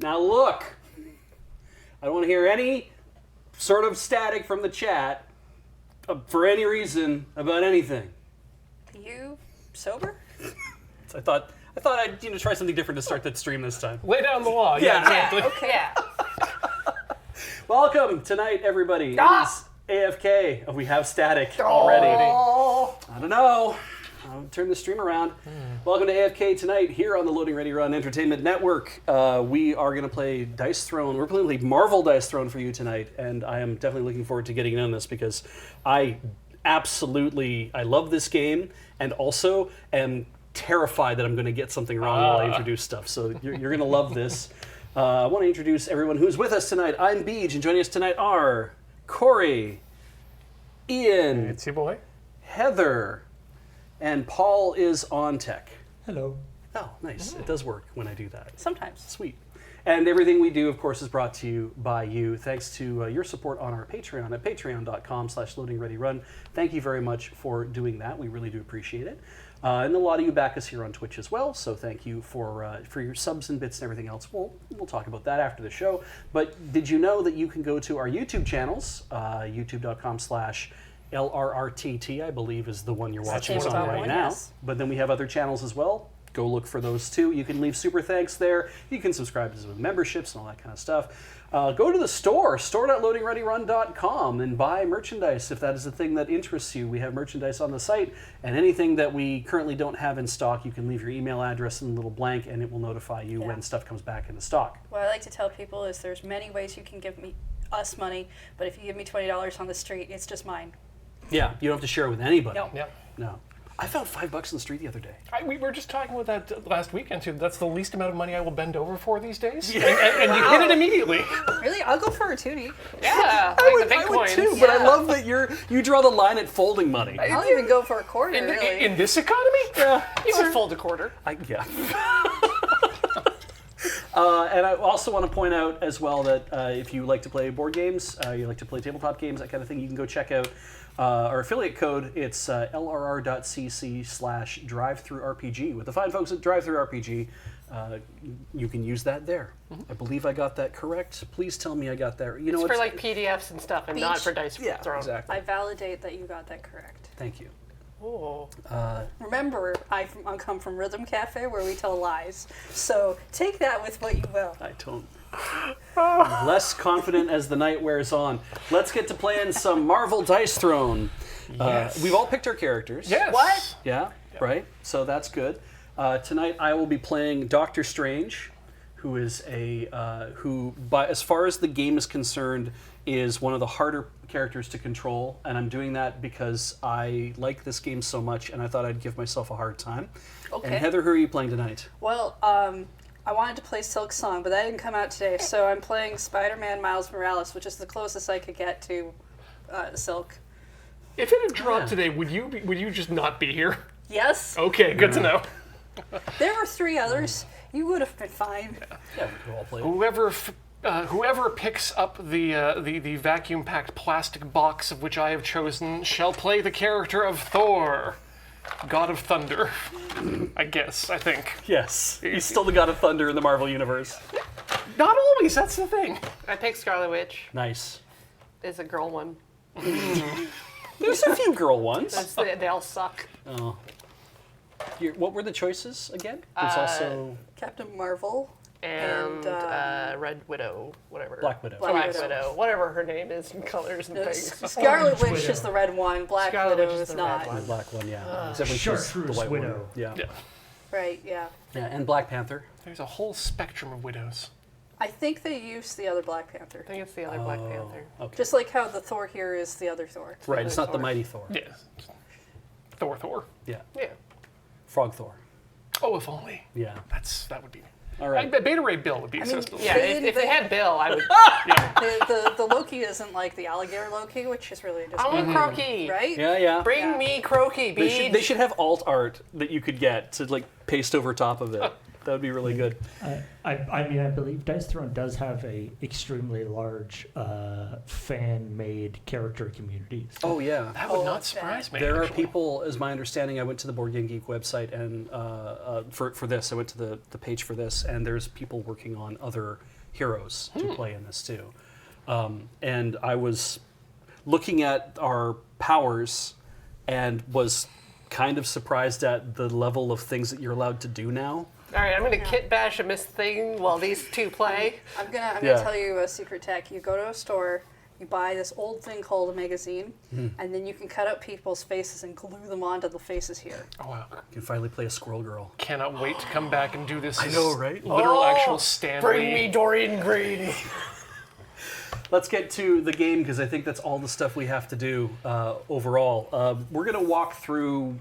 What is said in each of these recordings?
Now look, I don't want to hear any sort of static from the chat for any reason about anything. You sober? So I thought I'd try something different to start the stream this time. Lay down the law. Yeah. Exactly. Okay. Yeah. Welcome tonight, everybody. It is AFK. Oh, we have static already. I don't know. I'll turn the stream around. Welcome to AFK tonight here on the Loading Ready Run Entertainment Network. We are going to play Dice Throne. We're playing Marvel Dice Throne for you tonight, and I am definitely looking forward to getting in on this because I love this game, and also am terrified that I'm going to get something wrong while I introduce stuff. So you're going to love this. I want to introduce everyone who's with us tonight. I'm Beej, and joining us tonight are Corey, Ian, It's your boy. Heather, and Paul is on tech. Hello. Oh, nice. It does work when I do that. Sometimes. Sweet. And everything we do, of course, is brought to you by you, thanks to your support on our Patreon at patreon.com/loadingreadyrun. Thank you very much for doing that. We really do appreciate it. And a lot of you back us here on Twitch as well, so thank you for your subs and bits and everything else. We'll talk about that after the show. But did you know that you can go to our YouTube channels, youtube.com/LRRTT, I believe is the one you're watching the on right one, now. yes. But then we have other channels as well. Go look for those too. You can leave super thanks there. You can subscribe to memberships and all that kind of stuff. Go to the store.loadingreadyrun.com, and buy merchandise if that is the thing that interests you. We have merchandise on the site, and anything that we currently don't have in stock, you can leave your email address in a little blank, and it will notify you when stuff comes back into stock. What I like to tell people is there's many ways you can give us money, but if you give me $20 on the street, it's just mine. Yeah, you don't have to share it with anybody. No. Yep. No. I found $5 in the street the other day. We were just talking about that last weekend too. That's the least amount of money I will bend over for these days. Yeah. And you hit it immediately. Really? I'll go for a toonie. Yeah, I like the big would coins. too, but I Yeah. love that you draw the line at folding money. I'll even go for a quarter, really. In this economy? Yeah. You would fold a quarter. Yeah. And I also want to point out as well that if you like to play board games, you like to play tabletop games, that kind of thing, you can go check out our affiliate code. It's lrr.cc/drive-through-RPG. With the fine folks at Drive-Through-RPG, you can use that there. I believe I got that correct. Please tell me I got that. You know, It's for like PDFs and stuff, and not for Dice yeah, Throne. exactly. I validate that you got that correct. Thank you. Oh. Remember, I come from Rhythm Cafe where we tell lies. So take that with what you will. I don't. I'm less confident as the night wears on. Let's get to playing some Marvel Dice Throne. Yes. We've all picked our characters. Yes. What? Yeah, right? So that's good. Tonight I will be playing Doctor Strange, who is as far as the game is concerned, is one of the harder characters to control, and I'm doing that because I like this game so much, and I thought I'd give myself a hard time. Okay. And Heather, who are you playing tonight? Well, I wanted to play Silk Song, but that didn't come out today, so I'm playing Spider-Man Miles Morales, which is the closest I could get to Silk. If it had dropped today, would you just not be here? Yes. Okay, good to know. There were 3 others. You would have been fine. Yeah, we all play. Whoever picks up the vacuum-packed plastic box of which I have chosen shall play the character of Thor, God of Thunder. I think. Yes, he's still the God of Thunder in the Marvel Universe. Not always, that's the thing. I picked Scarlet Witch. Nice. It's a girl one. There's a few girl ones. They all suck. Oh. What were the choices again? There's also Captain Marvel. And Red Widow, whatever. Black Widow. Black Widow, whatever her name is in colors and things. Scarlet Witch Widow. is the red one. Black Scarlet Widow Witch is is the not. red one. The black one, yeah. Except when she's the Chartreuse white Widow. one. Yeah. Yeah. Right, yeah. Yeah, and Black Panther. There's a whole spectrum of widows. I think they used the other Black Panther. I think it's the other Black Panther. Okay. Just like how the Thor here is the other Thor. Right, it's not the Thor. Mighty Thor. Yes. Thor. Yeah. Yeah. Frog Thor. Oh, if only. Yeah. That would be. All right. Beta Ray Bill would be accessible. Yeah, They- if they had Bill, I would. The Loki isn't like the alligator Loki, which is really I disappointing. want Croaky. Right? Yeah, yeah. Bring me Croaky, Beej. They should have alt art that you could get to like paste over top of it. That would be really good. I mean, I believe Dice Throne does have a extremely large fan-made character community. So Oh yeah. That would not that's surprise me. There are actually. people, as my understanding, I went to the Board Game Geek website and for this, I went to the page for this, and there's people working on other heroes to play in this too. And I was looking at our powers and was kind of surprised at the level of things that you're allowed to do now. All right, I'm going to kit bash a miss thing while these two play. I'm gonna Yeah. tell you a secret tech. You go to a store, you buy this old thing called a magazine, and then you can cut out people's faces and glue them onto the faces here. Oh wow. You can finally play a Squirrel Girl. Cannot wait to come back and do this. I know, right? Literal actual Stan Bring Lee. me Dorian Green. Let's get to the game because I think that's all the stuff we have to do overall. We're going to walk through.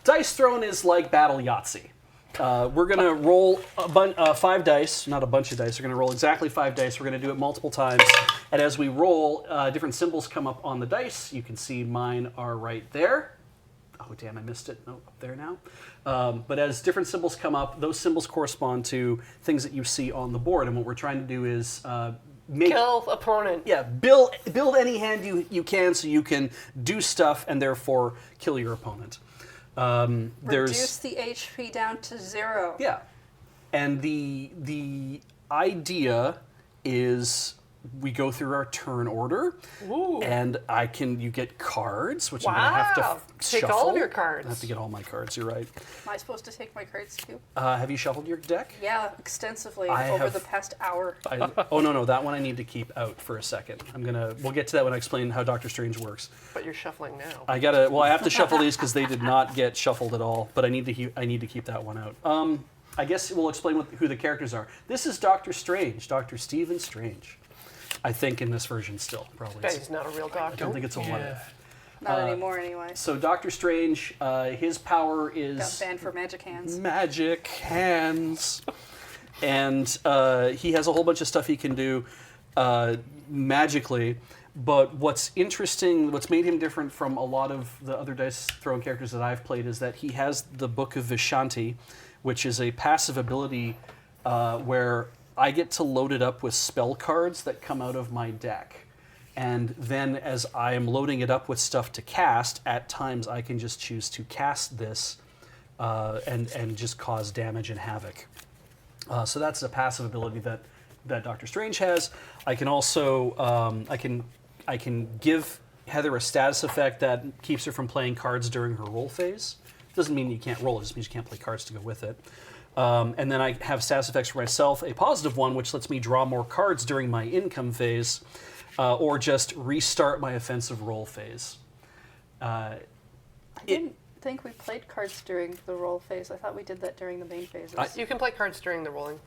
Dice Throne is like Battle Yahtzee. We're going to roll 5 dice, not a bunch of dice. We're going to roll exactly 5 dice. We're going to do it multiple times. And as we roll, different symbols come up on the dice. You can see mine are right there. Oh, damn, I missed it. No, up there now. But as different symbols come up, those symbols correspond to things that you see on the board. And what we're trying to do is make... Kill opponent. Yeah, build any hand you can so you can do stuff and therefore kill your opponent. Reduce the HP down to 0. Yeah, and the idea is we go through our turn order, and you get cards, which I'm gonna have to Wow. Take shuffle. all of your cards. I have to get all my cards. You're right. Am I supposed to take my cards too? Have you shuffled your deck? Yeah, extensively I over have- the past hour. Oh no, that one I need to keep out for a second. We'll get to that when I explain how Doctor Strange works. But you're shuffling now. I have to shuffle these because they did not get shuffled at all. But I need to keep that one out. I guess we'll explain who the characters are. This is Doctor Strange, Dr. Stephen Strange. I think in this version still probably. Bet he's not a real I doctor. don't think it's a what if. Not anymore, anyway. So Doctor Strange, his power Got is banned for magic hands. magic hands, and he has a whole bunch of stuff he can do magically. But what's interesting, what's made him different from a lot of the other Dice Throne characters that I've played is that he has the Book of Vishanti, which is a passive ability where I get to load it up with spell cards that come out of my deck. And then as I am loading it up with stuff to cast, at times I can just choose to cast this and just cause damage and havoc. So that's a passive ability that Doctor Strange has. I can also I can give Heather a status effect that keeps her from playing cards during her roll phase. Doesn't mean you can't roll; it just means you can't play cards to go with it. And then I have status effects for myself, a positive one, which lets me draw more cards during my income phase, or just restart my offensive roll phase. I didn't think we played cards during the roll phase. I thought we did that during the main phases. You can play cards during the rolling.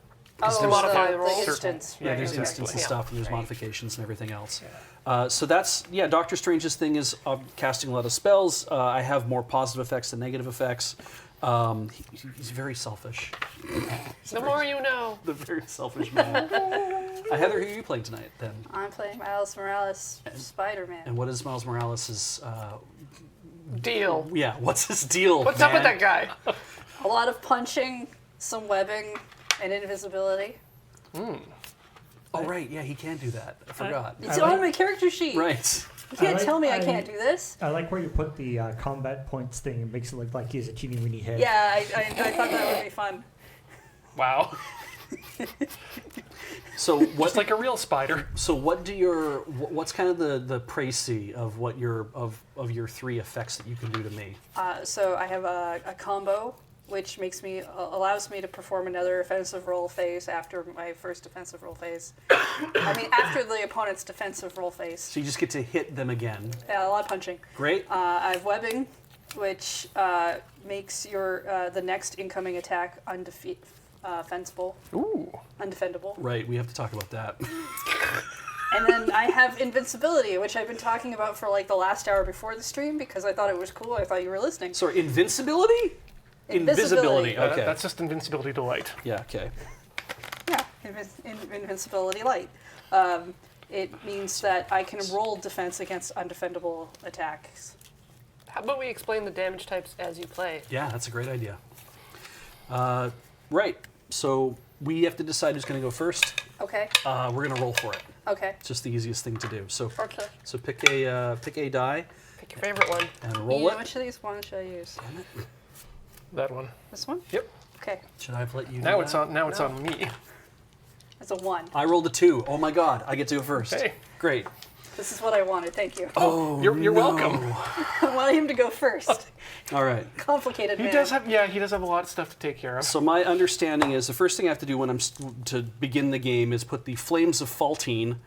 oh, to modify the roll. the instance. Yeah, there's okay. instance and Yeah. stuff, and there's modifications and everything else. So that's, Doctor Strange's thing is casting a lot of spells. I have more positive effects than negative effects. He's very selfish. The more you know. The very selfish man. Heather, who are you playing tonight then? I'm playing Miles Morales, Spider-Man. And what is Miles Morales' Deal. what's his deal? What's up with that guy? A lot of punching, some webbing, and invisibility. Oh, right, yeah, he can do that. I forgot. It's I on like- my character sheet. Right. You can't I tell me I like- can't do this. I like where you put the combat points thing. It makes it look like he has a teeny weeny head. Yeah, I thought that would be fun. Wow. So Just what? like a real spider. So what do what's kind of the précis of what of your 3 effects that you can do to me? So I have a combo, which allows me to perform another offensive roll phase after my first defensive roll phase. After the opponent's defensive roll phase. So you just get to hit them again. Yeah, a lot of punching. Great. I have webbing, which makes the next incoming attack defensible. Ooh. Undefendable. Right, we have to talk about that. And then I have invincibility, which I've been talking about for like the last hour before the stream because I thought it was cool. I thought you were listening. Sorry, invincibility? Invisibility. Okay. That's just invincibility delight. Yeah, okay. Yeah, invincibility light. It means that I can roll defense against undefendable attacks. How about we explain the damage types as you play? Yeah, that's a great idea. Right, so we have to decide who's going to go first. Okay. We're going to roll for it. Okay. It's just the easiest thing to do. So, Okay. so pick a die Pick your favorite one. and roll Yeah, it. which of these ones should I use? That one. This one? Yep. Okay. Should I have let you? Now do it's that? on. Now it's on me. It's a 1. I rolled a 2. Oh my god, I get to go first. Hey. Great. This is what I wanted. Thank you. Oh, You're welcome. I wanted him to go first. All right. Complicated He man. does have a lot of stuff to take care of. So my understanding is the first thing I have to do when to begin the game is put the Flames of Faltine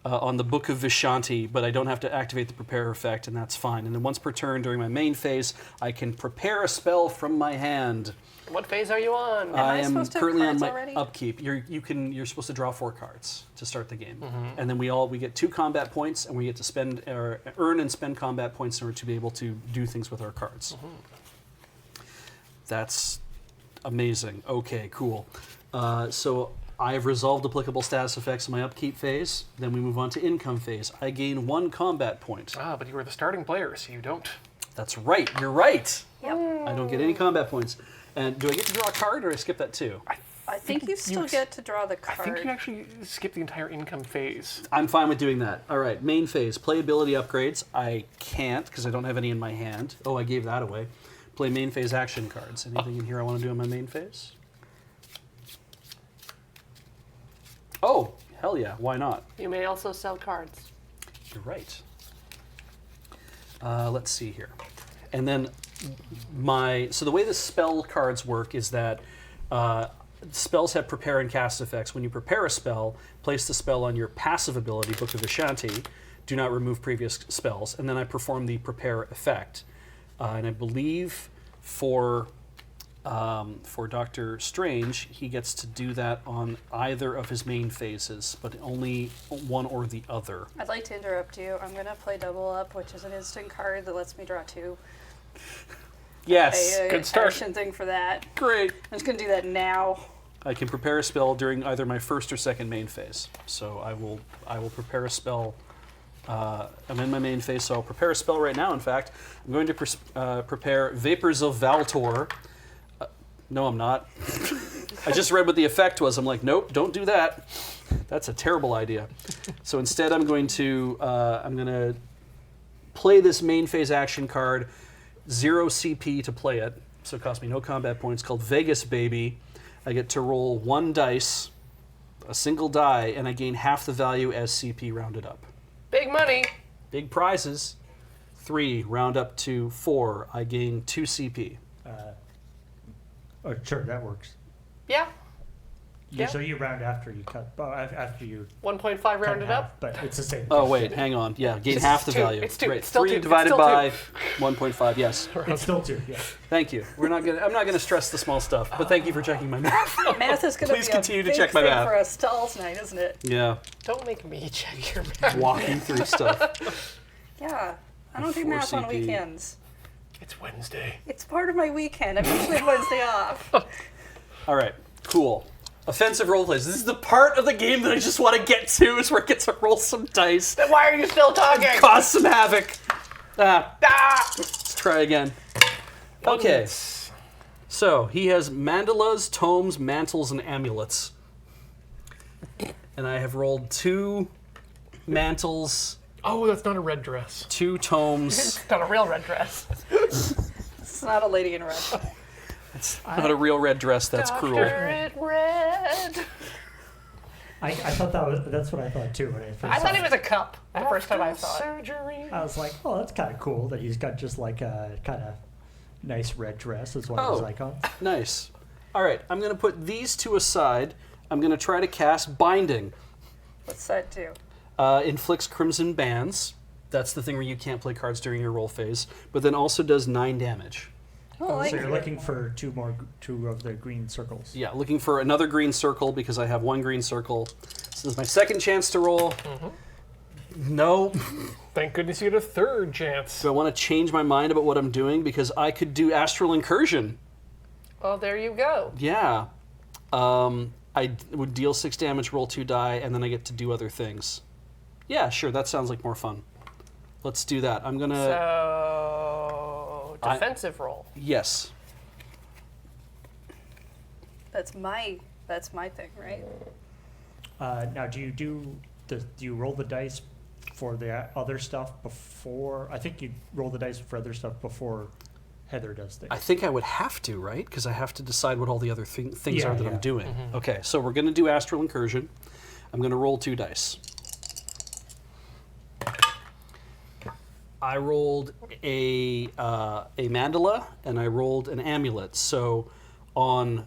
on the Book of Vishanti, but I don't have to activate the prepare effect, and that's fine. And then once per turn during my main phase, I can prepare a spell from my hand. What phase are you on? I am supposed to have currently on cards my already? upkeep. You're supposed to draw 4 cards to start the game, and then we get 2 combat points, and we get to spend or earn and spend combat points in order to be able to do things with our cards. That's amazing. Okay, cool. So I have resolved applicable status effects in my upkeep phase. Then we move on to income phase. I gain 1 combat point. But you were the starting player, so you don't. That's right. You're right. Yep. I don't get any combat points. And do I get to draw a card, or I skip that too? I think you still get to draw the I card. think you actually skip the entire income phase. I'm fine with doing that. All right, main phase. Play ability upgrades. I can't because I don't have any in my hand. Oh, I gave that away. Play main phase action cards. Anything in here I want to do in my main phase? Oh, hell yeah. Why not? You may also sell cards. You're right. Let's see here. And then so the way the spell cards work is that spells have prepare and cast effects. When you prepare a spell, place the spell on your passive ability, Book of Vishanti. Do not remove previous spells. And then I perform the prepare effect. And I believe for Doctor Strange, he gets to do that on either of his main phases, but only one or the other. I'd like to interrupt you. I'm going to play Double Up, which is an instant card that lets me draw 2. Yes, good start. Action thing for that. great. I'm just going to do that now. I can prepare a spell during either my first or second main phase. So I will prepare a spell. I'm in my main phase, so I'll prepare a spell right now. In fact, I'm going to prepare Vapors of Valtor. No, I'm not. I just read what the effect was. I'm like, nope, don't do that. That's a terrible idea. So instead, I'm going to play this main phase action card, 0 CP to play it. So it costs me no combat points. Called Vegas Baby. I get to roll 1 dice, a single die, and I gain half the value as CP rounded up. Big money. Big prizes. 3 round up to 4. I gain 2 CP. Oh, sure, that works. Yeah. Yeah. So you round after you cut, after you 1.5 cut rounded in half, up. but it's the same. Oh thing. wait, hang on. Yeah, gain It's half the 2. value. It's 2. Right. It's still 3 2. It's divided still by 2. 1.5. Yes. It's still 2. Yeah. Thank you. I'm not gonna stress the small stuff, but thank you for checking my math. Math is going to Please be continue a to big check my thing math. for us stalls night, isn't it? Yeah, Don't make me check your math. walking through stuff. Yeah. I don't do 4 math on CP. weekends. It's Wednesday. It's part of my weekend. I'm usually Wednesday off. All right, cool. Offensive roleplays. This is the part of the game that I just want to get to. Is where I get to roll some dice, Then why are you still talking? cause some havoc. Ah! Let's try again. Okay. So he has mandalas, tomes, mantles, and amulets. And I have rolled 2 mantles, Oh, that's not a red dress. 2 tomes. It's not a real red dress. It's not a lady in red. Not a real red dress. That's cruel. Doctor in red. I thought that's what I thought too when I first I saw thought it was a cup the first time I saw it. Surgery. I was like, oh, that's kind of cool that he's got just like a kind of nice red dress as one of his Oh. icons. Nice. All right, I'm going to put these 2 aside. I'm going to try to cast Binding. What's that do? Inflicts Crimson Bands. That's the thing where you can't play cards during your roll phase, but then also does 9 damage. Oh, I So like you're it. looking for 2 of the green circles. Yeah, looking for another green circle because I have 1 green circle. So this is my second chance to roll. No. Thank goodness you had a third chance. Do I want to change my mind about what I'm doing? Because I could do Astral Incursion. Well, there you go. Yeah. I would deal 6 damage, roll 2 die, and then I get to do other things. Yeah, sure, that sounds like more fun. Let's do that. I'm going to... So, defensive roll. Yes. That's my thing, right? Now, do you roll the dice for the other stuff before? I think you roll the dice for other stuff before Heather does things. I think I would have to, right? Because I have to decide what all the other things Yeah, are that yeah. I'm doing. Okay, so we're going to do Astral Incursion. I'm going to roll 2 dice. I rolled a mandala and I rolled an amulet. So on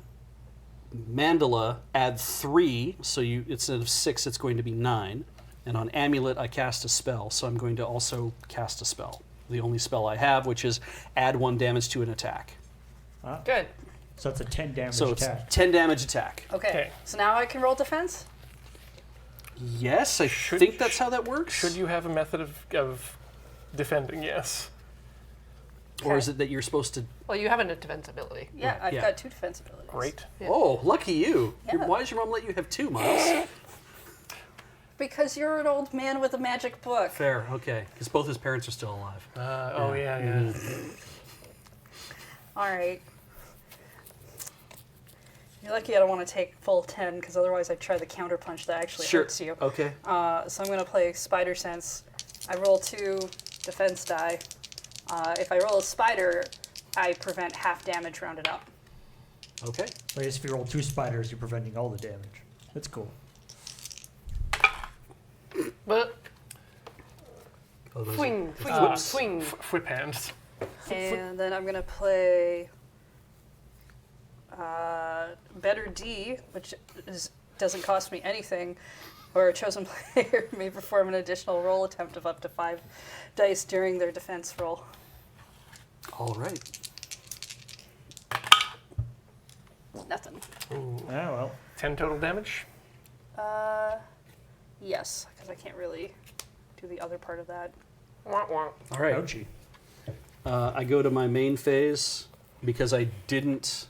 mandala, add 3. So instead of 6, it's going to be 9. And on amulet, I cast a spell. So I'm going to also cast a spell. The only spell I have, which is add 1 damage to an attack. Good. So it's a 10 damage So it's attack. 10 damage attack. Okay. Okay. So now I can roll defense? Yes, I think that's how that works. Should you have a method of defending? Yes. Or is it that you're supposed to... Well, you have a defense ability. Yeah, I've Yeah. got 2 defense abilities. Great. Yeah. Oh, lucky you. Yeah. Why does your mom let you have 2, Miles? Because you're an old man with a magic book. Fair, okay. Because both his parents are still alive. Oh, yeah. All right. You're lucky I don't want to take full 10, because otherwise I'd try the counterpunch that actually hurts you. Okay. So I'm going to play Spider Sense. I roll 2 defense die. If I roll a spider, I prevent half damage rounded up. Okay. I guess if you roll 2 spiders, you're preventing all the damage. That's cool. But Oh, those swing, are- swing, swing. Whip hands. And then I'm going to play Better D, which doesn't cost me anything, where a chosen player may perform an additional roll attempt of up to 5 dice during their defense roll. All right. Nothing. Ooh. Ah, well. 10 total damage. Yes, because I can't really do the other part of that. Wah, wah. All right. Ouchie. I go to my main phase because I didn't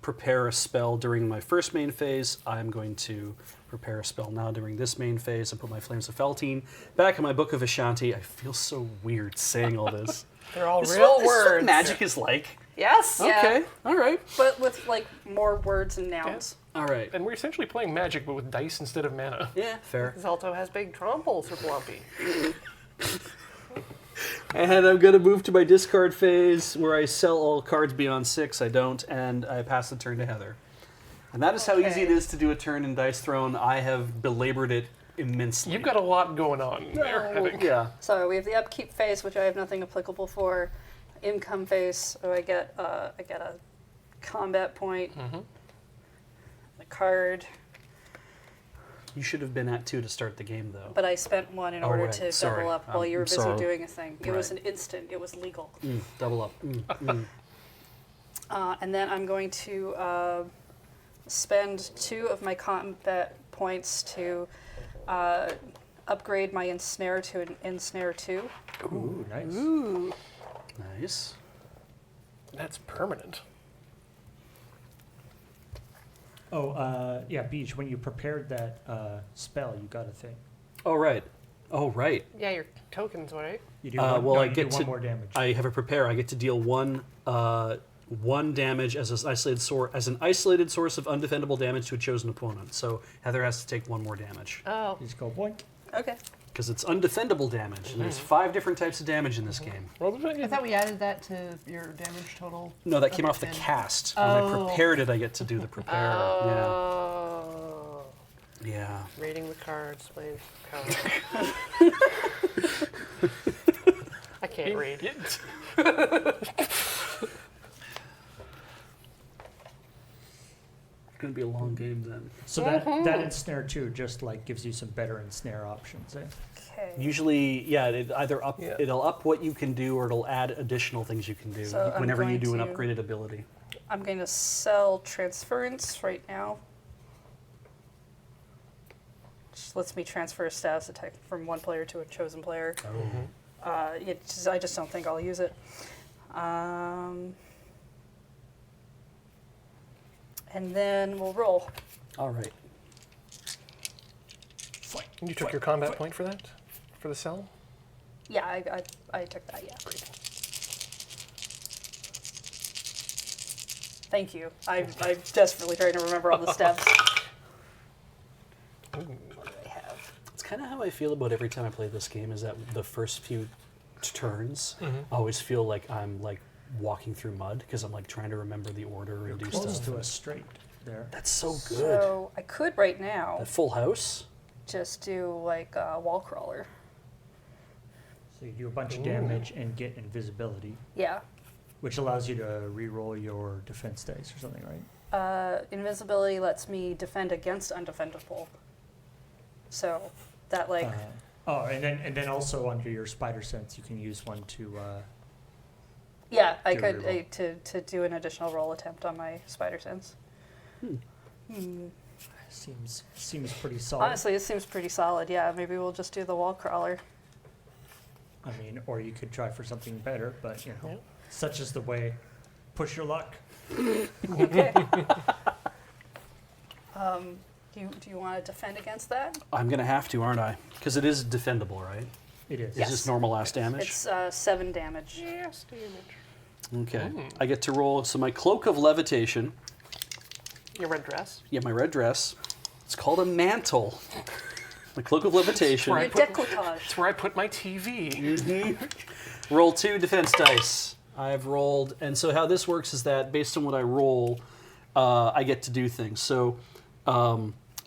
prepare a spell during my first main phase. I'm going to prepare a spell now during this main phase and put my Flames of Feltine back in my Book of Ashanti. I feel so weird saying all this. They're all This is real what- this is what words. magic is like. Yes. Yeah. Okay. All right. But with like more words and nouns. All right. And we're essentially playing Magic, but with dice instead of mana. Yeah, fair. Zalto has big trombos for Blumpy. And I'm going to move to my discard phase where I sell all cards beyond 6. I don't, and I pass the turn to Heather. And that is how easy it is to do a turn in Dice Throne. I have belabored it immensely. You've got a lot going on there, I think. Yeah. So we have the upkeep phase, which I have nothing applicable for. Income phase, so I get a combat point, a card, You should have been at 2 to start the game, though. but I spent 1 in Oh, order right. to Sorry. double up while you were busy sorry. doing a thing. It was Right. an instant. It was legal. Double up. And then I'm going to spend 2 of my combat points to upgrade my Ensnare to an Ensnare 2. Ooh, nice. Nice. That's permanent. Oh, yeah, Beach, when you prepared that spell, you got a thing. Oh, right. Oh, right. Yeah, your tokens, right? You do Well, no, I you get do to one more damage. I have a prepare. I get to deal 1 damage as an isolated source of undefendable damage to a chosen opponent. So Heather has to take 1 more damage Oh. You just go boink. Okay. because it's undefendable damage. And there's 5 different types of damage in this game. I thought we added that to your damage total. No, that came off the cast. When I prepared it, I get to do the prepare. Oh. Yeah. Yeah. Reading the cards, playing cards. I can't read. It's gonna be a long game then. So that ensnare too just like gives you some better ensnare options. Eh? Okay. Usually, yeah, it either up Yeah. it'll up what you can do, or it'll add additional things you can do So I'm whenever you going do an to- upgraded ability. I'm going to sell Transference right now. Just lets me transfer a status attack from one player to a chosen player. I just don't think I'll use it. And then we'll roll. All right. You took your combat point for that? For the cell? Yeah, I took that, yeah. Thank you. I'm desperately trying to remember all the steps. What do I have? It's kind of how I feel about every time I play this game. Is that the first few turns, I always feel like I'm like walking through mud because I'm like trying to remember the order and do Close stuff. to a straight there. That's so good. So I could right now That full house. just do like a wall crawler. So you do a bunch of damage and get invisibility, Yeah. which allows you to re-roll your defense dice or something, right? Invisibility lets me defend against undefendable. So that like And then also under your spider sense, you can use one to. yeah, I do a could reroll. to do an additional roll attempt on my spider sense. Seems pretty solid. Honestly, it seems pretty solid. Yeah, maybe we'll just do the wall crawler. I mean, or you could try for something better, but such is the way. Push your luck. Okay. Do you want to defend against that? I'm gonna have to, aren't I? Because it is defendable, right? It is. Is this normal last damage? It's 7 damage. Yes, damage. Okay. I get to roll. So my cloak of levitation. Your red dress. Yeah, my red dress. It's called a mantle. My cloak of levitation. Your decolletage. That's where I put my TV. Roll 2 defense dice. I've rolled, and so how this works is that based on what I roll, I get to do things. So,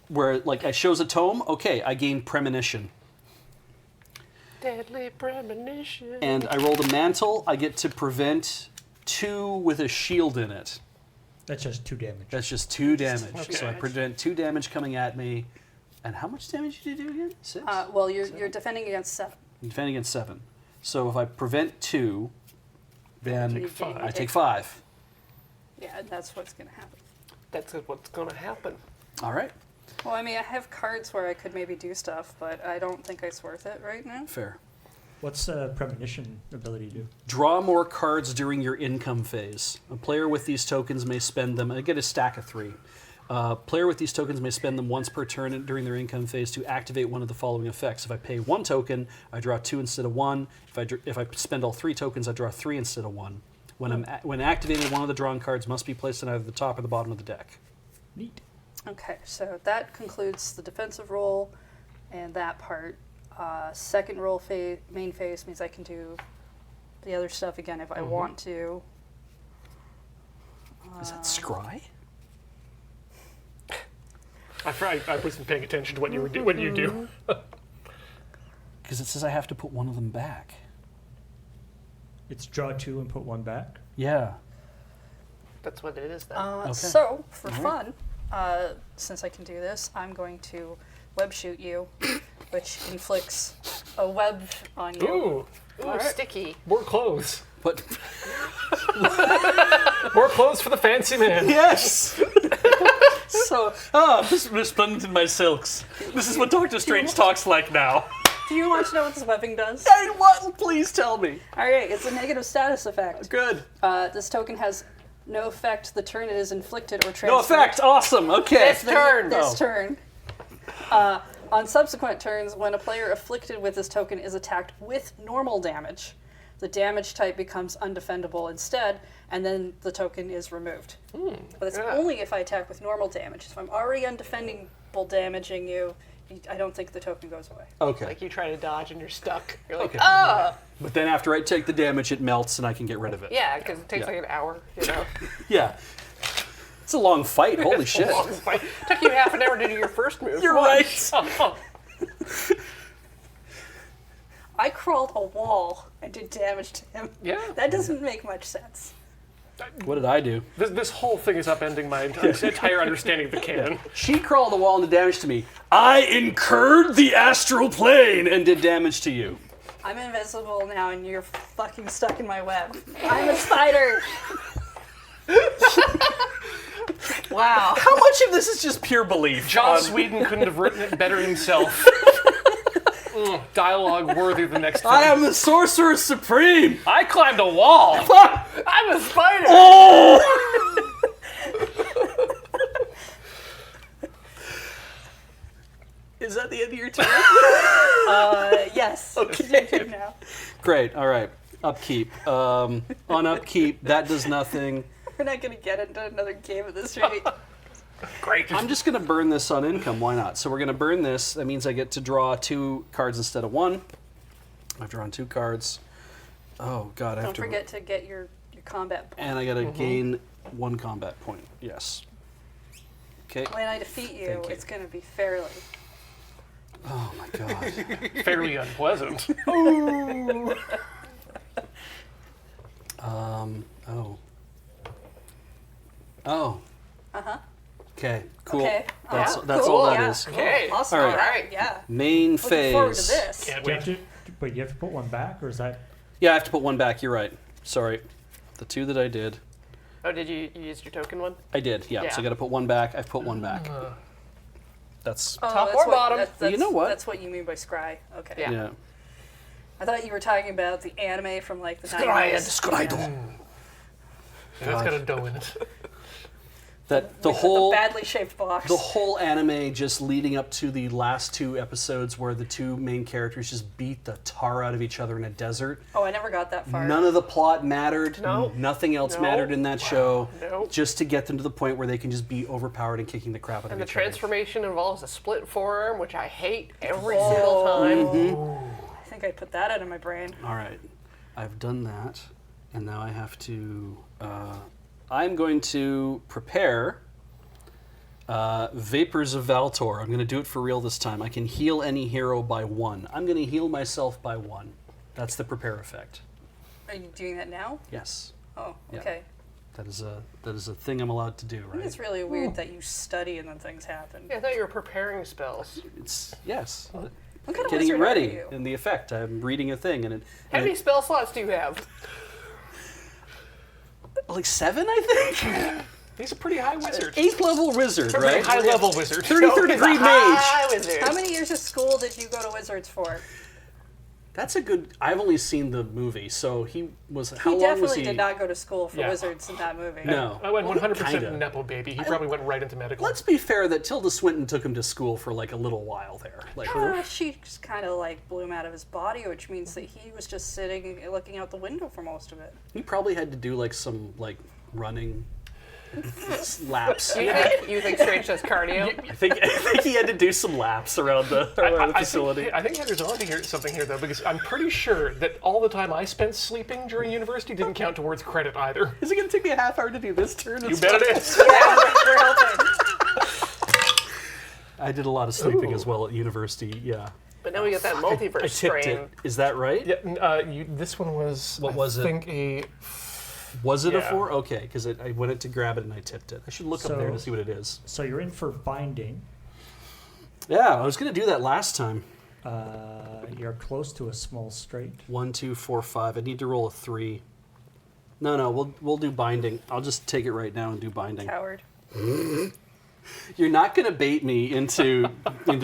where like I shows a tome, okay, I gain premonition. Deadly premonition. And I rolled a mantle, I get to prevent 2 with a shield in it. That's just 2 damage. That's just 2 damage. Okay. So I prevent 2 damage coming at me. And how much damage did you do again? 6? Well, you're defending against 7. I'm defending against 7. So if I prevent 2, then You take I take 5. Yeah, and that's what's going to happen. That's what's going to happen. All right, Well, I mean, I have cards where I could maybe do stuff, but I don't think it's worth it right now. fair. What's premonition ability do? Draw more cards during your income phase. A player with these tokens may spend them. I get a stack of 3. Player with these tokens may spend them once per turn during their income phase to activate one of the following effects. If I pay 1 token, I draw 2 instead of 1. If I spend all 3 tokens, I draw 3 instead of 1. When activated, one of the drawn cards must be placed on either the top or the bottom of the deck. Neat. Okay, so that concludes the defensive roll and that part. Second roll main phase means I can do the other stuff again if I want to. Is that scry? I wasn't paying attention to what you do. Because it says I have to put one of them back. It's draw 2 and put 1 back. Yeah. That's what it is then. So, for fun, since I can do this, I'm going to web shoot you, which inflicts a web on you. Ooh, Ooh, sticky. more clothes. But More clothes for the fancy man. yes. So, resplendent in my silks. This is what Doctor Strange talks like now. Do you want to know what this webbing does? Hey, what? Please tell me. Alright, it's a negative status effect. Good. This token has no effect the turn it is inflicted or transferred. No effect. Awesome. Okay. This turn. This Oh. turn. On subsequent turns, when a player afflicted with this token is attacked with normal damage, the damage type becomes undefendable instead, and then the token is removed. But it's only if I attack with normal damage. If I'm already undefendable damaging you, I don't think the token goes away. Okay. Like you try to dodge and you're stuck. You're like, Okay. ah! But then after I take the damage, it melts and I can get rid of it. Yeah, because it takes Yeah. like an hour, you know. Yeah. It's a long fight. Holy shit. Long fight. Took you half an hour to do your first move. You're right. I crawled a wall and did damage to him. Yeah. That doesn't make much sense. What did I do? This whole thing is upending my entire understanding of the canon. She crawled the wall and did damage to me. I incurred the astral plane and did damage to you. I'm invisible now and you're fucking stuck in my web. I'm a spider! Wow. How much of this is just pure belief? Joss Whedon couldn't have written it better himself. Dialogue worthy of the next film. I am the Sorcerer Supreme. I climbed a wall. I'm a spider! Oh! Is that the end of your turn? Yes. Okay. Now. Great. All right. Upkeep. On upkeep, that does nothing. We're not gonna get into another game of this rate. Great. I'm just going to burn this on income. Why not? So we're going to burn this. That means I get to draw 2 cards instead of 1. I've drawn 2 cards. Oh, God. I have Don't to. forget to get your your combat point. And I gotta gain 1 combat point. Yes. Okay. When I defeat you, Thank you. it's going to be fairly. Oh my god. Fairly unpleasant. Oh. Oh. Okay. Cool. Okay. That's Yeah, that's cool, all that yeah. is. Okay. Awesome. All right. All right. Yeah. Main Looking forward to phase. this. Can't Do you have wait. to, but you have to put one back, or is that? Yeah, I have to put 1 back. You're right. Sorry. The 2 that I did. Oh, did you use your token one? I did. Yeah. Yeah. So I got to put 1 back. I've put 1 back. That's Oh, Top that's or what- bottom? That's, You know what? That's what you mean by scry. Okay. Yeah. yeah. I thought you were talking about the anime from like the Scry. 90s. Yeah, it's got a dough in it. That the With whole the badly shaped box. the whole anime just leading up to the last 2 episodes where the 2 main characters just beat the tar out of each other in a desert. Oh, I never got that far. None of the plot mattered. No. Nothing else No. mattered in that show. No. Just to get them to the point where they can just be overpowered and kicking the crap out And of the each other. transformation involves a split forearm, which I hate every single time. I think I put that out of my brain. All right, I've done that, and now I have to. I'm going to prepare Vapors of Valtor. I'm going to do it for real this time. I can heal any hero by 1. I'm going to heal myself by 1. That's the prepare effect. Are you doing that now? Yes, Oh, Yeah. okay. that is a thing I'm allowed to do. I think Right? it's really weird that you study and then things happen. Yeah, I thought you were preparing spells. It's yes. What kind of Getting it wizard are ready you? in the effect. I'm reading a thing and it. How and many it- spell slots do you have? like 7, I think. He's a pretty high wizard. 8th level wizard, Very right? high level wizard. 33rd degree mage. Hi, wizard. How many years of school did you go to Wizards for? That's a good. I've only seen the movie, so he was. How He long definitely was he? did not go to school for Yeah. Wizards in that movie. No. I went Well, 100% kinda. Nepo baby. He probably went right into medical. Let's be fair that Tilda Swinton took him to school for like a little while there. Like, She just kind of like blew him out of his body, which means that he was just sitting, looking out the window for most of it. he probably had to do like some like running laps. You think Strange does cardio? I think he had to do some laps around the facility. I think Heather's on to hear something here, though, because I'm pretty sure that all the time I spent sleeping during university didn't count towards credit either. Is it going to take me a half hour to do this turn? You bet it is. Yeah, we're helping. I did a lot of sleeping as well at university. Yeah, But now we got that multiverse I tipped strain. it. Is that right? Yeah, this one was. What was it? I think a. Was it a Yeah. 4? Okay, because I went to grab it and I tipped it. I should look up there So- to see what it is. So you're in for binding. Yeah, I was going to do that last time. You're close to a small straight. 1, 2, 4, 5. I need to roll a 3. No, we'll do binding. I'll just take it right now and do binding. Coward. You're not going to bait me into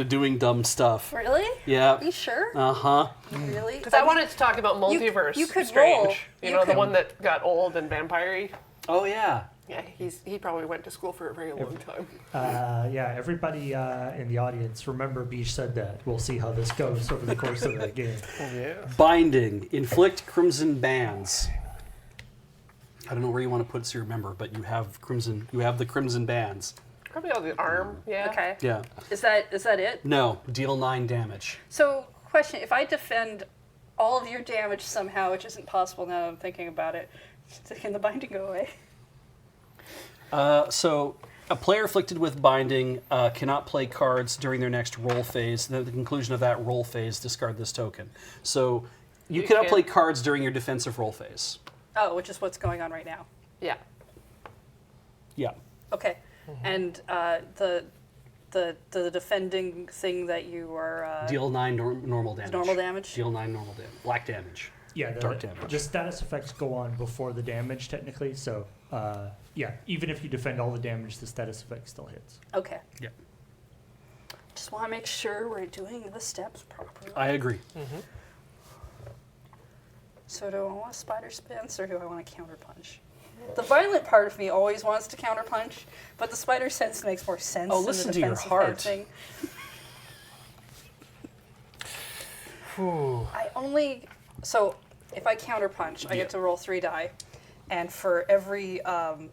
doing dumb stuff. Really? Yeah. Are you sure? Uh-huh. Really? Because I wanted to talk about multiverse you could strange. roll. You You know, the could- one that got old and vampire-y? Oh yeah. Yeah, he probably went to school for a very long time. Yeah, everybody in the audience, remember Beach said that. We'll see how this goes over the course of the game. Yeah. Binding. Inflict crimson bands. I don't know where you want to put it so you remember, but you have crimson. You have the crimson bands. Probably on the arm, yeah. Okay. Yeah. Is that it? No. Deal 9 damage. So, question: if I defend all of your damage somehow, which isn't possible now that I'm thinking about it, can the binding go away? So a player afflicted with binding cannot play cards during their next roll phase. At the conclusion of that roll phase, discard this token. So you cannot can- play cards during your defensive roll phase. Oh, which is what's going on right now. Yeah. Yeah. Okay. And the defending thing that you are Deal 9 normal damage. normal damage. Deal 9 normal damage. Black damage. Yeah, Dark damage. the status effects go on before the damage, technically. So, yeah, even if you defend all the damage, the status effect still hits. Okay. Yeah. Just want to make sure we're doing the steps properly. I agree. So do I want to spider sense or do I want to counterpunch? The violent part of me always wants to counterpunch, but the spider sense makes more sense. Oh, than listen the to your defensive heart. fencing. Ooh. I only so if I counterpunch, I get to roll 3 die, and for every hand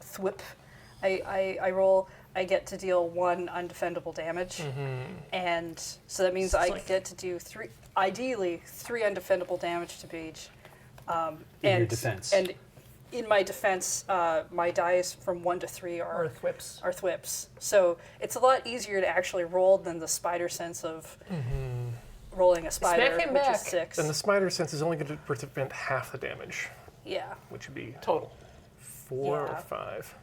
thwip I roll, I get to deal 1 undefendable damage, and so that means I like- get to do 3 undefendable damage to Beach, In your defense. And in my defense, my dice from 1 to 3 are Or thwips. are thwips. So it's a lot easier to actually roll than the spider sense of rolling a spider, Smack him which back. is 6. And the spider sense is only going to prevent half the damage, Yeah. which would be Total. 4 or Yeah. 5.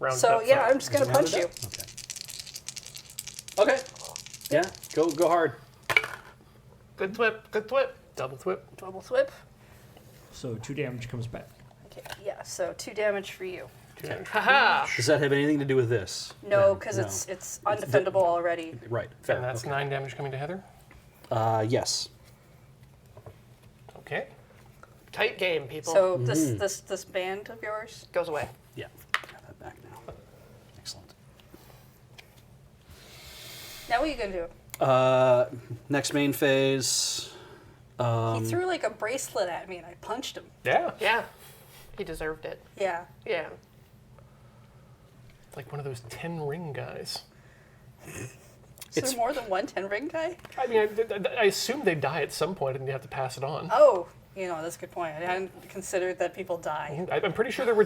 Round So up yeah, 5. I'm just gonna punch you. Okay. Yeah, go hard. Good thwip. Good thwip. Double thwip. Double thwip. So 2 damage comes back. Okay. Yeah. So 2 damage for you. Haha. Does that have anything to do with this? No, Then? because it's undefendable already. Right. Fair. And that's okay. 9 damage coming to Heather. Yes. Okay. Tight game, people. So this band of yours. Goes away. Yeah. Got that back now. Excellent. Now what are you gonna do? Next main phase. He threw like a bracelet at me and I punched him. Yeah. Yeah. He deserved it. Yeah. Yeah. Like one of those 10 ring guys. Is It's- there more than one 10 ring guy? I mean, I assume they die at some point and you have to pass it on. Oh, that's a good point. I hadn't considered that people die. I'm pretty sure there were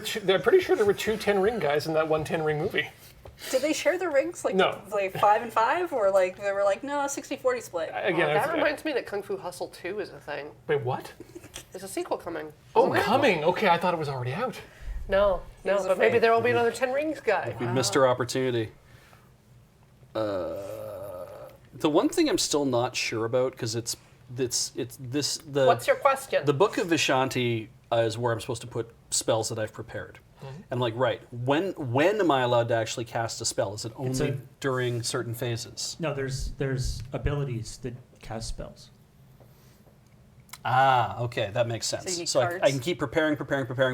two 10 ring guys in that one 10 ring movie. Did they share the rings? Like, No. like 5 and 5? Or like they were like, no, 60-40 split? Again, That reminds me that Kung Fu Hustle 2 is a thing. wait, what? There's a sequel coming. Oh, Isn't there? coming. Okay, I thought it was already out. No, was but maybe afraid. there will be another Ten Rings guy. We missed our opportunity. The one thing I'm still not sure about because it's the What's your question? the Book of Vishanti is where I'm supposed to put spells that I've prepared. And I'm like, right, when am I allowed to actually cast a spell? Is it only during certain phases? No, there's abilities that cast spells. Ah, okay, that makes sense. So you need So cards? I can keep preparing,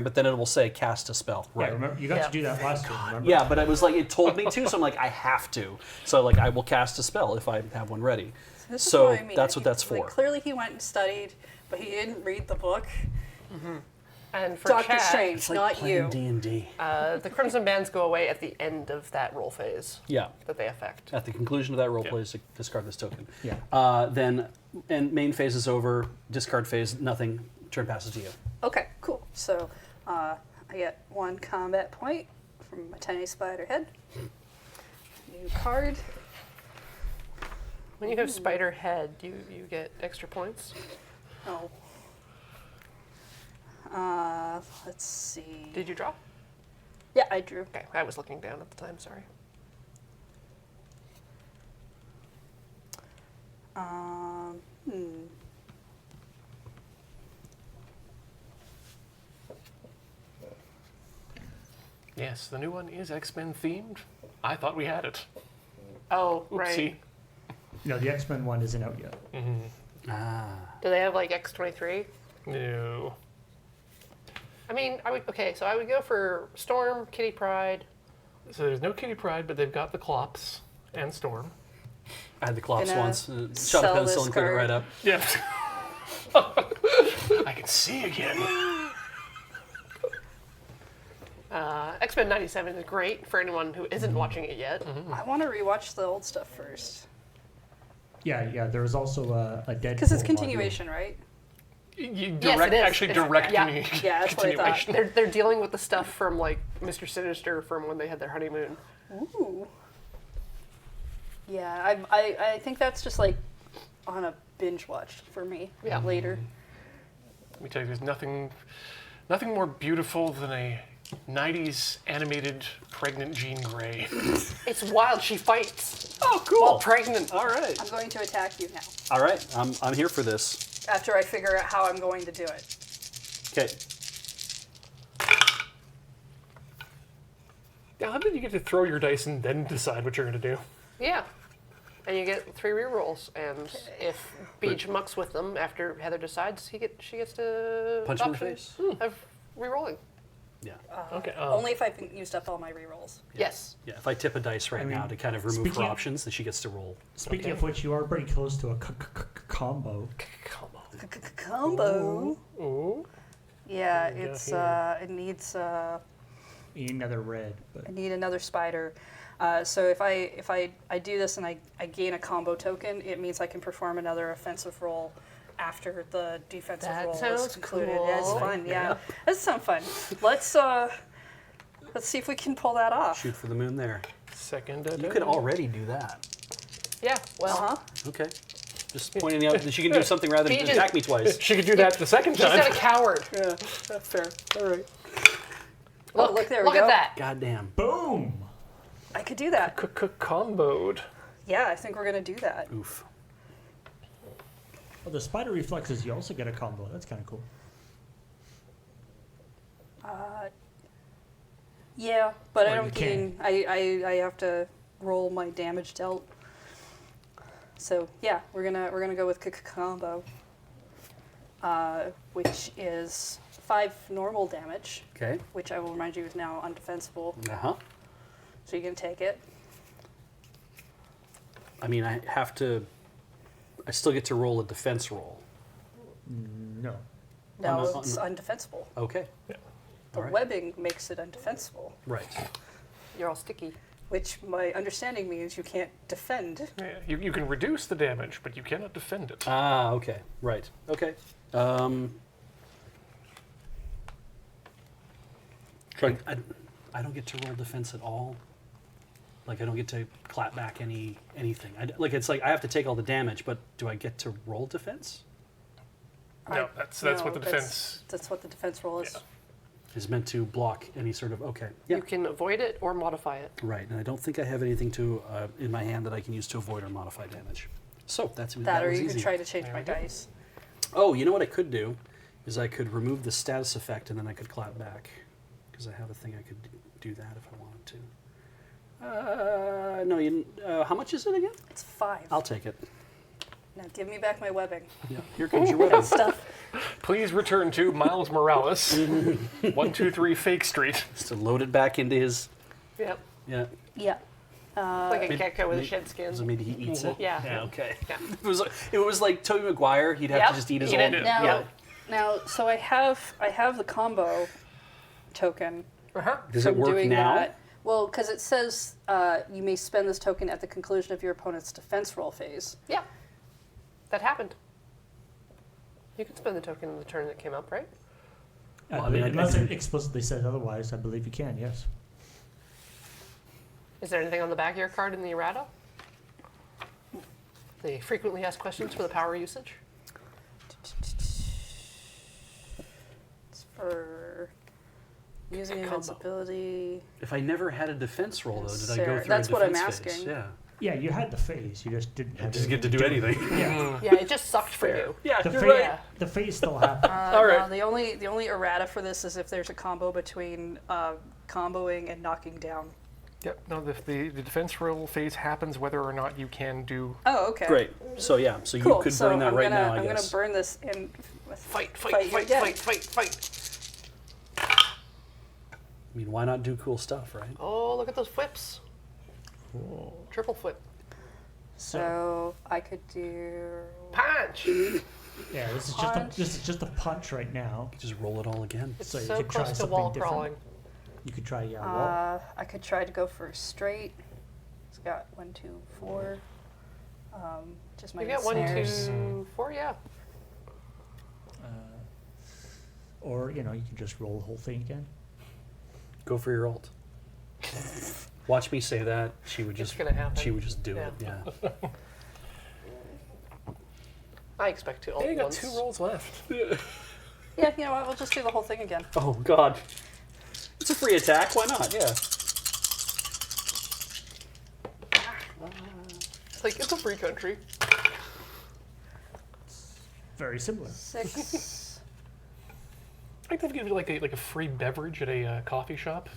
but then it will say cast a spell. Yeah, Right. remember you got Yeah. to do that last time. Remember? Yeah, but it was like it told me to, so I'm like I have to. So like I will cast a spell if I have one ready. This is So what I mean. that's what that's Like, for. clearly he went and studied, but he didn't read the book. And for Doctor chat, Strange, not you. D&D. The Crimson Bands go away at the end of that roll phase Yeah. that they affect. At the conclusion of that role play, discard this token. Yeah. Then, and main phase is over. Discard phase, nothing. Turn passes to you. Okay, cool. So I get 1 combat point from my tiny spider head. New card. When you have Spider Head, you get extra points. Oh. Let's see. Did you draw? Yeah, I drew. Okay, I was looking down at the time, sorry. Yes, the new one is X-Men themed. I thought we had it. Oh, Oopsie. right. No, the X-Men one isn't out yet. Do they have like X-23? No. I mean, so I would go for Storm, Kitty Pryde. So there's no Kitty Pryde, but they've got the Clops and Storm. I had the Clops Gonna once. Shot a sell pencil this and cleared it card. right up. Yeah. I can see again. X-Men 97 is great for anyone who isn't watching it yet. I want to rewatch the old stuff first. Yeah. There was also a Deadpool. Because it's module. continuation, right? Yes, it is. It's- Direct yeah. Yeah, that's what I thought. continuation. They're dealing with the stuff from like Mr. Sinister from when they had their honeymoon. Ooh. Yeah, I think that's just like on a binge watch for me Yeah. later. Let me tell you, there's nothing more beautiful than a 90s animated pregnant Jean Grey. It's wild. She fights Oh, cool. while pregnant. All right. I'm going to attack you now All right. I'm here for this. after I figure out how I'm going to do it. Okay. Now, how did you get to throw your dice and then decide what you're going to do? Yeah. And you get 3 rerolls, and if Beach mucks with them after Heather decides, she gets to Punch him in the option face. of rerolling. Yeah. Okay. Only if I've used up all my rerolls. Yes. Yeah. If I tip a dice right I mean, now to kind of remove her speaking of- options, then she gets to roll. Speaking of which, you are pretty close to a combo. Combo. Ooh. Yeah, What do we got it's here? it needs You need another red, but I need another spider. So if I do this and I gain a combo token, it means I can perform another offensive roll after the defensive That roll is sounds concluded. cool. Yeah, it's fun. Yeah, that sounds fun. Let's see if we can pull that off. Shoot for the moon there. Second. You could already do that. Yeah, well, Okay. Just pointing out that she can do something rather than He just- attack me twice. She could do that the second he's not a time. coward. Yeah, fair. All right. Oh, look, there we Look go. at that. Goddamn. Boom! I could do that. Comboed. Yeah, I think we're gonna do that. Oof. Well, the spider reflexes, you also get a combo. That's kind of cool. Yeah, but I Or don't you can. gain. I have to roll my damage dealt. So yeah, we're gonna go with combo, which is 5 normal damage, Okay. which I will remind you is now undefensible. Uh-huh. So you can take it. I mean, I still get to roll a defense roll. No. No, On it's the- undefensible. Okay. The All right. webbing makes it undefensible, Right. You're all sticky. which my understanding means you can't defend. Yeah, you can reduce the damage, but you cannot defend it. Ah, okay. Right. Okay. I don't get to roll defense at all. Like I don't get to clap back anything. It's like I have to take all the damage, but do I get to roll defense? No, that's No, what the defense. That's what the defense roll is. Yeah. Is meant to block any sort of Yeah. You can avoid it or modify it. Right, and I don't think I have anything to in my hand that I can use to avoid or modify damage. So that That, or was you easy. can try to change There my we go. dice. Oh, you know what I could do is I could remove the status effect and then I could clap back because I have a thing I could do that if I wanted to. No, how much is it again? It's 5. I'll take it. Now give me back my webbing. Yeah, here comes your weapon. Stuff. Please return to Miles Morales, 123 Fake Street. Just to load it back into his. Yep. Yeah. Yeah. Like a Maybe- gecko with a maybe- shed skin. So maybe he eats it. Yeah. Yeah. Okay. Yeah. It was like Tobey Maguire. He'd have Yep. to just eat his Eat own. it. Now, Yeah. so I have the combo token Uh-huh. Does it from work doing now? that. Well, because it says you may spend this token at the conclusion of your opponent's defense roll phase. Yeah. That happened. You can spend the token in the turn that came up, right? Well, I mean, Unless it explicitly says otherwise, I believe you can, yes. Is there anything on the back of your card in the errata? The frequently asked questions for the power usage? It's for using Combo. invincibility. If I never had a defense roll, though, did I go Sarah, through that's a what I'm defense phase? asking. Yeah. Yeah, you had the phase. You just didn't have Just get to anything do anything. Yeah. Yeah, it just sucked for you. Yeah, The, you're phase, right. the phase still happened. All right. No, the only errata for this is if there's a combo between comboing and knocking down. Yep. No, the defense roll phase happens whether or not you can do. Oh, okay. Great. So yeah, so Cool. you could so burn that I'm right gonna, now, I I'm guess. gonna burn this in. With Fight, you fight, fight, again. fight, fight, fight. I mean, why not do cool stuff, right? Oh, look at those flips. Triple flip. So I could do. Punch! Yeah, this is just a punch right now. Just roll it all again. It's So you so could try close to something wall different. crawling. You could try wall. I could try to go for straight. It's got 1, 2, 4. Just my You got 1, snares. 2, 4, yeah. Or, you can just roll the whole thing again. Go for your ult. Watch me say that. She would It's just. gonna happen. She would just do it. Yeah. Yeah. I expect to ult Hey, you got once. 2 rolls left. Yeah, you know what? We'll just do the whole thing again. Oh God. It's a free attack. Why not? Yeah. It's like, it's a free country. Very similar. 6. I think they've given you like a free beverage at a coffee shop.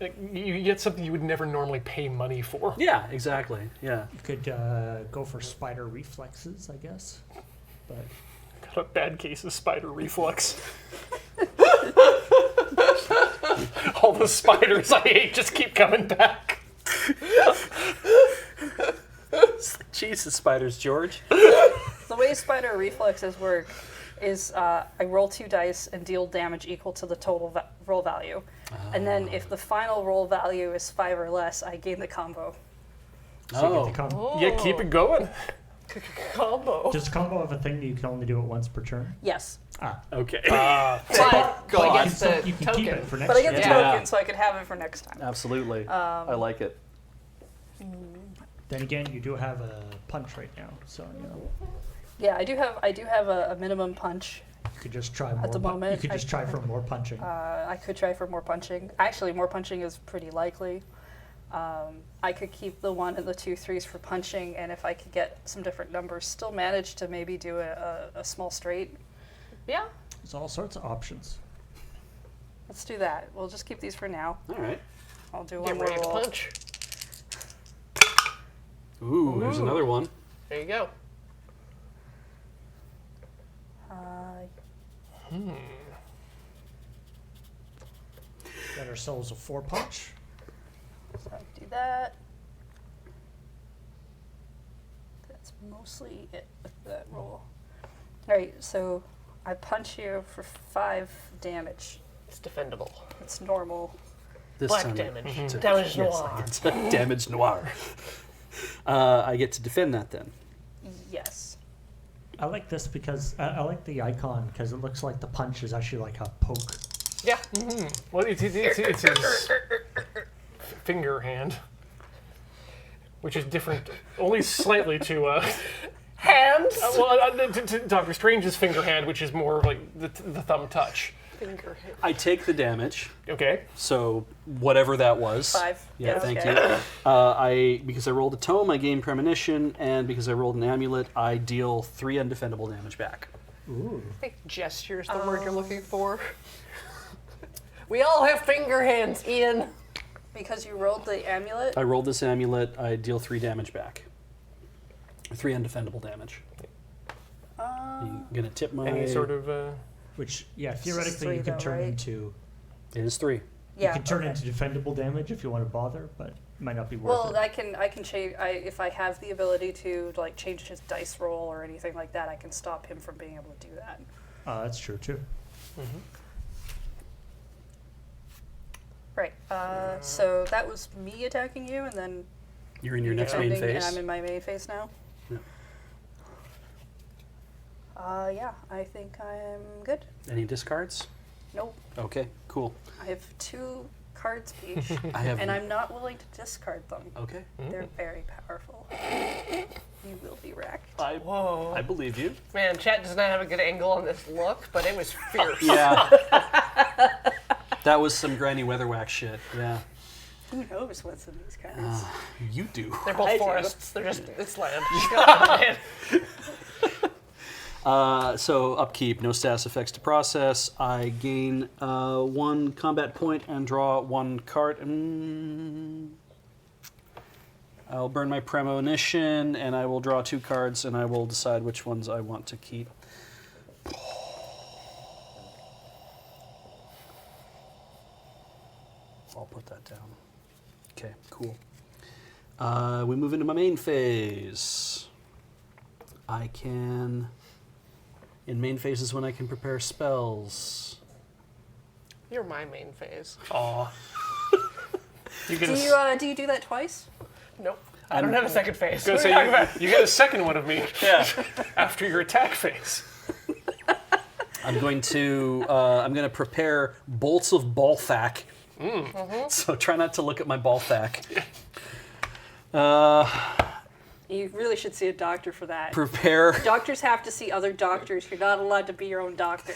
Like, you get something you would never normally pay money for. Yeah. Exactly. Yeah. You could go for spider reflexes, I guess. But Got a bad case of spider reflux. All the spiders I hate just keep coming back. Jesus, spiders, George. The way spider reflexes work is I roll 2 dice and deal damage equal to the total roll value. And then if the final roll value is 5 or less, I gain the combo. so you Oh. get the combo. Yeah, keep it going. Combo. Does combo have a thing that you can only do it once per turn? Yes. Okay. But God. I guess the You can keep token. it for next But I get the year. Yeah. token, so I could have it for next time. Absolutely. I like it. Then again, you do have a punch right now, so you know Yeah, I do have a minimum punch. you could just try more. the moment, you could just try for more punching. I could try for more punching. Actually, more punching is pretty likely. I could keep the 1 and the 2 3s for punching, and if I could get some different numbers, still manage to maybe do a small straight. Yeah. There's all sorts of options. Let's do that. We'll just keep these for now. All right. I'll do Get one more ready to roll. punch. Ooh, there's another one. There you go. Got ourselves a 4 punch. So do that. That's mostly it with that roll. All right, so I punch you for 5 damage. It's defendable. It's normal. This Black time damage. to- Damage yes, noir. I get to damage noir. I get to defend that then. Yes. I like this because I like the icon because it looks like the punch is actually like a poke. Yeah. Well, it's his finger hand, which is different only slightly to Hands. to Doctor Strange's finger hand, which is more like the thumb touch. Finger hand. I take the damage, Okay. so whatever that was. 5. Yeah, thank okay. you. Because I rolled a tome, I gain premonition, and because I rolled an amulet, I deal 3 undefendable damage back. Ooh. I think gesture is the word you're looking for. We all have finger hands, Ian. Because you rolled the amulet. I rolled this amulet, I deal 3 damage back. 3 undefendable damage. You gonna tip my? Any sort of. Which, yeah, theoretically 3 you can though, turn right? into It is 3. Yeah. you can turn okay. into defendable damage if you want to bother, but it might not be worth Well, it. I can change. If I have the ability to like change his dice roll or anything like that, I can stop him from being able to do that. That's true too. Right. So that was me attacking you, and then You're in your next main defending, phase. and I'm in my main phase now. Yeah. Yeah, I think I'm good. Any discards? Nope. Okay, cool. I have 2 cards each, I have. and I'm not willing to discard them. Okay. They're very powerful. You will be wrecked. Whoa. I believe you. Man, chat does not have a good angle on this look, but it was fierce. Yeah. That was some Granny Weatherwax shit. Yeah. Who knows what's in these cards? You do. They're both I do. forests. They're just, it's land. So upkeep, no status effects to process. I gain 1 combat point and draw 1 card. I'll burn my premonition and I will draw 2 cards and I will decide which ones I want to keep. I'll put that down. Okay, cool. We move into my main phase. I can... In main phase is when I can prepare spells. You're my main phase. Aw. You get Do you do that twice? Nope. I don't have a second phase. Gonna What say are you talking about? you get a second one of me Yeah. after your attack phase. I'm going to prepare bolts of Balthac. So try not to look at my Balthac. You really should see a doctor for that. Prepare Doctors have to see other doctors. You're not allowed to be your own doctor.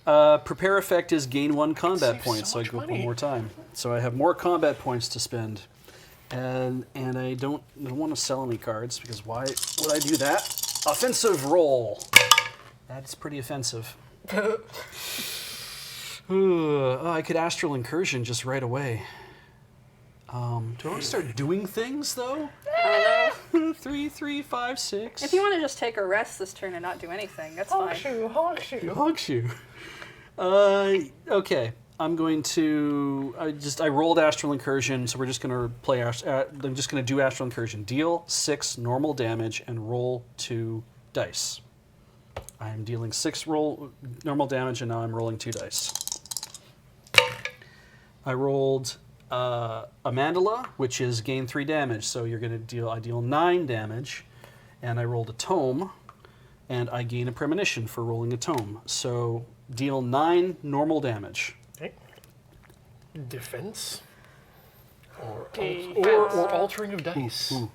prepare effect is gain 1 combat saves point, so so I much go up money. 1 more time. So I have more combat points to spend. And I don't want to sell any cards because why would I do that? Offensive roll. That's pretty offensive. I could astral incursion just right away. Do I want to start doing things though? I don't know. 3, 3, 5, 6. If you want to just take a rest this turn and not do anything, that's fine. Hogshoe. Okay. I'm going to. I rolled astral incursion, so we're just going to play. I'm just going to do astral incursion. Deal 6 normal damage and roll 2 dice. I'm dealing 6 normal damage, and now I'm rolling 2 dice. I rolled a mandala, which is gain 3 damage. So you're going to deal. I deal 9 damage, and I rolled a tome, and I gain a premonition for rolling a tome. So deal 9 normal damage. Okay. Defense. Or Defense. altering of dice. Ooh.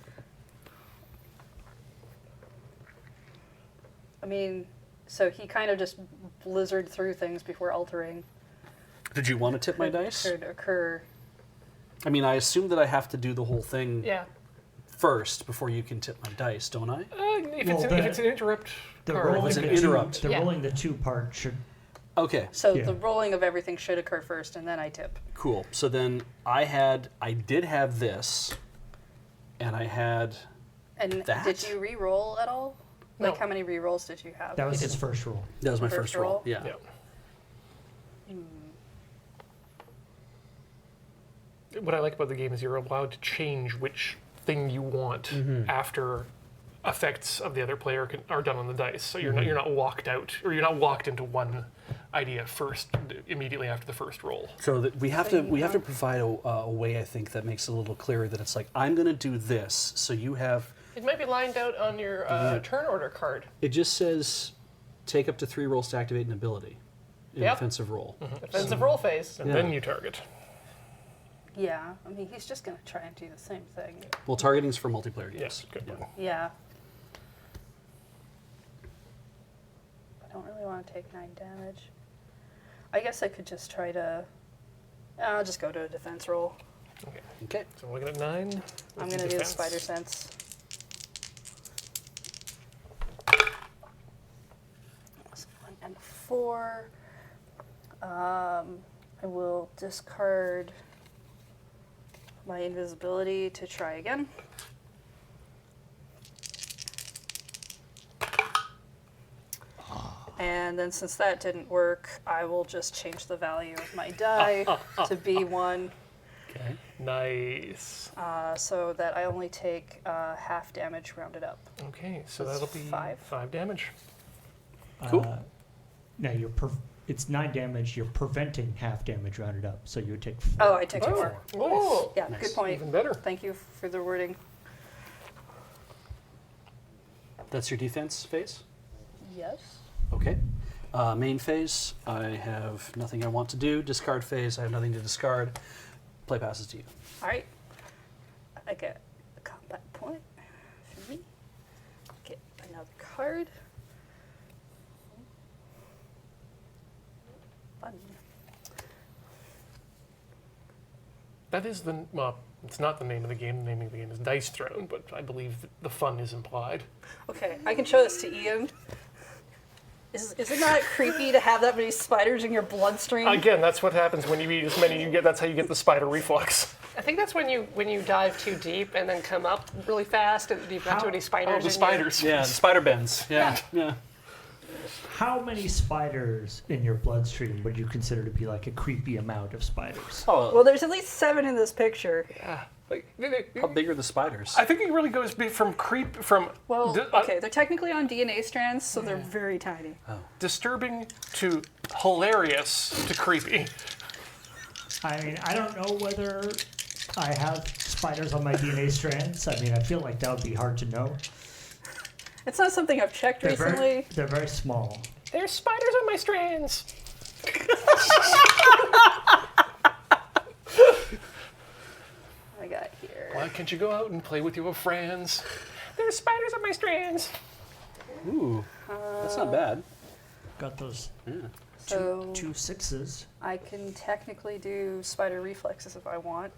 I mean, so he kind of just blizzard through things before altering. Did you want to tip my dice? Could occur. I mean, I assume that I have to do the whole thing Yeah. first before you can tip my dice, don't I? If Well, it's an interrupt The card. rolling It's an the interrupt. Two, the Yeah. rolling the 2 part should. Okay, So Yeah. the rolling of everything should occur first, and then I tip. cool. So then I did have this, and I had, And That? did you re-roll at all? No. Like, how many re-rolls did you have? That was his first roll. that was my First first roll. roll? Yeah. Yeah. What I like about the game is you're allowed to change which thing you want after effects of the other player are done on the dice. So you're not locked out, or you're not locked into one idea first immediately after the first roll. So that we have to provide a way, I think, that makes it a little clearer that it's like, I'm going to do this, so you have, It might be lined out on your turn order card. it just says take up to 3 rolls to activate an ability in Yep. offensive roll. Defensive roll phase. And Yeah. then you target. Yeah, I mean, he's just going to try and do the same thing. Well, targeting's for multiplayer games. Yes, good. Yeah. Yeah. I don't really want to take 9 damage. I guess I could just try to... I'll just go to a defense roll. Okay. Okay. So we're looking at 9. I'm going to do the spider sense. So 1 and 4. I will discard my invisibility to try again. And then since that didn't work, I will just change the value of my die to B1 Okay. Nice. so that I only take half damage rounded up. Okay, so That's that'll be 5. 5 damage. Cool. Now it's 9 damage. You're preventing half damage rounded up, so you would take 4. Oh, I took 2 more. Oh. Yeah, Nice. good point. Even better. Thank you for the wording. That's your defense phase? Yes. Okay. Main phase, I have nothing I want to do. Discard phase, I have nothing to discard. Play passes to you. All right. I get a combat point for me. Get another card. Fun. That is it's not the name of the game. The name of the game is Dice Throne, but I believe that the fun is implied. Okay, I can show this to Ian. Is it not creepy to have that many spiders in your bloodstream? Again, that's what happens when you eat as many you get. That's how you get the spider reflux. I think that's when you dive too deep and then come up really fast and you've got too many spiders. Oh, the in your- spiders. Yeah, the spider bends. Yeah. Yeah. How many spiders in your bloodstream would you consider to be like a creepy amount of spiders? Oh, Well, there's at least 7 in this picture. Yeah. how big are the spiders? I think it really goes from creep from Well, okay, they're technically on DNA strands, so they're very tiny. disturbing to hilarious to creepy. I mean, I don't know whether I have spiders on my DNA strands. I mean, I feel like that would be hard to know. It's not something I've checked recently. They're very small. There's spiders on my strands. I got here. Why can't you go out and play with your friends? There's spiders on my strands. Ooh, that's not bad. Got those So 2 6s. I can technically do spider reflexes if I want.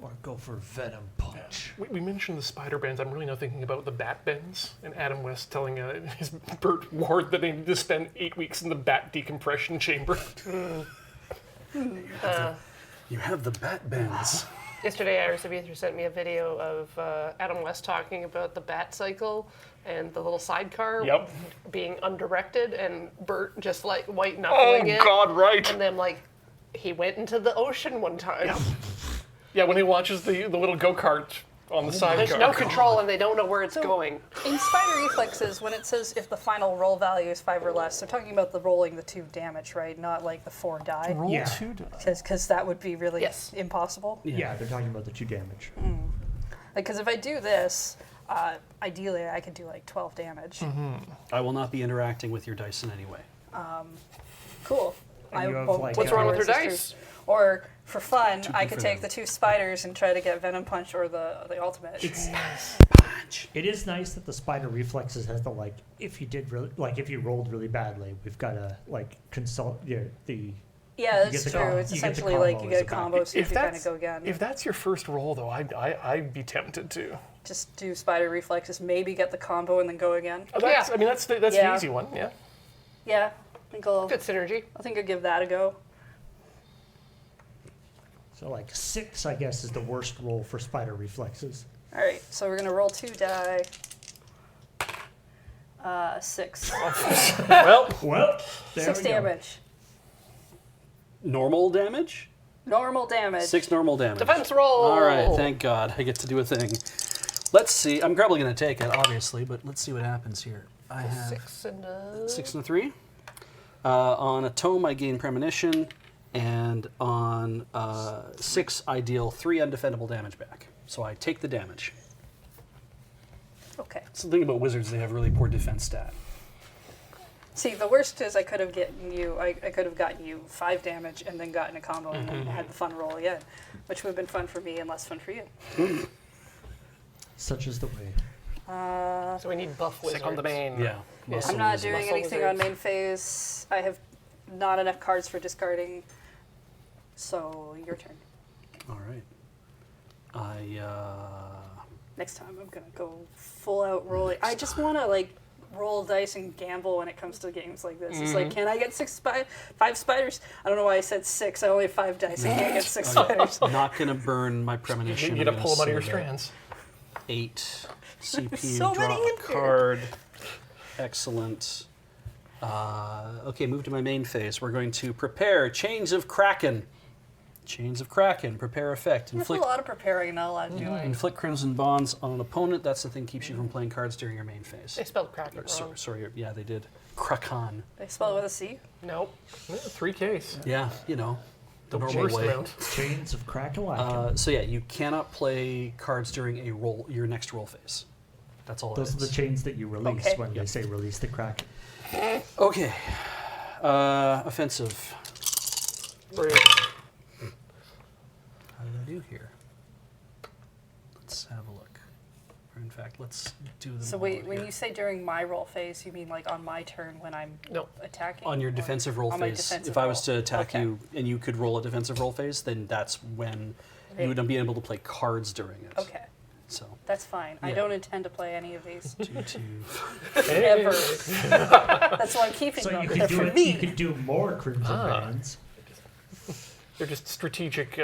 Or go for venom punch. We mentioned the spider bends. I'm really now thinking about the bat bends and Adam West telling his Burt Ward that they need to spend 8 weeks in the bat decompression chamber. You have the bat bends. Yesterday, Iris Abether sent me a video of Adam West talking about the bat cycle and the little sidecar Yep. being undirected, and Bert just like white Oh, knuckling it. God, right. And then like he went into the ocean one time. Yeah, when he watches the little go-kart on the sidecar. There's no control, and they don't know where it's going. In spider reflexes, when it says if the final roll value is 5 or less, they're talking about the rolling the 2 damage, right? Not like the 4 die. Roll Yeah. 2 die. Because that would be really Yes. impossible. Yeah, they're talking about the 2 damage. Because if I do this, ideally I could do like 12 damage. I will not be interacting with your dice in any way. Cool. And I you have, won't like, take What's wrong with your resistors. dice? Or for fun, Too I good could for take them. the 2 spiders and try to get Venom Punch or the ultimate. It is nice that the spider reflexes has the like. If you did really like, if you rolled really badly, we've got to like consult the. Yeah, You that's get the true. com- It's you get the essentially like combo you as get a a combo, so you If can kind of that's go again. if that's your first roll, though, I'd be tempted to. Just do spider reflexes, maybe get the combo and then go again. Oh, that's, Yeah. I mean, that's the Yeah. easy one. Yeah. Yeah, I think I'll Good synergy. give that a go. So like 6, I guess, is the worst roll for spider reflexes. All right, so we're gonna roll 2 die. 6. Well, Well, there 6 we go. damage. Normal damage? Normal damage. 6 normal damage. Defense roll. All right, thank God. I get to do a thing. Let's see. I'm probably going to take it, obviously, but let's see what happens here. I have 6 and a... 6 and a 3. On a tome, I gain premonition, and on 6, I deal 3 undefendable damage back. So I take the damage. Okay. That's the thing about wizards, they have really poor defense stat. See, the worst is I could have gotten you 5 damage and then gotten a combo and then had the fun roll again, which would have been fun for me and less fun for you. Such is the way. So we need buff wizards. sick on the bane. Yeah. I'm not wizard. doing Muscle anything on wizards. main phase. I have not enough cards for discarding. So your turn. All right. Next time I'm gonna go full out rolling. I just want to like roll dice and gamble when it comes to games like this. It's like, can I get 5 spiders? I don't know why I said 6. I only have 5 dice. I can't get 6 spiders. Not going to burn my premonition. You I'm got to gonna pull them out of your save it. strands. 8 CPU, so draw many a in here. card. Excellent. Okay, move to my main phase. We're going to prepare Chains of Kraken. Chains of Kraken, prepare effect. There's a lot of preparing, not a lot of doing. Inflict crimson bonds on an opponent. That's the thing keeps you from playing cards during your main phase. They spelled Kraken wrong. Sorry, yeah, they did. Kraken. They spell it with a C. Nope. Yeah, 3Ks. Yeah, you know, the normal Worst way. amount. Chains of Crackalacken. So yeah, you cannot play cards during your next roll phase. That's all Those it are the is. chains that you release Okay. when they say release the Kraken. Okay. Offensive. Rude. How did I do here? Let's have a look. Or in fact, let's do them So all wait, when here. you say during my roll phase, you mean like on my turn when I'm No. attacking? On your Or defensive roll on my phase, defensive if I was to roll? attack Okay. you and you could roll a defensive roll phase, then that's when you would be able to play cards during it. Okay, So, that's fine. I Yeah. don't intend to play any of these 2, 2. ever. That's why I'm keeping So them. you They're could do for it. me. You could do more crimson bands. They're just strategic,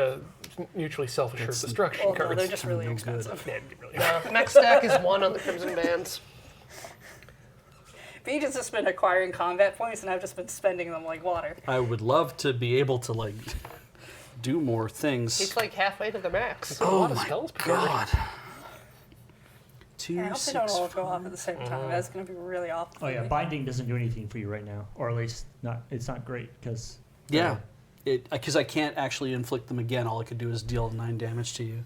mutually self-assured That's- destruction Well, no, cards. they're just really No good. expensive. Yeah, really. Max stack is 1 on the Crimson Bands. Beach has just been acquiring combat points, and I've just been spending them like water. I would love to be able to like do more things. He's like halfway to the max. A lot of spells prepared. God. 2, I hope they 6, don't all go off at the same time. That's going to be really awful. Oh for yeah, me. binding doesn't do anything for you right now, or at least not. It's not great because. Yeah, because I can't actually inflict them again. All I could do is deal 9 damage to you.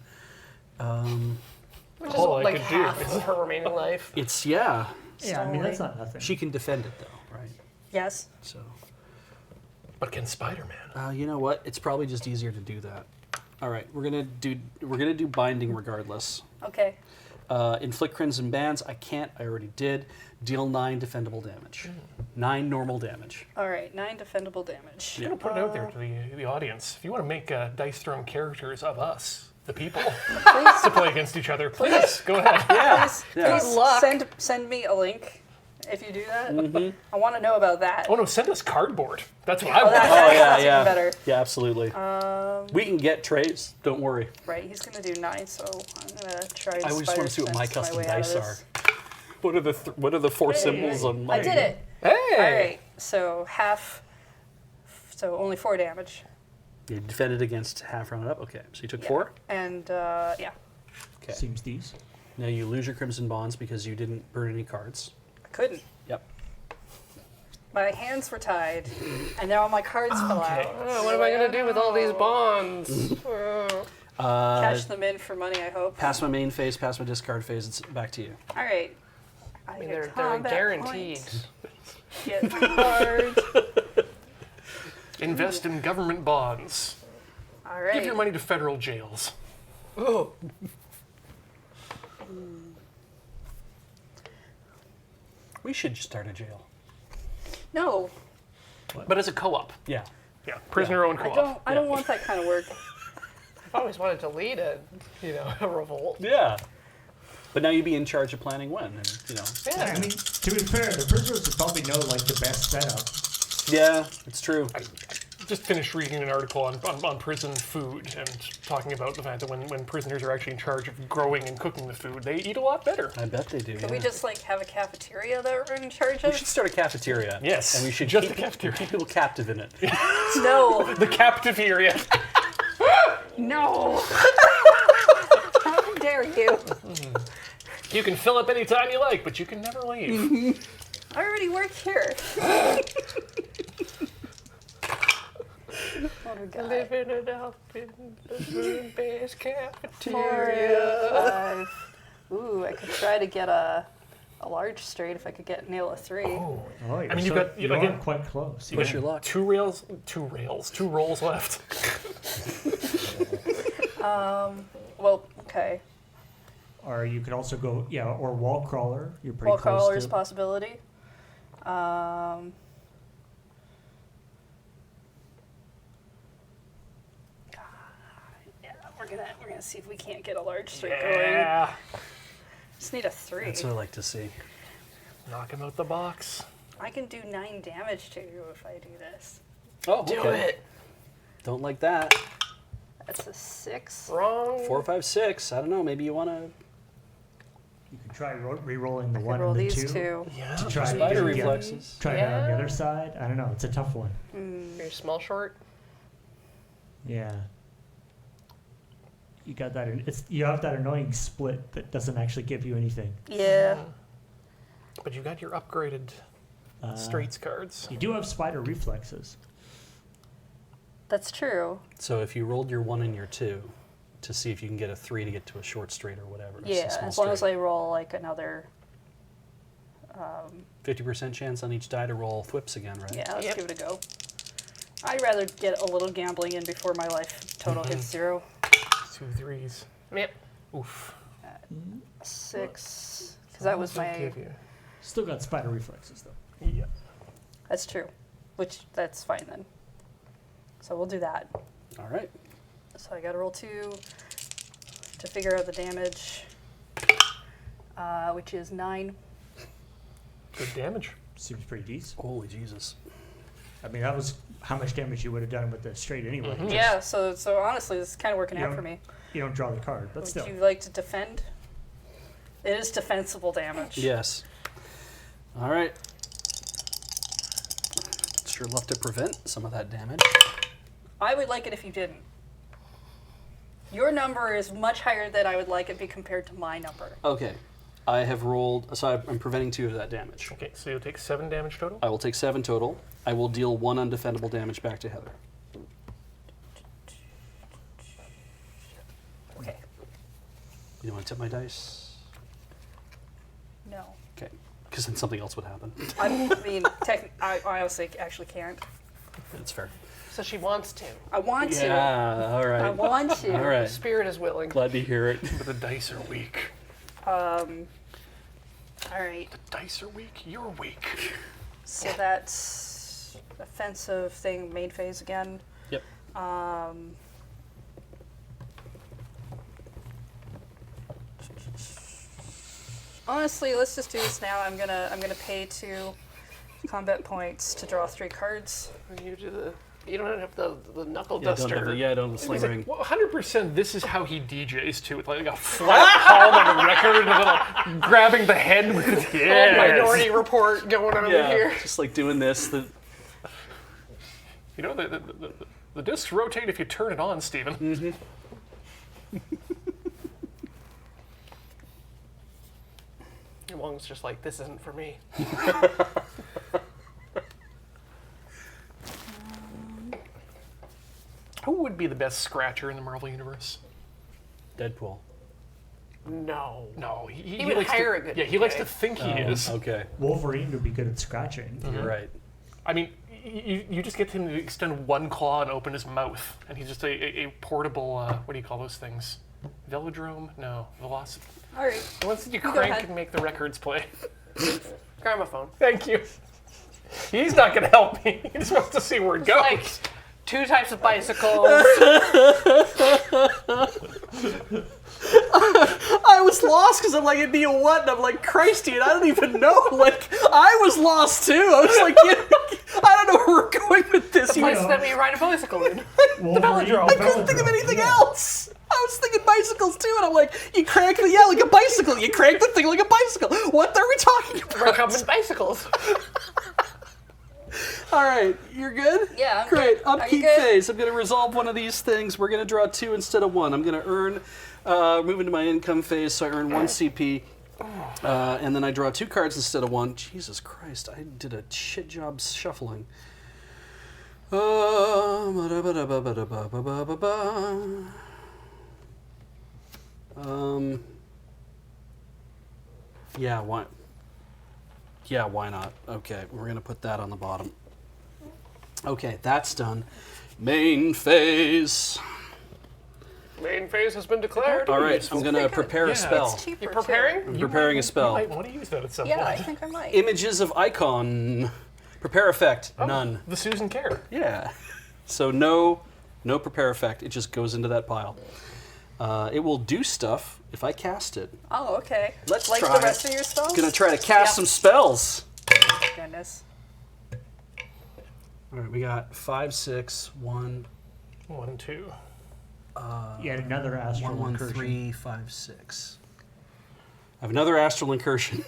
Which is All I like could do half of her remaining life. It's Yeah, I mean that's Slowly. not nothing. She can defend it though, right? Yes. So, But can Spider-Man? you know what? It's probably just easier to do that. All right, we're gonna do binding regardless. Okay. Inflict crimson bands. I can't. I already did. Deal 9 defendable damage. 9 normal damage. All right. 9 defendable damage. I'm gonna put it out there to the audience. If you want to make dice throwing characters of us, the people, to play against each other, please go ahead. Please, Yeah. please luck. send me a link if you do that. I want to know about that. Oh no, send us cardboard. That's what I Oh, want. that's even better. Yeah, absolutely. We can get trays. Don't worry. Right, he's gonna do 9, so I'm gonna try. And I just want to see what my spider sense custom way out of dice are. this. What are the 4 symbols on my? I did it. Hey. All right, so half. So only 4 damage, You defended against half rounded up. Okay, so you took Yeah. 4. and yeah, Okay. Seems these. Now you lose your crimson bonds because you didn't burn any cards. I couldn't. Yep. My hands were tied, and now all my cards fell out. Oh, what am I going to do with all these bonds? Oh. Catch them in for money, I hope. Pass my main phase, pass my discard phase. It's back to you. All right. I mean, get they're combat guaranteed. points. Get cards. Invest in government bonds. All right. Give your money to federal jails. Oh. We should just start a jail. No, But as a co-op. Yeah. Yeah, prisoner-owned I co-op. don't. I don't want that kind of work. I've always wanted to lead a revolt. Yeah. But now you'd be in charge of planning when, and, Yeah. I mean, to be fair, the prisoners would probably know like the best setup. Yeah, it's true. I just finished reading an article on prison food and talking about the fact that when prisoners are actually in charge of growing and cooking the food, they eat a lot better. I bet they do. Can we just like have a cafeteria that we're in charge We of? should start a cafeteria. Yes, And we should just keep, a cafeteria. keep people captive in it. No. The captiveria. No. How dare you? You can fill up any time you like, but you can never leave. I already work here. What do we got? Living it up in the room-based cafeteria. 5. Ooh, I could try to get a large straight if I could nail a 3. Oh, I mean, you are again, quite close. Push your luck. two rolls left. Well, okay. Or you could also go, or wall crawler. You're pretty Wall close crawler's to. possibility. Yeah, we're gonna see if we can't get a large straight going. Yeah. Just need a 3. That's what I like to see. Knock him out the box. I can do 9 damage to you if I do this. Oh, Do okay. it. Don't like that. That's a 6. Wrong. 4, 5, 6. I don't know. Maybe you want to You can try re-rolling the I one could roll and the these 2. 2. Yeah. To try to spider get reflexes. Try that on the Yeah. other side. I don't know. It's a tough one. You're small short. Yeah. You got that. You have that annoying split that doesn't actually give you anything. Yeah. But you got your upgraded straights cards. You do have spider reflexes. That's true. So if you rolled your 1 and your 2 to see if you can get a 3 to get to a short straight or whatever. Yeah, a small as long as straight. I roll like another. 50% chance on each die to roll thwips again, right? Yeah, let's Yep. give it a go. I'd rather get a little gambling in before my life total hits 0. 2 3s. Yep. Oof. 6. Because that was I'll my. give you. Still got spider reflexes though. Yeah. That's true. That's fine then. So we'll do that. All right. So I got to roll 2 to figure out the damage, which is 9. Good damage. Seems pretty decent. Holy Jesus. I mean, that was how much damage you would have done with the straight anyway. Just- Yeah. So honestly, this is kind of working out Yeah. for me. You don't draw the card, but Would still. you like to defend? It is defensible damage. Yes. All right. Sure love to prevent some of that damage. I would like it if you didn't. Your number is much higher than I would like it be compared to my number. Okay. I have rolled, so I'm preventing 2 of that damage. Okay, so you'll take 7 damage total. I will take 7 total. I will deal 1 undefendable damage back to Heather. Okay. You want to tip my dice? No. Okay. Because then something else would happen. I mean, I honestly actually can't. That's fair. So she wants to. I want to. Yeah, all right. I want to. All right. Spirit is willing. Glad to hear it. But the dice are weak. All right. The dice are weak. You're weak. So that's offensive thing, main phase again. Yep. Honestly, let's just do this now. I'm gonna pay 2 combat points to draw 3 cards. You do the. You don't have the knuckle Yeah, duster. don't have the sling ring. Well, 100%. This is how he DJs too, with like a flat palm on the record, and a little grabbing the head with his Little Minority Report going on over here. just like doing this. You know, the discs rotate if you turn it on, Stephen. Mm-hmm. Your Wong's just like, this isn't for me. Who would be the best scratcher in the Marvel Universe? Deadpool. No. No, He would likes hire to, a good Yeah, he likes PA. to think he is. Okay, Wolverine would be good at scratching. you're right. I mean, you just get him to extend one claw and open his mouth, and he's just a portable, what do you call those things? Velodrome? No, velocity. All right. The ones that you go crank ahead. and make the records play. Gramophone. Thank you. He's not going to help me. He just wants to see where it goes. Like 2 types of bicycles. I was lost because I'm like, it'd be a what? And I'm like, Christy, and I don't even know. Like, I was lost too. I was like, yeah, I don't know where we're going with this. The place that we ride a bicycle in. Wolverine, velodrome. I couldn't think of anything else. I was thinking bicycles too, and I'm like, you crank the, like a bicycle. You crank the thing like a bicycle. What are we talking about? Recumbent bicycles. All right, you're good? Yeah, I'm Great. good. Are you Upkeep good? phase. I'm going to resolve one of these things. We're going to draw 2 instead of 1. I'm going to earn, move into my income phase, so I earn 1 CP. And then I draw 2 cards instead of 1. Jesus Christ, I did a shit job shuffling. Yeah, why? Yeah, why not? Okay, we're going to put that on the bottom. Okay, that's done. Main phase. Main phase has been declared. All right, I'm going to prepare a Yeah. spell. It's cheaper. You're too. preparing? I'm preparing a spell. You might want to use that at some Yeah, I point. think I might. Images of icon. Prepare effect. None. The Susan Care. Yeah. So no prepare effect. It just goes into that pile. It will do stuff if I cast it. Oh, okay. Let's like try the rest it. of your spells? Gonna try to cast Yep. some spells. Goodness. All right, we got 5, 6, 1, 1, 2. Yet another astral 1, 1, incursion. 3, 5, 6. I have another astral incursion.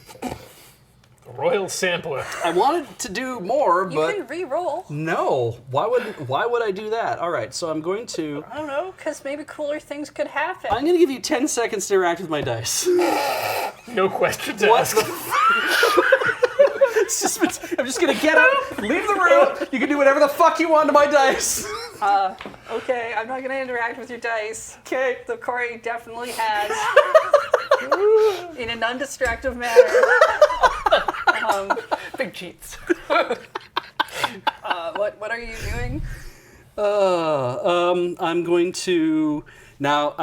Royal Sampler. I wanted to do more, You but can re-roll. no. Why would I do that? All right, so I'm going to. I don't know, because maybe cooler things could happen. I'm going to give you 10 seconds to interact with my dice. No questions What asked. It's just, I'm just gonna get up, leave the room. You can do whatever the fuck you want to my dice. Okay, I'm not going to interact with your dice. Okay. The Corey definitely has. In a non-distractive manner. Big cheats. What are you doing? I'm going to now.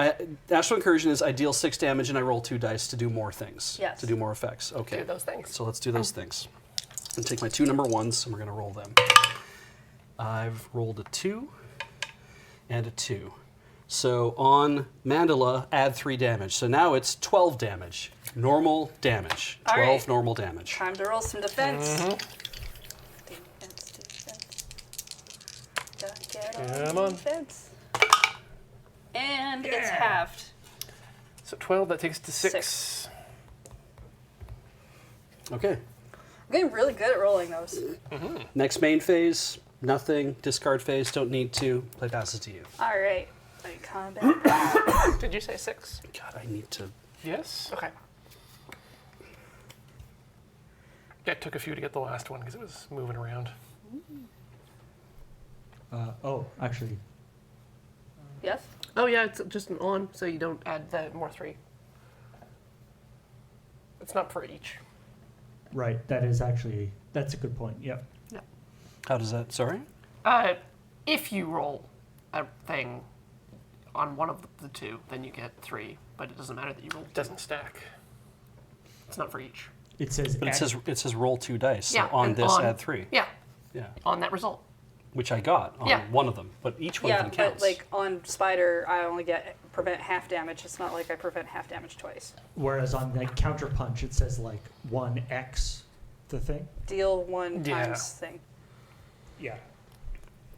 Astral Incursion is I deal 6 damage and I roll 2 dice to do more things. Yes. To do more effects. Okay. Do those things. So let's do those things. And take my 2 number 1s and we're gonna roll them. I've rolled a 2 and a 2. So on Mandala, add 3 damage. So now it's 12 damage. Normal damage. All 12 right. normal damage. Time to roll some defense. Defense. Gotta get Come on. defense. And it's halved. So 12, that takes to 6. 6. Okay. I'm getting really good at rolling those. Next main phase, nothing. Discard phase, don't need to. Play passes to you. All right. Like combat. Did you say 6? God, I need to. Yes. Okay. Yeah, it took a few to get the last one because it was moving around. Actually, Yes? Oh yeah, it's just an on, so you don't add the more 3. It's not for each. right. That's a good point. Yep. Yeah. How does that? Sorry? If you roll a thing on one of the 2, then you get 3. But it doesn't matter that you roll. It doesn't stack. It's not for each. It says. But it says roll 2 dice. So Yeah, on and this, on- add 3. Yeah, Yeah. on that result. Which I got on Yeah. one of them. But each one Yeah, of them but counts. like on Spider, I only prevent half damage. It's not like I prevent half damage twice. Whereas on like counterpunch, it says like 1x the thing. Deal 1 Yeah. times thing. Yeah.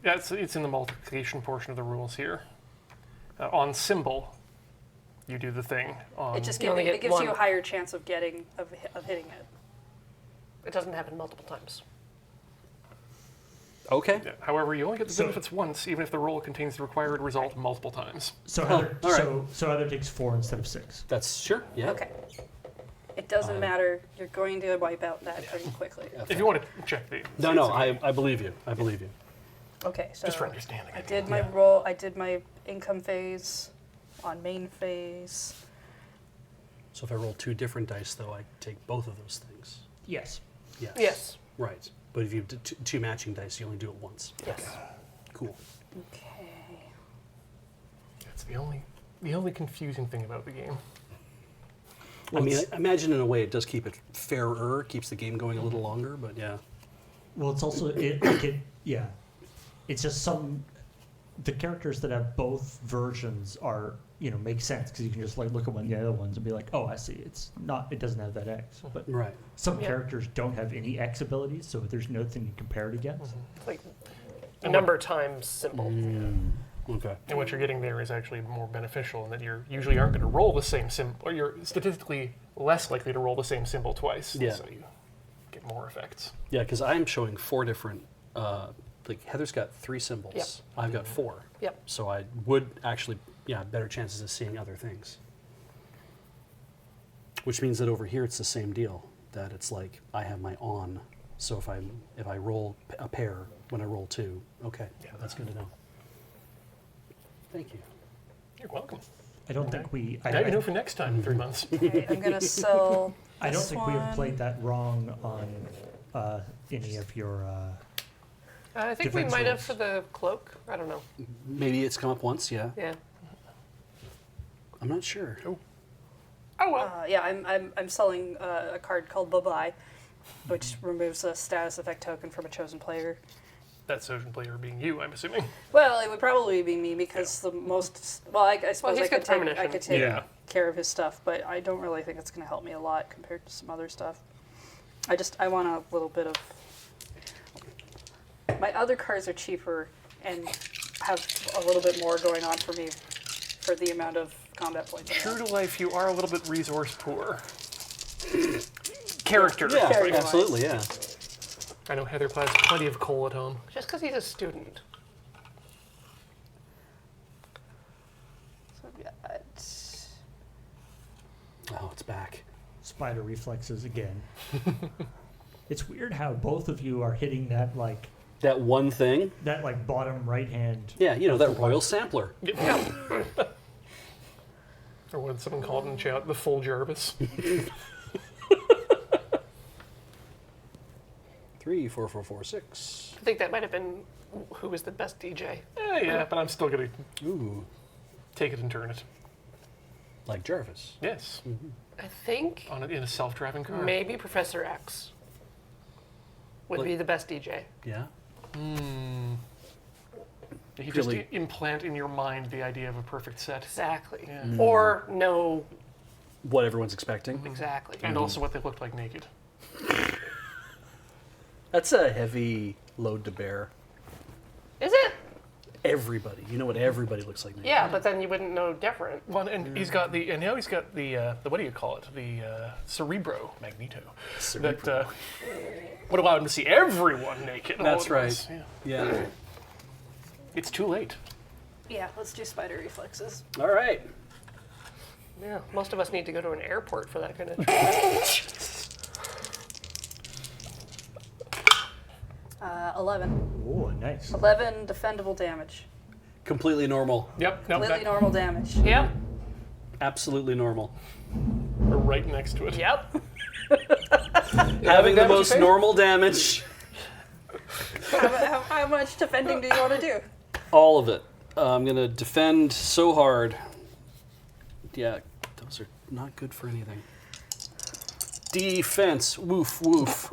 Yeah, it's in the multiplication portion of the rules here. On symbol, you do the thing. On It just You only get gives you a one. higher chance of hitting it. It doesn't happen multiple times. Okay. Yeah, however, you only get the So- benefits once, even if the roll contains the required result multiple times. So Huh, Heather, all right. so Heather takes 4 instead of 6. That's sure. Yeah. Okay. It doesn't matter. You're going to wipe out that pretty quickly. If you want to check the... No, I believe you. I believe you. Okay, so Just for understanding. I did my roll. I did my income phase. on main phase. So if I roll 2 different dice, though, I take both of those things. Yes. Yes. Yes. Right. But if you have 2 matching dice, you only do it once. Yes. Cool. Okay. That's the only confusing thing about the game. I mean, I imagine in a way it does keep it fairer, keeps the game going a little longer, but yeah. Well, it's also yeah. It's just the characters that have both versions are make sense because you can just like look at one of the other ones and be like, oh, I see. It doesn't have that X. But Right. some Yeah. characters don't have any X abilities, so there's nothing to compare it against. It's like number times symbol. Okay. And what you're getting there is actually more beneficial in that you usually aren't going to roll the same symbol, or you're statistically less likely to roll the same symbol twice. Yeah. So you get more effects. Yeah, because I'm showing 4 different. Like Heather's got 3 symbols. Yep. I've got 4. Yep. So I would actually, better chances of seeing other things. Which means that over here it's the same deal. That it's like I have my on. So if I roll a pair when I roll 2, okay, that's good to know. Thank you. You're welcome. I don't think we. Now you know for next time in 3 months. Okay, I'm gonna sell. I don't this think we have one. played that wrong on any of your. I think we Defense might have rolls. for the cloak. I don't know. Maybe it's come up once, yeah. Yeah. I'm not sure. Oh. Oh well. Yeah, I'm selling a card called Bye Bye, which removes a status effect token from a chosen player. That social player being you, I'm assuming. Well, it would probably be me because the most. Well, I suppose he's I could got take premonition. Yeah. care of his stuff, but I don't really think it's going to help me a lot compared to some other stuff. I want a little bit of. My other cards are cheaper and have a little bit more going on for me for the amount of combat points. I have. True to life, you are a little bit resource poor. Character. Yeah, Character-wise. absolutely, yeah. I know Heather has plenty of coal at home. Just because he's a student. So I've got Oh, it's back. Spider reflexes again. It's weird how both of you are hitting that That one thing? bottom right hand. Yeah, that royal sampler. Yeah. Or what someone called in chat, the full Jarvis. 3, 4, 4, 4, 6. I think that might have been who was the best DJ. Yeah, but I'm still going to Ooh, take it and turn it. like Jarvis. Yes. I think In a self-driving car. maybe Professor X would be the best DJ. Yeah. You Really- just implant in your mind the idea of a perfect set. Exactly. Yeah. Or no, What everyone's expecting. exactly. And also what they looked like naked. That's a heavy load to bear. Is it? Everybody. You know what everybody looks like now. Yeah, but then you wouldn't know different. Well, and now he's got the what do you call it? The Cerebro Magneto. Cerebro. That would allow him to see everyone naked. all That's at right. once. Yeah. Yeah. It's too late. Yeah, let's do spider reflexes. All right. Yeah, most of us need to go to an airport for that kind of. 11. Oh, nice. 11 defendable damage. Completely normal. Yep. No, Completely normal damage. Yep. Absolutely normal. We're right next to it. Yep. Having the damage most you take? normal damage. How much defending do you want to do? All of it. I'm going to defend so hard. Yeah, those are not good for anything. Defense. Woof, woof.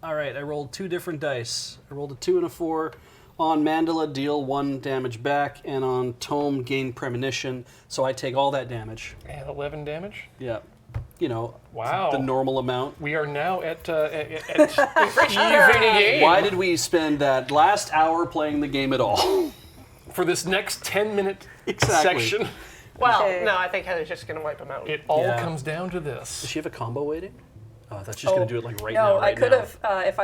All right, I rolled 2 different dice. I rolled a 2 and a 4. On Mandala, deal 1 damage back, and on Tome, gain premonition. So I take all that damage. And 11 damage. Yeah. Wow. The normal amount. We are now at even game. Why did we spend that last hour playing the game at all? For this next 10-minute Exactly. section, Well, Okay. no, I think Heather's just going to wipe him out. it all Yeah. comes down to this. Does she have a combo waiting? Oh, that's just going to do it like right now. No, I right could now. have if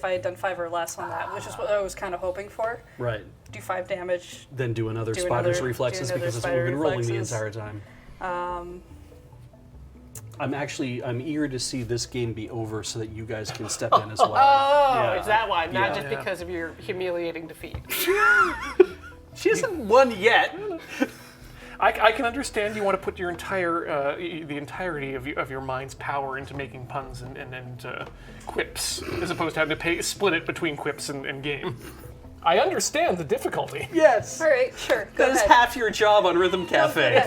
I had done 5 or less on that, which is what I was kind of hoping for. Right. Do 5 damage. Then do another Do spider's another- reflexes do another because that's what spider we've been rolling the reflexes. entire time. I'm eager to see this game be over so that you guys can step in as well. Oh, Yeah. is that why? Not Yeah. just Yeah. because of your humiliating defeat. She hasn't won yet. I can understand you want to put your the entirety of your mind's power into making puns and quips, as opposed to having to split it between quips and game. I understand the difficulty. Yes. All right, sure. Go That is ahead. half your job on Rhythm Cafe.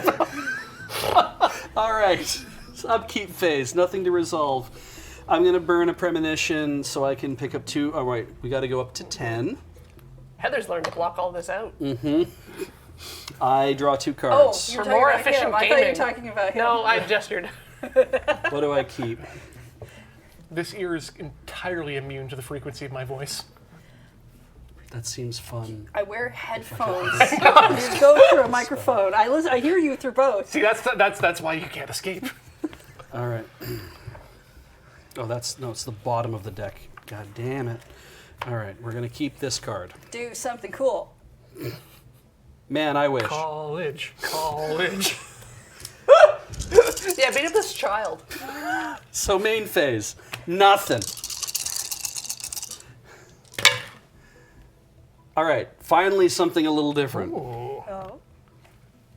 All right. Upkeep phase. Nothing to resolve. I'm going to burn a premonition so I can pick up 2. All right. We got to go up to 10. Heather's learned to block all this out. I draw 2 Oh, cards. you're For talking more about efficient him. I thought you were gaming. talking about him. No, I gestured. What do I keep? This ear is entirely immune to the frequency of my voice. That seems fun. I wear headphones. You go through a microphone. I hear you through both. See, that's why you can't escape. All right. Oh, it's the bottom of the deck. God damn it. All right, we're going to keep this card. Do something cool. Man, I wish. College. Yeah, beat up this child. So main phase, nothing. All right, finally something a little different. Oh.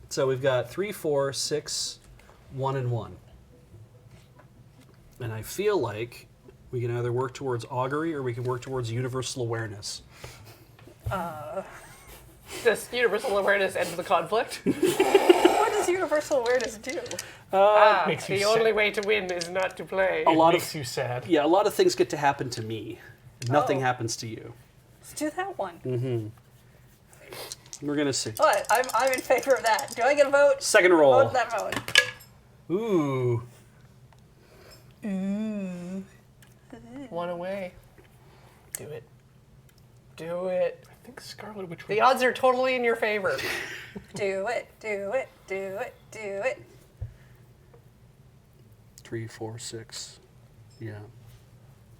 So we've got 3, 4, 6, 1, and 1. And I feel like we can either work towards augury or we can work towards universal awareness. Does universal awareness end the conflict? What does universal awareness do? Makes you The sad. only way to win is not to play. A lot Makes you sad. Yeah, a lot of things get to happen to me. Nothing Oh. happens to you. Let's do that one. We're going to see. What? I'm in favor of that. Do I get a vote? Second roll. Vote that vote. Ooh. One away. Do it. Do it. I think Scarlet Witch. The odds are totally in your favor. Do it. Do it. Do it. Do it. 3, 4, 6. Yeah.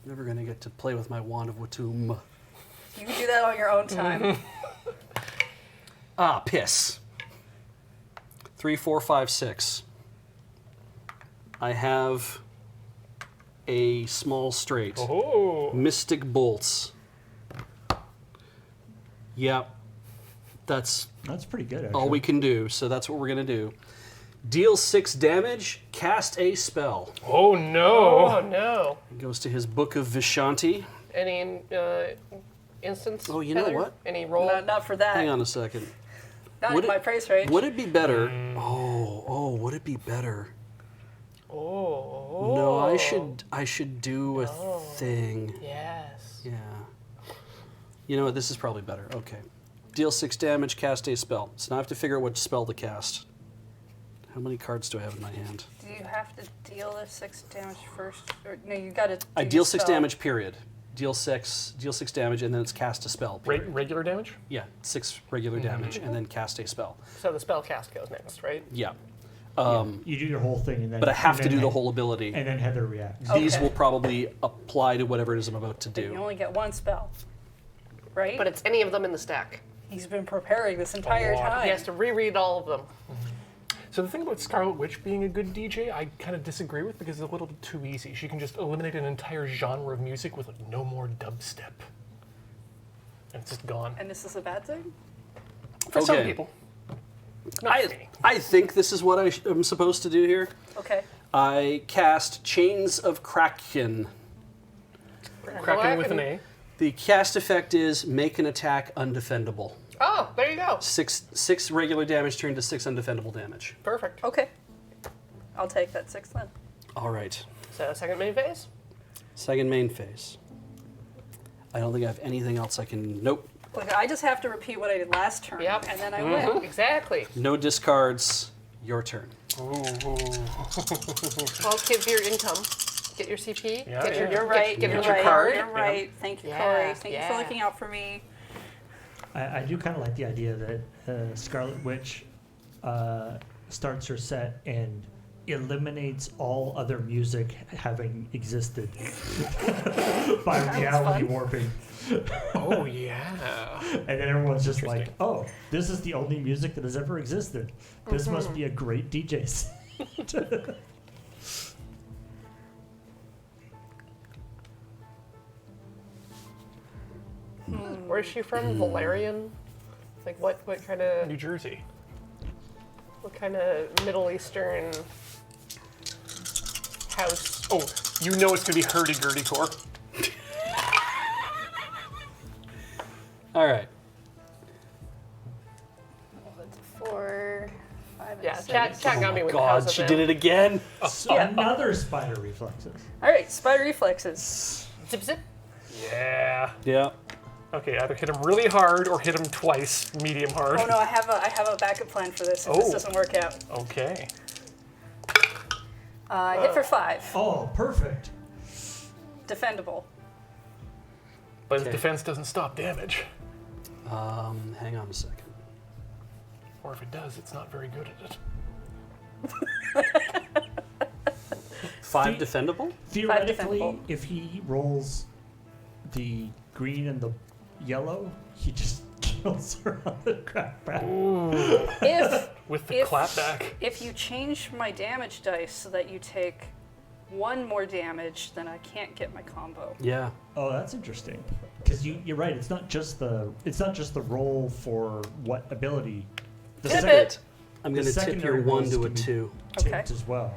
Never going to get to play with my Wand of Watum. You can do that on your own time. Ah, piss. 3, 4, 5, 6. I have a small straight. Oh. Mystic bolts. Yep. That's That's pretty good, actually. all we can do, so that's what we're going to do. Deal 6 damage, cast a spell. Oh no. Oh no. It goes to his Book of Vishanti. Any instance? Oh, you know Heather? what? Any roll? Not for that. Hang on a second. Not Would in my it- price range. Would it be better? Would it be better? Oh. No, I should do a thing. Yes. Yeah. You know what? This is probably better. Okay. Deal 6 damage, cast a spell. So now I have to figure out what spell to cast. How many cards do I have in my hand? Do you have to deal the 6 damage first? Or, no, you got to. I deal 6 damage, period. Deal 6 damage, and then it's cast a spell. Period. Regular damage? Yeah, 6 regular damage, and then cast a spell. So the spell cast goes next, right? Yeah. You do your whole thing, and then. But I have and to then do the He- whole ability. And then Heather reacts. Okay. These will probably apply to whatever it is I'm about to You do. only get one spell. Right? But it's any of them in the stack. He's been preparing this entire lot. time. He has to reread all of them. So the thing about Scarlet Witch being a good DJ, I kind of disagree with because it's a little too easy. She can just eliminate an entire genre of music with like, no more dubstep. And it's just gone. And this is a bad thing? For some Okay. people. Not for me. I think this is what I'm supposed to do here. Okay. I cast Chains of Kraken. Kraken with an A. The cast effect is make an attack undefendable. Oh, there you go. 6 regular damage turned to 6 undefendable damage. Perfect. Okay. I'll take that 6 then. All right. So second main phase? Second main phase. I don't think I have anything else I can. Nope. Look, I just have to repeat what I did last turn, Yep. and then I win. Exactly. No discards. Your turn. Well, give your income. Get your CP. Yeah, get your, yeah. You're right. Get you're your right. card. You're right. Thank you, Yeah, Corey. Thank you for yeah. looking out for me. I do kind of like the idea that Scarlet Witch starts her set and eliminates all other music having existed by reality fun. warping. Oh, yeah. And then everyone's just like, oh, this is the only music that has ever existed. This must be a great DJ set. Where's she from? Valerian? Like what kind of New Jersey. Middle Eastern house? Oh, you know it's gonna be hurdy-gurdy core. All right. 4, 5, and Yeah, 6. chat got me with the God, house she of did it again. Another spider reflexes. All right, spider reflexes. Zip zip. Yeah. Yeah. Okay, either hit him really hard or hit him twice, medium hard. Oh no, I have a backup plan for this if this doesn't work out. Okay. Hit for 5. Oh, perfect. Defendable. But his Okay. defense doesn't stop damage. Hang on a second. Or if it does, it's not very good at it. 5 defendable? Theoretically, defendable. if he rolls the green and the yellow, he just kills her on the crackback. If With the clapback. if you change my damage dice so that you take 1 more damage, then I can't get my combo. Yeah. Oh, that's interesting. Because you're right. It's not just the roll for what ability. The Tip second it. I'm The going to tip secondary your 1 rolls to a can be 2. tipped Okay. as well.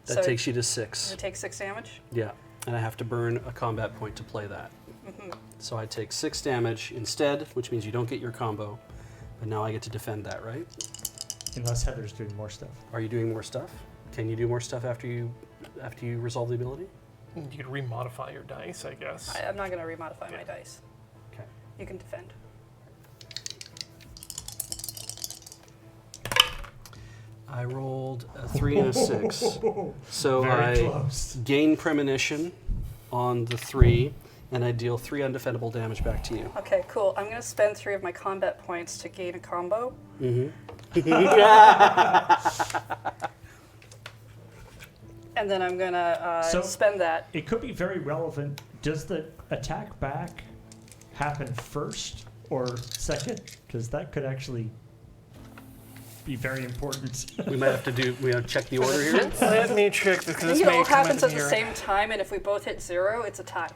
That So- takes you to Does 6. it take 6 damage? Yeah. And I have to burn a combat point to play that. So I take 6 damage instead, which means you don't get your combo. But now I get to defend that, right? Unless Heather's doing more stuff. Are you doing more stuff? Can you do more stuff after you resolve the ability? You could remodify your dice, I guess. I'm not going to remodify my dice. Okay. You can defend. I rolled a 3 and a 6. So Very I close. gain premonition on the 3, and I deal 3 undefendable damage back to you. Okay, cool. I'm going to spend 3 of my combat points to gain a combo. And then I'm going to So- spend that. It could be very relevant. Does the attack back happen first or second? Because that could actually be very important. We might have to check the order here. Let me check because I this think it may all come happens in at the here. same time, and if we both hit 0, it's a tie.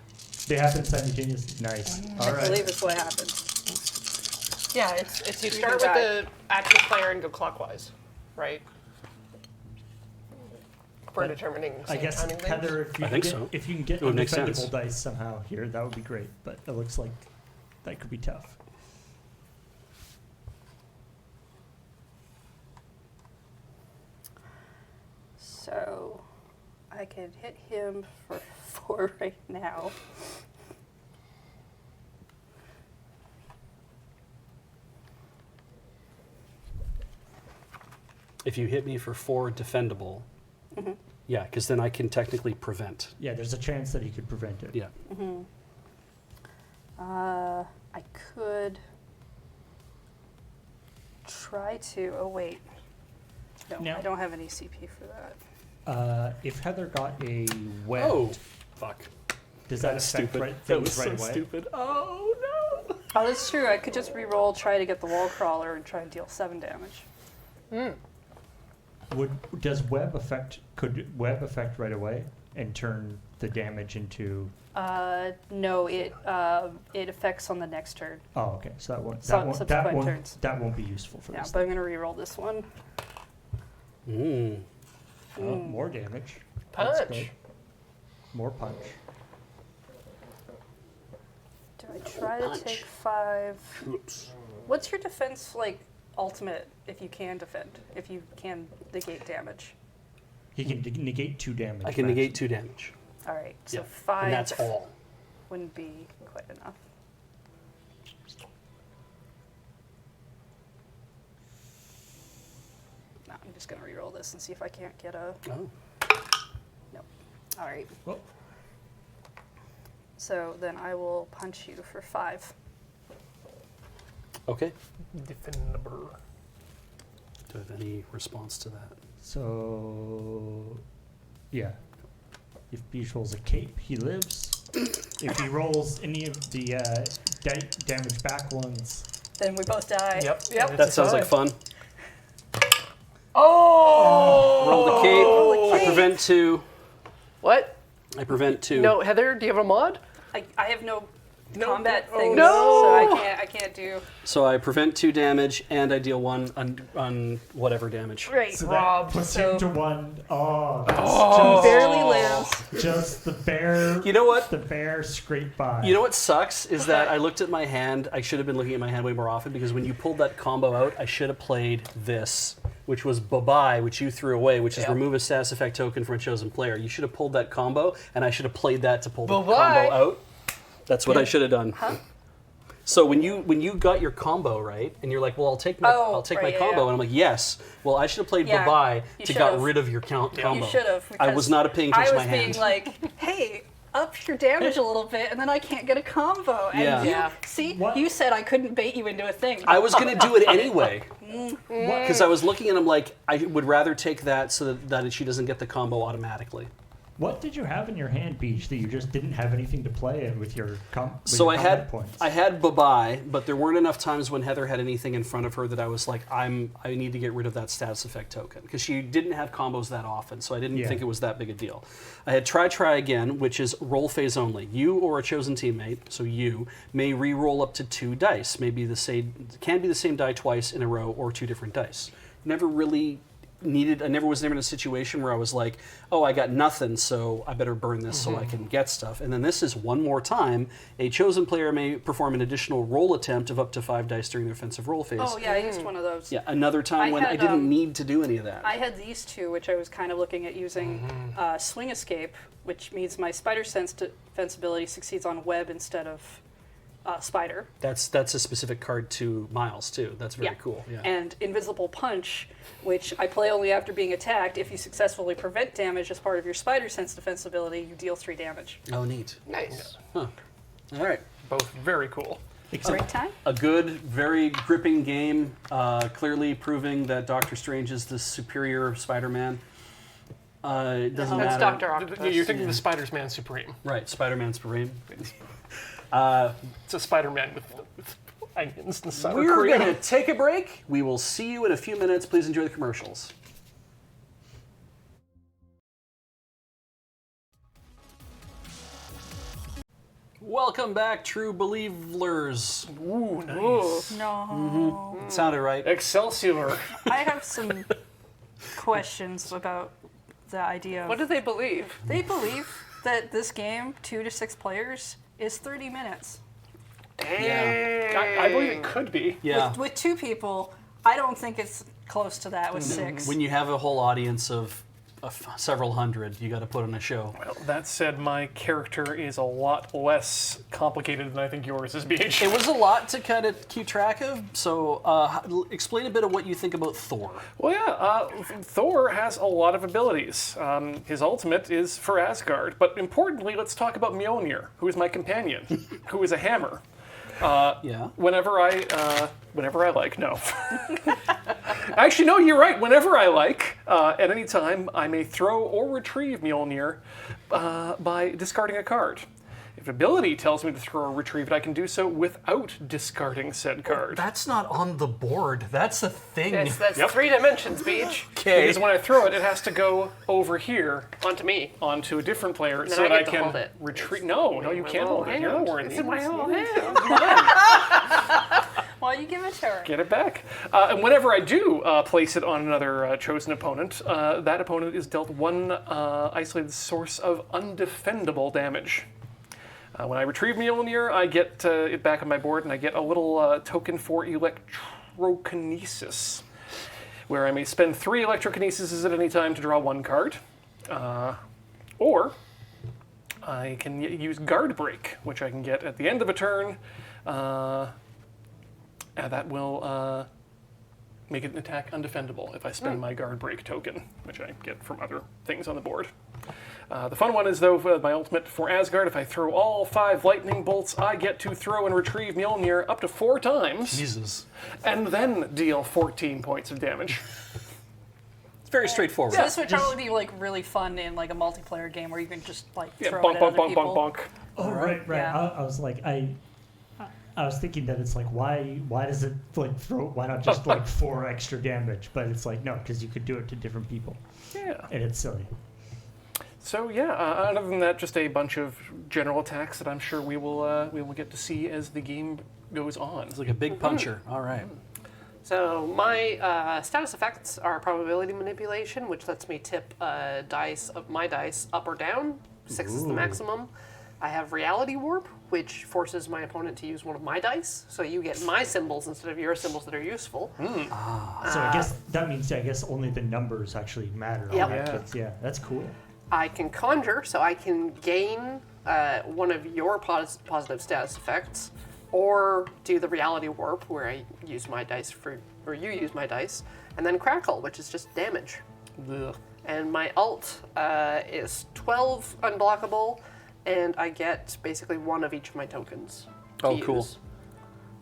They happen simultaneously. Nice. All I right. believe it's what happens. Yeah, it's you You start can with die. the active player and go clockwise, right? For determining I same guess timing things. Heather, if you, I can think get, so. if you can get It would make sense. undefendable dice somehow here, that would be great. But it looks like that could be tough. So I could hit him for 4 right now. If you hit me for 4 defendable, yeah, because then I can technically prevent. Yeah, there's a chance that he could prevent it. Yeah. I could try to. Oh wait, no, Now- I don't have any CP for that. If Heather got a web, Oh, fuck. does that That's affect stupid. right, That things was right so away? stupid. Oh no. Oh, that's true. I could just re-roll, try to get the wall crawler, and try and deal 7 damage. Could web affect right away and turn the damage into? No, it affects on the next turn. Oh, okay. So that won't Subsequent turns. that won't be useful for Yeah, this. but I'm gonna re-roll this one. Oh, more damage. Punch. That's good. More punch. Do I try to Punch. take 5? Oops. What's your defense like? Ultimate, if you can defend, if you can negate damage. He can negate 2 damage. I can max. negate 2 damage. All right, so Yeah. 5 And that's all. wouldn't be quite enough. No, I'm just gonna re-roll this and see if I can't get a. Oh. Nope. All right. Well, So then I will punch you for 5. Okay. Defendable. Do I have any response to that? so yeah. If Beach rolls a cape, he lives. If he rolls any of the damage back ones, Then we both die. Yep. That sounds like fun. Oh! Roll the cape. Roll the I cape. prevent 2. What? I prevent 2. No, Heather, do you have a mod? I have no combat things, no. so I can't do. So I prevent 2 damage and I deal 1 on whatever damage. Right. So Rob, that puts so- him to 1. Oh, that's Barely lives. just the bare. You know what? The bare scrape by. You know what sucks is that I looked at my hand. I should have been looking at my hand way more often because when you pulled that combo out, I should have played this, which was bye-bye, which you threw away, which is remove a status effect token from a chosen player. You should have pulled that combo, and I should have played that to pull the Bye-bye. combo out. That's what I should have done. Huh? So when you got your combo right, and you're like, well, I'll take my combo, and I'm like, yes. Well, I should have played Yeah, bye-bye you to should've. got rid of your combo. You should have. I was not paying attention to my hand. I was being like, hey, up your damage a little bit, and then I can't get a combo. And Yeah. you, Yeah. see, What? you said I couldn't bait you into a thing. I was going to do it anyway. Because I was looking and I'm like, I would rather take that so that she doesn't get the combo automatically. What did you have in your hand, Beach, that you just didn't have anything to play in with your So I combat had points? I had bye-bye, but there weren't enough times when Heather had anything in front of her that I was like, I need to get rid of that status effect token because she didn't have combos that often, so I didn't think it was that big a deal. I had try again, which is roll phase only. You or a chosen teammate, so you may re-roll up to 2 dice. Can be the same die twice in a row or 2 different dice. Never really I never was in a situation where I was like, oh, I got nothing, so I better burn this so I can get stuff. And then this is one more time, a chosen player may perform an additional roll attempt of up to 5 dice during their offensive roll phase. Oh, yeah, I used one of those. Yeah, another time when I had, didn't need to do any of that. I had these 2, which I was kind of looking at using Swing Escape, which means my Spider Sense defense ability succeeds on Web instead of Spider. That's a specific card to Miles, too. That's very cool. Yeah. And Invisible Punch, which I play only after being attacked. If you successfully prevent damage as part of your Spider Sense defense ability, you deal 3 damage. Oh, neat. Nice. Huh. All right. Both very cool. Break time? A good, very gripping game, clearly proving that Doctor Strange is the superior Spider-Man. It doesn't That's matter. Dr. Octopus. You're thinking the Spider-Man Supreme. Right, Spider-Man Supreme. It's a Spider-Man with onions and sour We're cream. going to take a break. We will see you in a few minutes. Please enjoy the commercials. Welcome back, true believers. Ooh, nice. No. It sounded right. Excelsior. I have some questions about the idea of... What do they believe? They believe that this game, 2 to 6 players, is 30 minutes. Dang. I believe it could be. Yeah. With 2 people, I don't think it's close to that with 6. When you have a whole audience of several hundred, you got to put on a show. Well, that said, my character is a lot less complicated than I think yours is, BH. It was a lot to kind of keep track of, so explain a bit of what you think about Thor. Well, yeah, Thor has a lot of abilities. His ultimate is for Asgard, but importantly, let's talk about Mjolnir, who is my companion, who is a hammer. Yeah. Whenever I like, no. Actually, no, you're right. Whenever I like, at any time, I may throw or retrieve Mjolnir by discarding a card. If ability tells me to throw or retrieve it, I can do so without discarding said card. That's not on the board. That's a thing. That's Yep. 3 dimensions, Beach. Because when I throw it, it has to go over here Onto me. onto a different player Then so I that I get to can hold it. retrieve. No, you My can't little hold it. You're not hand. worthy. It's in my little hand. Well, you give it to her. Get it back. And whenever I do place it on another chosen opponent, that opponent is dealt 1 isolated source of undefendable damage. When I retrieve Mjolnir, I get it back on my board, and I get a little token for electrokinesis, where I may spend 3 electrokinesises at any time to draw 1 card, or I can use Guard Break, which I can get at the end of a turn. And that will make an attack undefendable if I spend my Guard Break token, which I get from other things on the board. The fun one is, though, my ultimate for Asgard. If I throw all 5 lightning bolts, I get to throw and retrieve Mjolnir up to 4 times, Jesus. and then deal 14 points of damage. It's very straightforward. So this would probably be like really fun in like a multiplayer game where you can just like Yeah, throw bonk, it at bonk, other bonk, people. bonk, bonk. Oh, right. Yeah. I was like, I was thinking that it's like, why does it like throw? Why not just like 4 extra damage? But it's like no, because you could do it to different people, Yeah. and it's silly. So yeah, other than that, just a bunch of general attacks that I'm sure we will get to see as the game goes on. It's like a big puncher. All right. So my status effects are probability manipulation, which lets me tip my dice up or down. 6 is the maximum. I have reality warp, which forces my opponent to use one of my dice, so you get my symbols instead of your symbols that are useful. So I guess that means only the numbers actually matter. Yep. Right? Yeah, that's cool. I can conjure, so I can gain one of your positive status effects, or do the reality warp, where I use my dice or you use my dice, and then crackle, which is just damage. Ugh. And my ult is 12 unblockable, and I get basically one of each of my tokens to Oh, cool. use.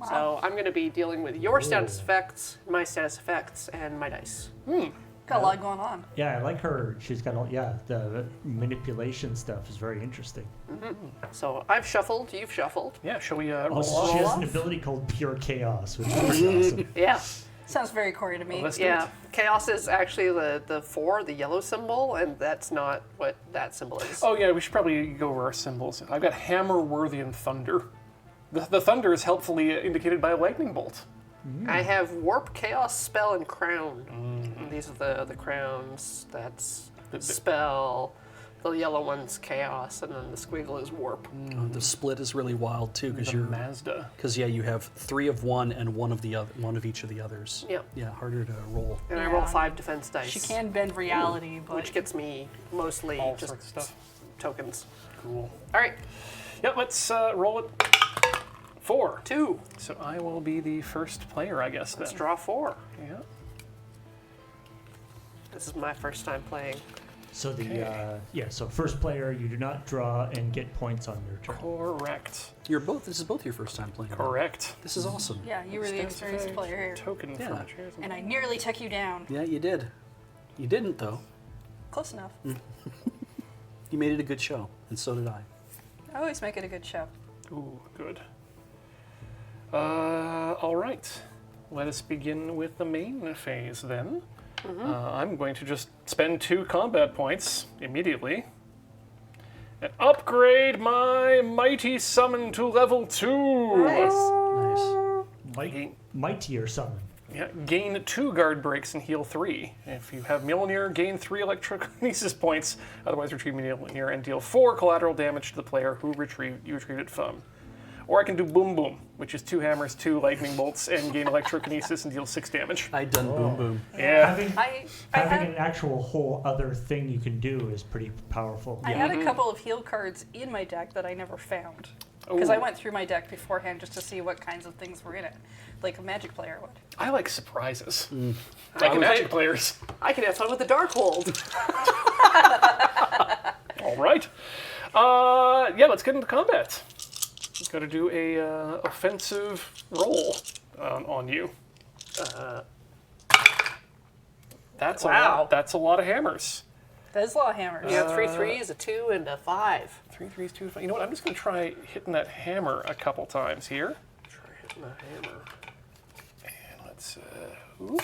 So I'm going to be dealing with your status effects, my status effects, and my dice. Got a lot going on. Yeah, I like her. She's got the manipulation stuff is very interesting. So I've shuffled, you've shuffled. Yeah, shall we roll Also, off? she has an ability called Pure Chaos, which is pretty awesome. Yeah. Sounds very Corey to me. Let's do Yeah. it. Chaos is actually the 4, the yellow symbol, and that's not what that symbol is. Oh yeah, we should probably go over our symbols. I've got hammer, worthy, and thunder. The thunder is helpfully indicated by a lightning bolt. I have warp, chaos, spell, and crown. And these are the crowns. That's spell. The yellow one's chaos, and then the squiggle is warp. The split is really wild too, because The Mazda. you have 3 of one and one of each of the others. Yep. Yeah, harder to roll. And I roll Yeah. 5 defense dice. She can bend reality, but Which gets me mostly All just sorts of stuff. tokens. Cool. All right, Yep, let's roll it. 4. 2. So I will be the first player, I guess, then. Let's draw 4. Yeah. This is my first time playing. So Okay. so first player, you do not draw and get points on your turn. Correct. This is both your first time playing. Correct. This is awesome. yeah, you were the experienced player here. Token Yeah. from chairs. And I nearly took you down. Yeah, you did. You didn't though. Close enough. You made it a good show, and so did I. I always make it a good show. Ooh, good. All right. Let us begin with the main phase then. I'm going to just spend 2 combat points immediately and upgrade my mighty summon to level 2. Nice. Mightier summon. Yeah, gain 2 guard breaks and heal 3. If you have Mjolnir, gain 3 electrokinesis points. Otherwise, retrieve Mjolnir and deal 4 collateral damage to the player who you retrieved it from. Or I can do Boom Boom, which is 2 hammers, 2 lightning bolts, and gain electrokinesis and deal 6 damage. I done boom boom. Yeah. Having I having had, an actual whole other thing you can do is pretty powerful. I had a couple of heal cards in my deck that I never found. Because I went through my deck beforehand just to see what kinds of things were in it, like a Magic player would. I like surprises. Like Magic players. I can have fun with the Darkhold. All right. Yeah, let's get into combat. Got to do a offensive roll on you. That's Wow. That's a lot of hammers. That is a lot of hammers. You have 3 3s, a 2, and a 5. 3 3s, 2 5. You know what? I'm just going to try hitting that hammer a couple times here. Try hitting the hammer. And let's. Ooh,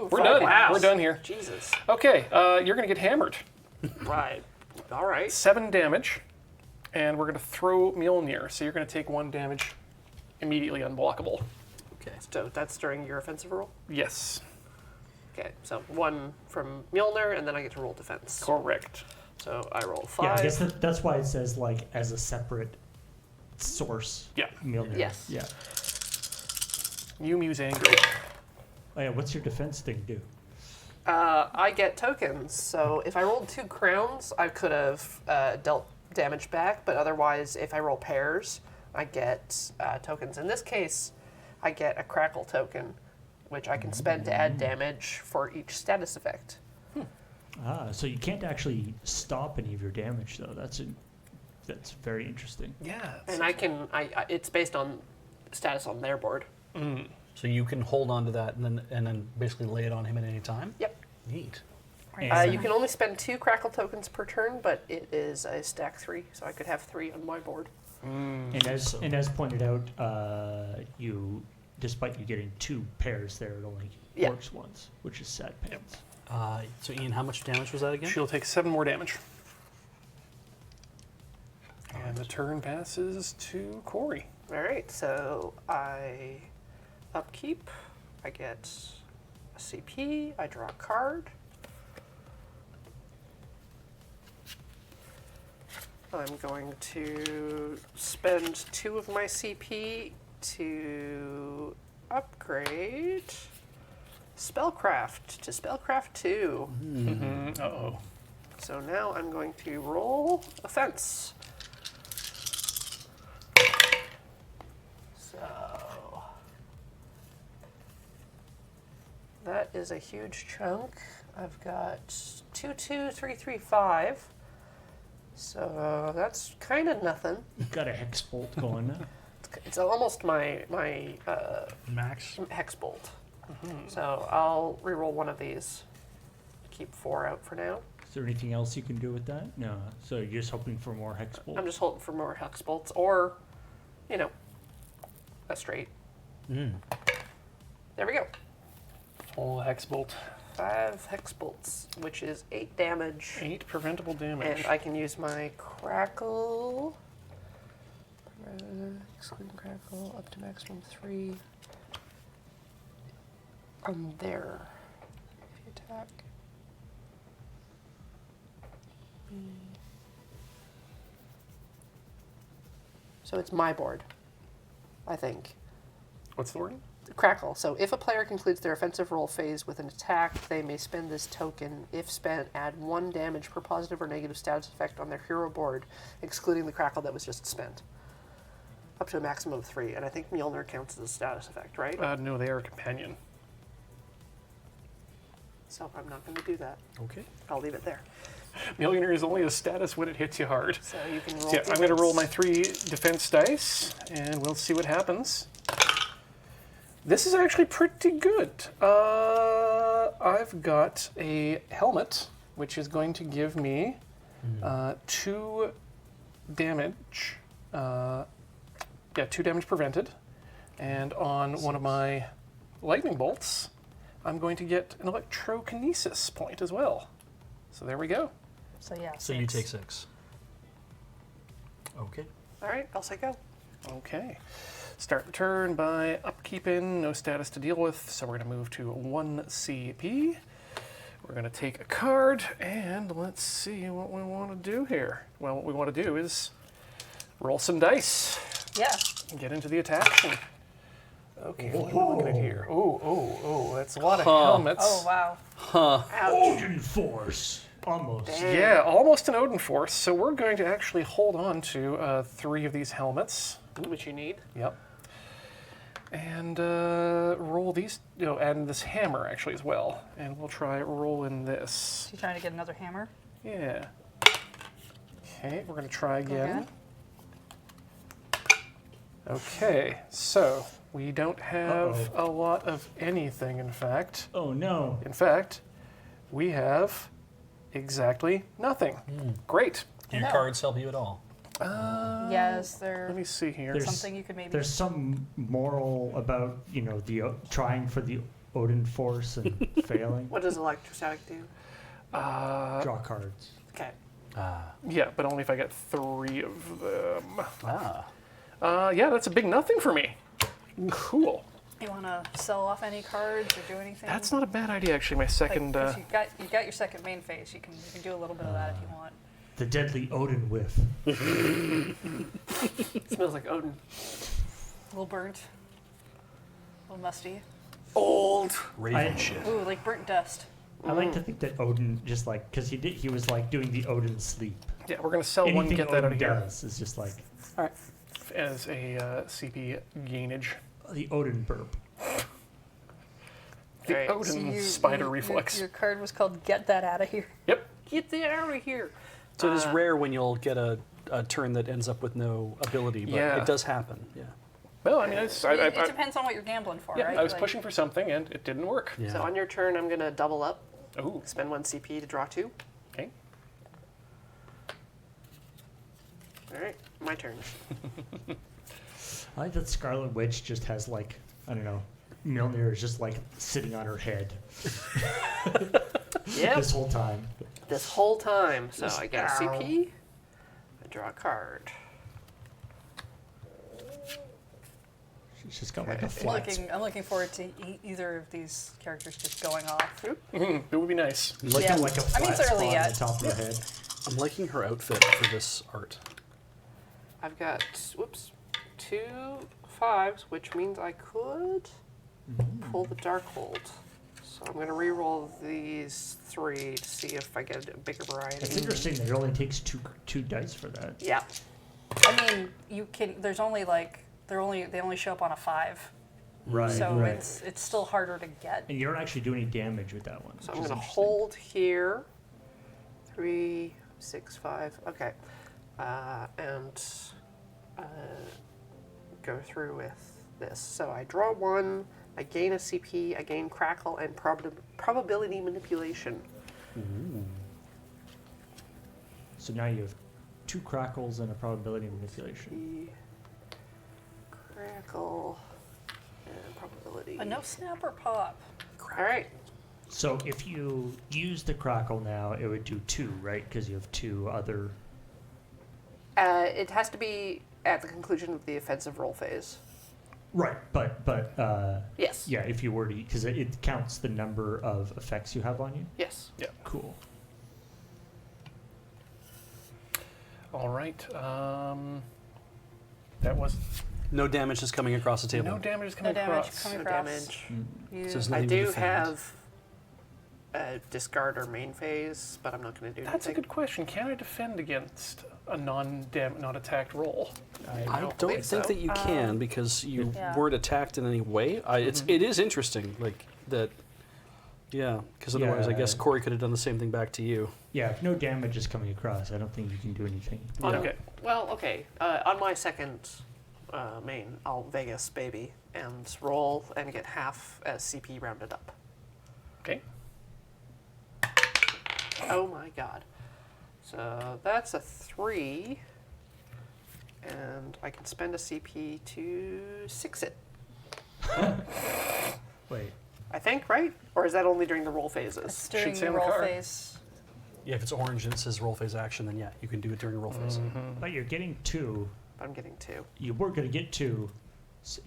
We're 5. done. Wow. We're done here. Jesus. Okay, you're going to get hammered. Right. All right. 7 damage. And we're going to throw Mjolnir. So you're going to take 1 damage immediately unblockable. Okay. So that's during your offensive roll? Yes. Okay, so 1 from Mjolnir, and then I get to roll defense. Correct. So I roll 5. Yeah, I guess that's why it says like as a separate source. Yeah. Mjolnir. Yes. Yeah. You muse angry. Oh, yeah. What's your defense thing do? I get tokens, so if I rolled 2 crowns, I could have dealt damage back, but otherwise, if I roll pairs, I get tokens. In this case, I get a crackle token, which I can spend to add damage for each status effect. So you can't actually stop any of your damage though. That's very interesting. Yeah. And I can, it's based on status on their board. So you can hold on to that and then basically lay it on him at any time? Yep. Neat. You can only spend 2 crackle tokens per turn, but it is a stack 3, so I could have 3 on my board. And as pointed out, despite you getting 2 pairs there, it only works once, which is sad pants. So Ian, how much damage was that again? She'll take 7 more damage. turn passes to Corey. All right, so I upkeep. I get a CP. I draw a card. I'm going to spend 2 of my CP to upgrade Spellcraft to Spellcraft 2. Uh-oh. So now I'm going to roll offense. So that is a huge chunk. I've got 2, 2, 3, 3, 5. So that's kind of nothing. You've got a hex bolt going now. It's almost my Max. hex bolt. So I'll reroll one of these. Keep 4 out for now. Is there anything else you can do with that? No. So you're just hoping for more hex bolts? I'm just holding for more hex bolts, or, you know, a straight. There we go. Full hex bolt. 5 hex bolts, which is 8 damage. 8 preventable damage. And I can use my crackle. Excluding crackle, up to maximum 3. On there. If you attack. So it's my board, I think. What's the word? Crackle. So if a player concludes their offensive roll phase with an attack, they may spend this token. If spent, add 1 damage per positive or negative status effect on their hero board, excluding the crackle that was just spent. Up to a maximum of 3. And I think Mjolnir counts as a status effect, right? No, they are a companion. So I'm not going to do that. Okay. I'll leave it there. Mjolnir is only a status when it hits you hard. So you can roll. So yeah, I'm going to roll my 3 defense dice, and we'll see what happens. This is actually pretty good. I've got a helmet, which is going to give me 2 damage. 2 damage prevented. And on one of my lightning bolts, I'm going to get an electrokinesis point as well. So there we go. So yeah. So you take 6. Okay. All right, I'll say go. Okay. Start the turn by upkeeping, no status to deal with, so we're going to move to 1 CP. We're going to take a card, and let's see what we want to do here. Well, what we want to do is roll some dice Yeah. and get into the attack. Okay, what are we looking at here? Oh, that's a lot of helmets. Oh wow. Odin Force. Almost. Yeah, almost an Odin Force, so we're going to actually hold on to 3 of these helmets. Which you need. Yep. And roll these, and this hammer actually as well. And we'll try rolling this. You trying to get another hammer? Yeah. Okay, we're going to try again. Okay, so we don't have a lot of anything, in fact. Oh no. In fact, we have exactly nothing. Great. Do your cards help you at all? Yes, they're Let me see here. There's- something you could maybe. There's some moral about, the trying for the Odin Force and failing. What does electrostatic do? Draw cards. Okay. Yeah, but only if I get 3 of them. Ah. Yeah, that's a big nothing for me. Cool. You want to sell off any cards or do anything? That's not a bad idea, actually. My second. 'cause you got your second main phase. You can do a little bit of that if you want. The deadly Odin whiff. It smells like Odin. A little burnt, a little musty. Old. Raven shit. Ooh, like burnt dust. I like to think that Odin just because he was doing the Odin sleep. Yeah, we're gonna sell one. Anything Get that out Odin of here does is just like All right. as a CP gainage. the Odin burp. The Right. Odin spider reflex. Your card was called "Get That Out of Here." Yep. Get that out of here. So it is rare when you'll get a turn that ends up with no ability, but Yeah. it does happen. Yeah. Well, I mean, it's, It depends on what you're gambling for, yeah, right? I was Like, pushing for something and it didn't work. Yeah. So on your turn, I'm going to double up. Ooh. Spend 1 CP to draw 2. Okay. All right, my turn. I like that Scarlet Witch just has I don't know, Mjolnir is just sitting on her head Yep. this whole time. This whole time. So I get a CP. I draw a card. She's just got like a Okay. flat. I'm looking forward to either of these characters just going off. It would be nice. Like, Yeah. Like a I mean, flat it's spot early on yet. the top of her head. I'm liking her outfit for this art. I've got, whoops, 2 5s, which means I could pull the Darkhold. So I'm going to re-roll these 3 to see if I get a bigger variety. It's interesting that it only takes two dice for that. Yeah. I mean, you can. There's only like they only show up on a 5, Right. so right. it's still harder to get. And you don't actually do any damage with that one. So which I'm is going to interesting. hold here. 3, 6, 5. Okay. And go through with this. So I draw 1, I gain a CP, I gain Crackle, and probability manipulation. So now you have 2 crackles and a probability manipulation. Crackle and probability. A no snap or pop. All right. So if you use the crackle now, it would do 2, right? Because you have 2 other. It has to be at the conclusion of the offensive roll phase. Right, but Yes. yeah, if you were to, because it counts the number of effects you have on you. Yes. Cool. All right. That was No damage is coming across the table. no damage is No coming damage across. coming No across. damage. You, So it's I nothing to do defend. have a discard or main phase, but I'm not going to do That's a anything. good question. Can I defend against a non-attacked roll? I don't believe think so. that you can because you Yeah. weren't attacked in any way. It is interesting, like that. Yeah, because otherwise, I guess Yeah. Corey could have done the same thing back to you. Yeah, if no damage is coming across, I don't think you can do anything. Okay. Well, okay. On my second main, I'll Vegas baby and roll and get half as CP rounded up. Okay. Oh my god. So that's a 3. And I can spend a CP to 6 it. Wait. I think, right? Or is that only during the roll phases? it's during Should say the on the roll card. phase. Yeah, if it's orange and it says roll phase action, then yeah, you can do it during roll phase. But you're getting 2. I'm getting 2. You were going to get 2,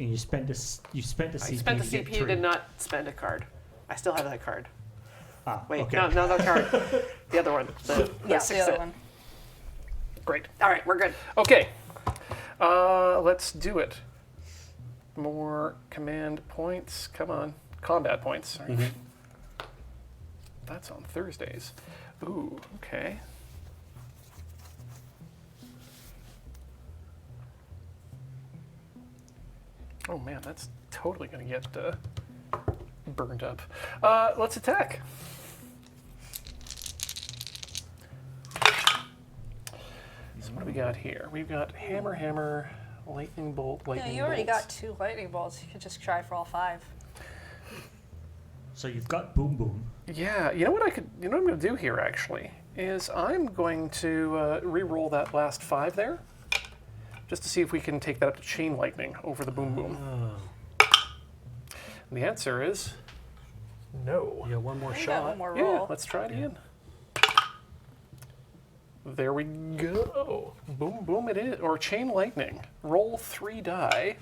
and you spent a CP. I spent a to get CP, 3. did not spend a card. I still have that card. Ah, Wait, okay. no, not that card. The other one. The Yeah, six the other it. one. Great. All right, we're good. Okay. Let's do it. More command points. Come on. Combat points. Sorry. That's on Thursdays. Ooh, okay. Oh man, that's totally going to get burned up. Let's attack. So what do we got here? We've got hammer, hammer, lightning bolt, Yeah, lightning you already bolt. got 2 lightning bolts. You could just try for all 5. So you've got boom boom. Yeah, you know what I'm going to do here actually is I'm going to re-roll that last 5 there, just to see if we can take that up to chain lightning over the boom boom. And the answer is no. You got one more You got one shot. more Yeah, roll. let's try it again. There we go. Boom boom it is, or chain lightning. Roll 3 die.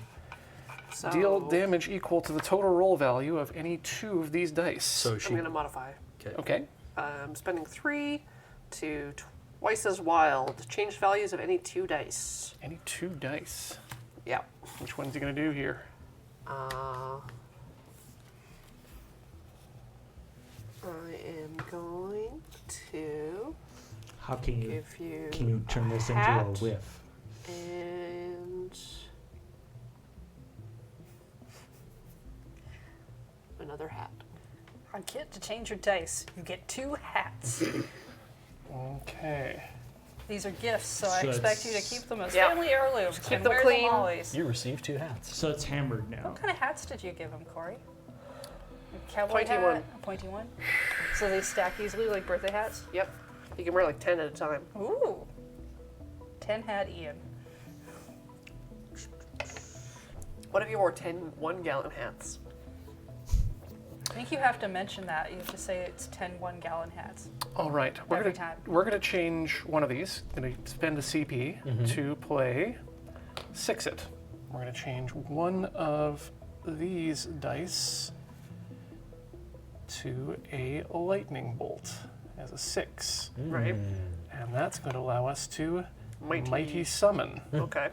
So Deal damage equal to the total roll value of any 2 of these dice. So I'm she. going to modify. Okay. I'm spending 3 to twice as wild. Change values of any 2 dice. Any 2 dice. Yeah. Which one's he going to do here? I am going to How can you give you turn this into hat a whiff? and another hat. On Kit, to change your dice, you get 2 hats. Okay. These are gifts, so I So expect you to it's- keep them as Yeah. family heirlooms. Keep and them wear clean. Them always. You receive 2 hats. So it's hammered now. What kind of hats did you give him, Corey? A cowboy Pointy hat? one. A pointy one? So they stack easily like birthday hats? Yep. You can wear like 10 at a time. Ooh. 10 hat Ian. What if you wore 10 1-gallon hats? I think you have to mention that. You have to say it's 10 1-gallon hats. All right. Every time. We're gonna change one of these. Gonna spend a CP to play 6 it. We're going to change one of these dice to a lightning bolt as a 6. Right. And that's going to allow us to Mighty. mighty summon. Okay.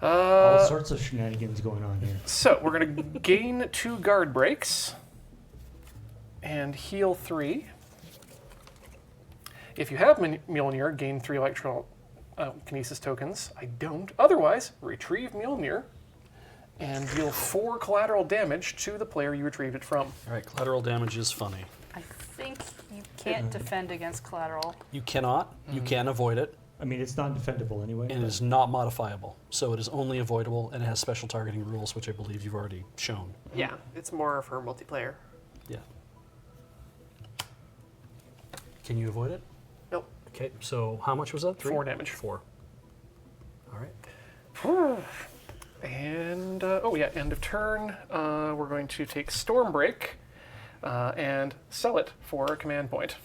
All sorts of shenanigans going on here. So we're going to gain 2 guard breaks and heal 3. If you have Mjolnir, gain 3 electrokinesis tokens. I don't. Otherwise, retrieve Mjolnir and deal 4 collateral damage to the player you retrieved it from. All right, collateral damage is funny. I think you can't defend against collateral. You cannot. You can avoid it, I mean, it's non-defendable anyway. and it is not modifiable. So it is only avoidable, and it has special targeting rules, which I believe you've already shown. Yeah, it's more for multiplayer. Yeah. Can you avoid it? Nope. Okay, so how much was that? 3? 4 damage. 4. All right. And, end of turn. We're going to take Stormbreak and sell it for a command point.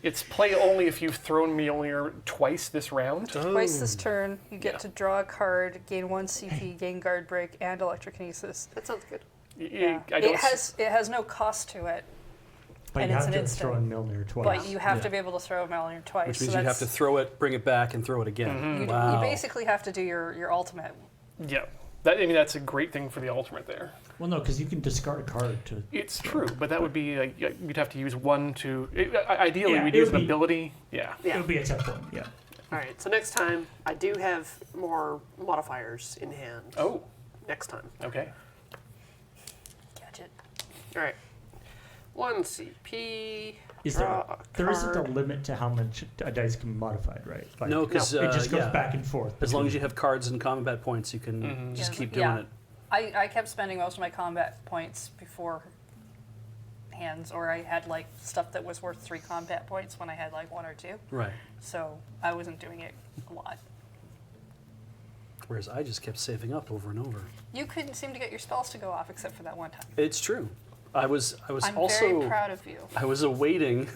It's play only if you've thrown Mjolnir twice this round. Twice this turn, you get Yeah. to draw a card, gain 1 CP, gain guard break, and electrokinesis. That sounds good. Yeah. I don't It has no cost to it, But and you it's have an to instant. throw in Mjolnir twice. but you have Yeah. to be able to throw a Mjolnir twice. Which so means you have that's- to throw it, bring it back, and throw it again. You, Wow. you basically have to do your ultimate. Yeah. That's a great thing for the ultimate there. Well, no, because you can discard a card to. It's true, but that would be, you'd have to use one to, ideally Yeah, we'd it use would an be- ability. Yeah. Yeah. It would be a 10 point, yeah. All right. So next time, I do have more modifiers in hand. Oh, Next time. okay. Catch it. All right. 1 CP. Is draw there a isn't a card. limit to how much a dice can be modified, right? Like, No, because it just goes yeah. back and forth. As long as you have cards and combat points, you can just Yeah, keep doing yeah. it. I kept spending most of my combat points before hands, or I had like stuff that was worth 3 combat points when I had like 1 or 2. Right. So I wasn't doing it a lot. Whereas I just kept saving up over and over. You couldn't seem to get your spells to go off except for that one time. It's true. I was I'm also very proud of you. I was awaiting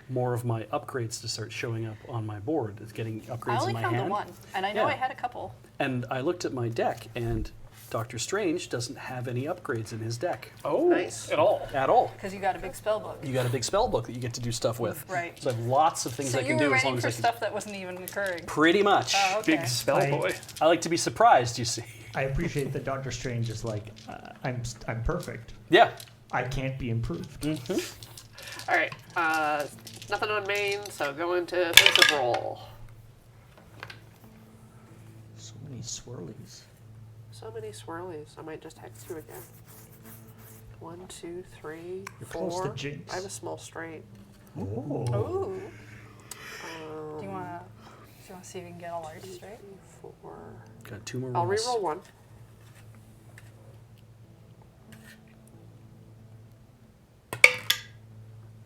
more of my upgrades to start showing up on my board. It's getting I upgrades only in my found hand. the one, and I know Yeah. I had a couple. And I looked at my deck, and Doctor Strange doesn't have any upgrades in his deck Oh, Nice. at all. at all. Because you got a big spell book. You got a big spell book that you get to do stuff with. Right. So I have lots of things So I you can were do as long waiting as for I can. stuff that wasn't even occurring. Pretty much. Oh, okay. Big spell I- boy. I like to be surprised, you see. I appreciate that Doctor Strange is like, I'm perfect. Yeah. I can't be improved. All right. Nothing on main, so go into offensive roll. So many swirlies. So many swirlies. I might just hex you again. 1, 2, 3, You're 4. close to jinx. I have a small straight. Oh. Ooh. Do you want to see if you can get a large straight? 4. Got 2 more I'll rolls. reroll 1.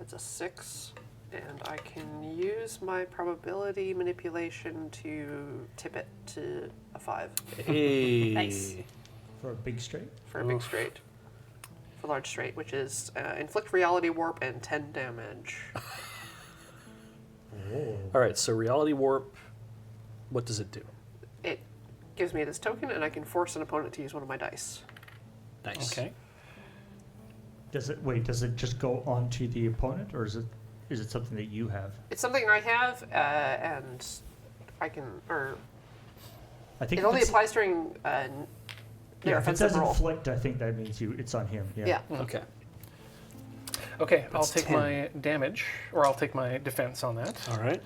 It's a 6, and I can use my probability manipulation to tip it to a 5 Hey. Nice. For a big straight? for a big straight. For large straight, which is inflict reality warp and 10 damage. Oh. All right, so reality warp, what does it do? It gives me this token, and I can force an opponent to use one of my dice. Nice. Okay. Does it just go onto the opponent, or is it something that you have? It's something I have, and I can, or I think it if only it's- applies during their yeah, if it offensive says roll. inflict, I think that means it's on him. Yeah. Yeah. Okay. Okay, I'll That's take 10. my damage, or I'll take my defense on that. All right.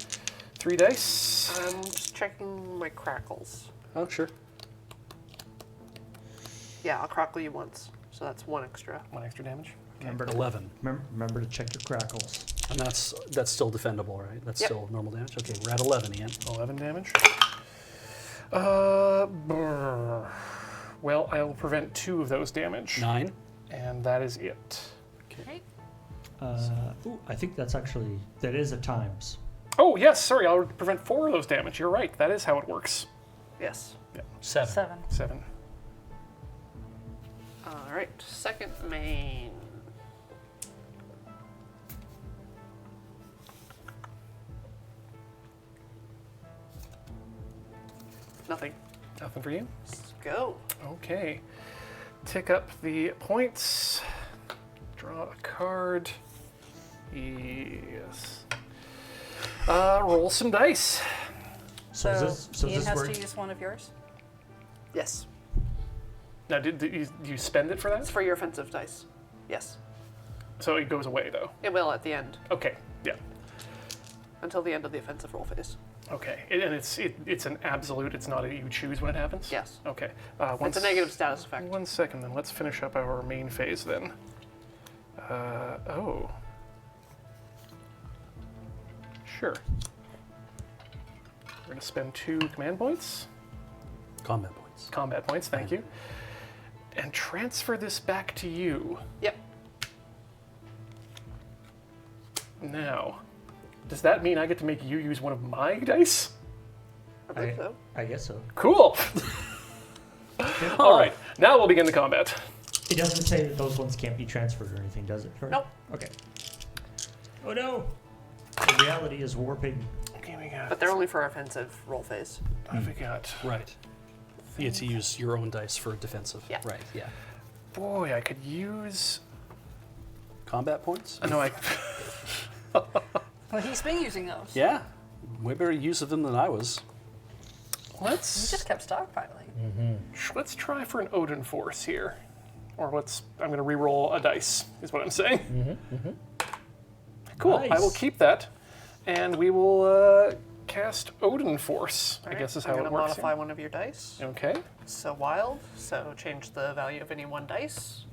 3 dice. I'm just checking my crackles. Oh, sure. Yeah, I'll crackle you once, so that's 1 extra. 1 extra damage. Remember to, 11. remember to check your crackles. And that's still defendable, right? That's Yep. still normal damage? Okay, we're at 11, Ian. 11 damage. Well, I will prevent 2 of those damage. 9. And that is it. Okay. I think that is a times. Oh, yes, sorry, I'll prevent 4 of those damage. You're right, that is how it works. Yes. 7. 7. 7. All right, second main. Nothing. Nothing for you? Let's go. Okay. Tick up the points. Draw a card. Yes. Roll some dice. So is this, so is Ian this has where to use one of yours. Yes. Now, did you spend it for It's that? for your offensive dice. Yes. So it goes away, though. It will at the end. Okay. Yeah. Until the end of the offensive roll phase. Okay. And it's an absolute. It's not a you choose when it happens. Yes. Okay. It's a negative status effect. 1 second, then let's finish up our main phase then. Oh. Sure. We're going to spend 2 command points. Combat points. Combat points, thank you. And transfer this back to you. Yep. Now, does that mean I get to make you use one of my dice? I believe so. I guess so. Cool! All right, now we'll begin the combat. It doesn't say that those ones can't be transferred or anything, does it? Correct? Nope. Okay. Oh no! The reality is warping. Okay, we got. But they're only for offensive roll phase. What have we got? Right. You get to use your own dice for defensive. Yeah. Right, yeah. Boy, I could use. Combat points? No, I. Well, he's been using those. Yeah. Way better use of them than I was. He Let's just kept stockpiling. let's try for an Odin Force here, or I'm going to re-roll a dice. Is what I'm saying. Cool. I will Nice. keep that, and we will cast Odin Force. I Alright, guess is I'm how gonna it works. modify one of your dice. Okay. So wild. So change the value of any one dice.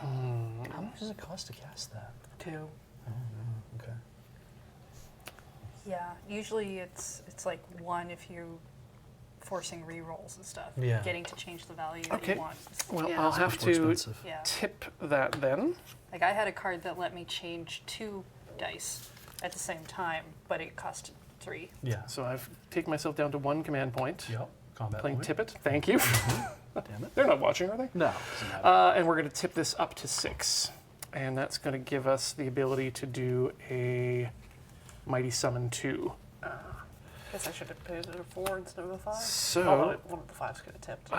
How much does it cost to cast that? 2. Okay. Yeah, usually it's like 1 if you're forcing re-rolls and stuff. Yeah. Getting to change the value Okay. that you want. Well, Yeah. I'll have More to expensive. Yeah. tip that then. Like I had a card that let me change 2 dice at the same time, but it cost 3. Yeah. So I've taken myself down to 1 command point. Yep. Combat Playing point. tip it. Thank you. Damn it. They're not watching, are they? No. Doesn't matter. And we're going to tip this up to 6. And that's going to give us the ability to do a Mighty Summon 2. Guess I should have put it at a 4 instead of a 5. So- oh, one of the 5s could have tipped.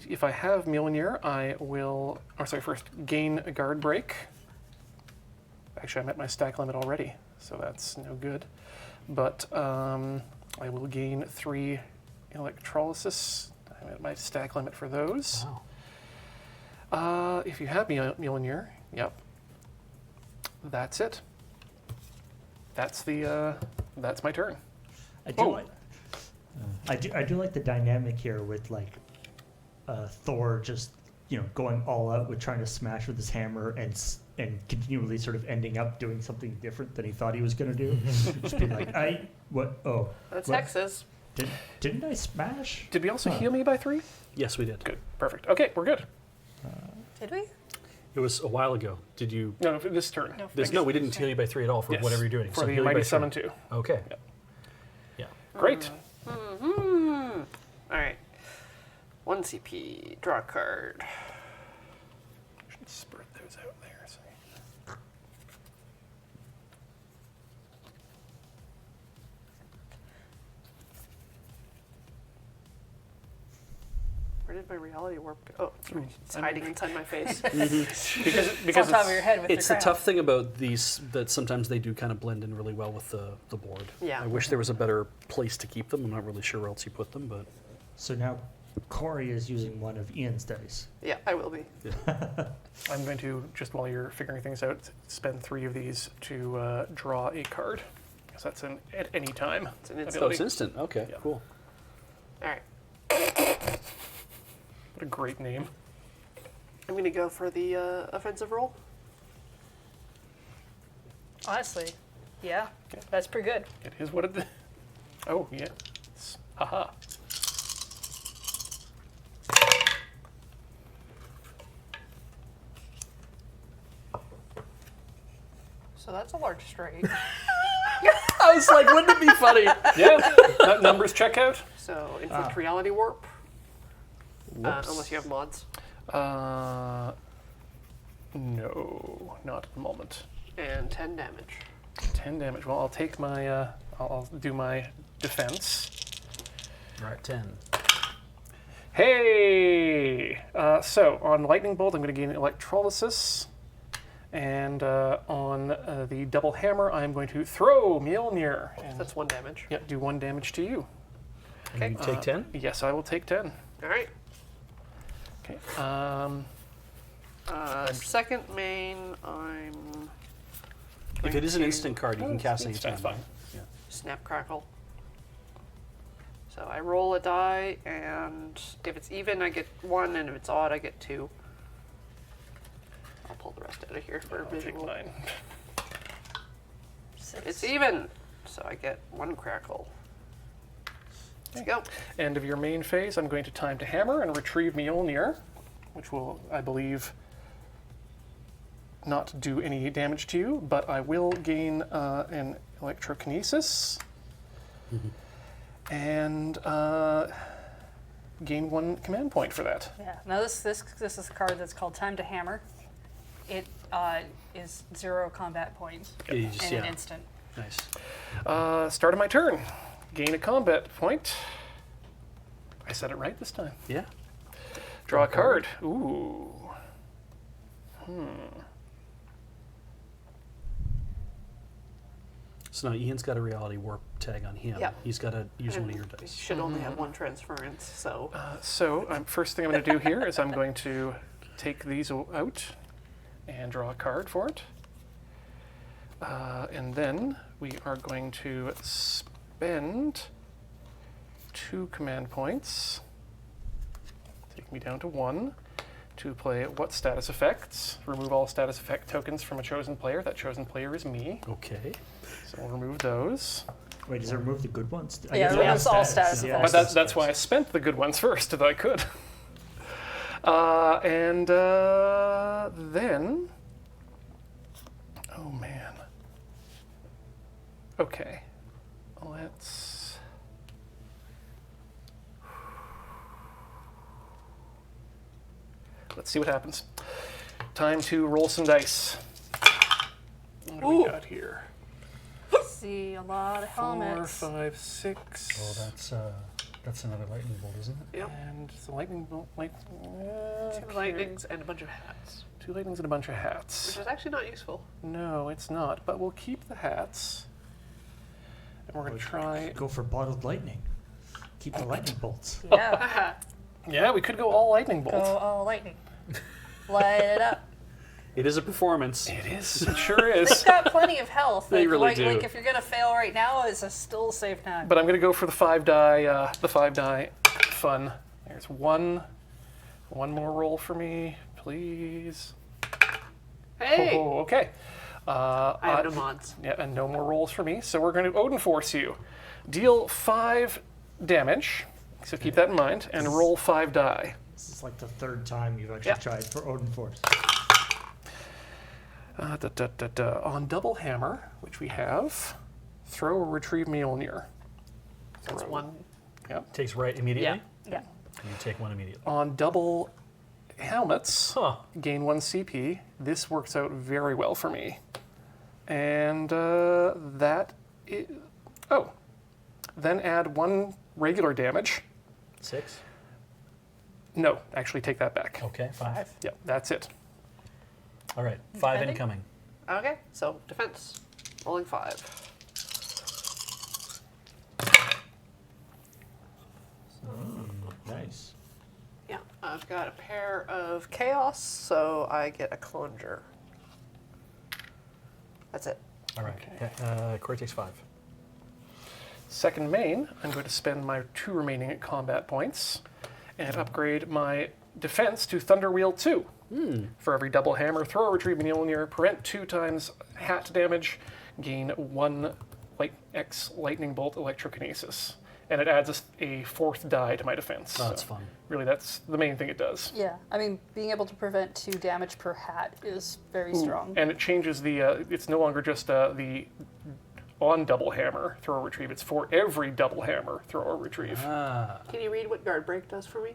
If I have Mjolnir, I will. Or sorry, first gain a guard break. Actually, I'm at my stack limit already, so that's no good. But I will gain 3 electrolysis. I'm at my stack limit for those. Wow. If you have Mjolnir, yep. That's it. That's my turn. I do Oh. like. I do like the dynamic here with like Thor just going all out with trying to smash with his hammer and continually sort of ending up doing something different than he thought he was going to do. Just being like, That's what? hexes. Didn't I smash? Did we also heal me by 3? Yes, we did. Good. Perfect. Okay, we're good. Did we? It was a while ago. Did you? No, for this turn. No, We didn't heal you by 3 at all for Yes, whatever you're doing. For So the heal you by Mighty 3. Summon 2. Okay. Yep. Yeah. Great. Alright. 1 CP. Draw a card. Should spread those out there. So. Where did my reality warp go? Oh, it's hiding inside my face. Because It's on top of your head with It's your the crown. tough thing about these that sometimes they do kind of blend in really well with the board. Yeah. I wish there was a better place to keep them. I'm not really sure where else you put them, but So now Corey is using one of Ian's dice. Yeah, I will be. I'm going to, just while you're figuring things out, spend 3 of these to draw a card. Because that's at any time. It's an instant. oh, it's instant. Okay, Yeah. cool. Alright. What a great name. I'm going to go for the offensive roll. Honestly, yeah, that's pretty good. It is what it is. Oh, yeah. Haha. So that's a large straight. I was like, wouldn't it be funny? Yeah, that numbers check out. So inflict reality warp. Unless you have mods. No, not at the moment. And 10 damage. 10 damage. Well, I'll take my, I'll do my defense. We're at 10. Hey! So, on Lightning Bolt, I'm going to gain Electrolysis. And on the Double Hammer, I'm going to throw Mjolnir. And That's 1 damage. yeah, do 1 damage to you. Okay. You take 10? Yes, I will take 10. All right. Okay. Second main, I'm. If it is an instant card, you can cast any That's time. fine. Snap Crackle. So I roll a die, and if it's even, I get 1, and if it's odd, I get 2. I'll pull the rest out of here for a I'll take visual. 9. 6. It's even, so I get 1 crackle. Let's go. End of your main phase, I'm going to time to hammer and retrieve Mjolnir, which will, I believe, not do any damage to you, but I will gain an electrokinesis and gain 1 command point for that. Yeah. Now this is a card that's called Time to Hammer. It is 0 combat points Yeah, you just, in an instant. Nice. Start of my turn. Gain a combat point. I said it right this time. Yeah. Draw a card. Ooh. So now Ian's got a reality warp tag on him. Yeah. He's got to use one of And your you dice. should only have 1 transference, so. So, first thing I'm going to do here is I'm going to take these out and draw a card for it. And then we are going to spend 2 command points. Take me down to 1 to play what status effects. Remove all status effect tokens from a chosen player. That chosen player is me. Okay. So we'll remove those. Wait, does it remove the good ones? I Yeah, guess it removes all status yeah. effects. But that's why I spent the good ones first, if I could. Then... Oh, man. Okay. Let's... Let's see what happens. Time to roll some dice. What do we got here? See a lot of 4, helmets. 5, 6. Oh, that's another lightning bolt, isn't it? Yep. And the lightning bolt, 2 lightnings and a bunch of hats. 2 lightnings and a bunch of hats. Which is actually not useful. No, it's not, but we'll keep the hats. And we're going to try... Go for bottled lightning. Keep the lightning bolts. Yeah. Yeah, we could go all lightning Go bolt. all lightning. Light it up. It is a performance. It is. It sure They've is. got plenty of health. They really do. Like if you're gonna fail right now, it's a still safe time. But I'm going to go for the 5 die fun. There's 1. 1 more roll for me, please. Hey! Oh, okay. I have no mods. Yeah, and no more rolls for me. So we're going to Odin Force you. Deal 5 damage. So keep that in mind, and roll 5 die. This is like the 3rd time you've actually Yeah. tried for Odin Force. On Double Hammer, which we have, throw or retrieve Mjolnir. That's Throw. 1. Yep. Takes right immediately? Yeah. You take 1 immediately. On Double Helmets, Huh. gain 1 CP. This works out very well for me. And that is... Oh. Then add 1 regular damage. 6? No, actually take that back. Okay, 5. Yep, that's it. All right, 5 Defending? incoming. Okay, so defense. Rolling 5. Nice. Yeah, I've got a pair of chaos, so I get a conjure. That's it. All right, Corey takes 5. Second main, I'm going to spend my 2 remaining combat points and upgrade my defense to Thunder Wheel 2. For every double hammer, throw or retrieve Mjolnir, prevent 2 times hat damage, gain 1 Lightning Bolt electrokinesis. and it adds a 4th die to my defense. Oh, that's So fun. really, that's the main thing it does. Yeah, I mean, being able to prevent 2 damage per hat is very strong. And it changes the, it's no longer just the on double hammer, throw or retrieve. It's for every double hammer, throw or retrieve. Ah. Can you read what guard break does for me?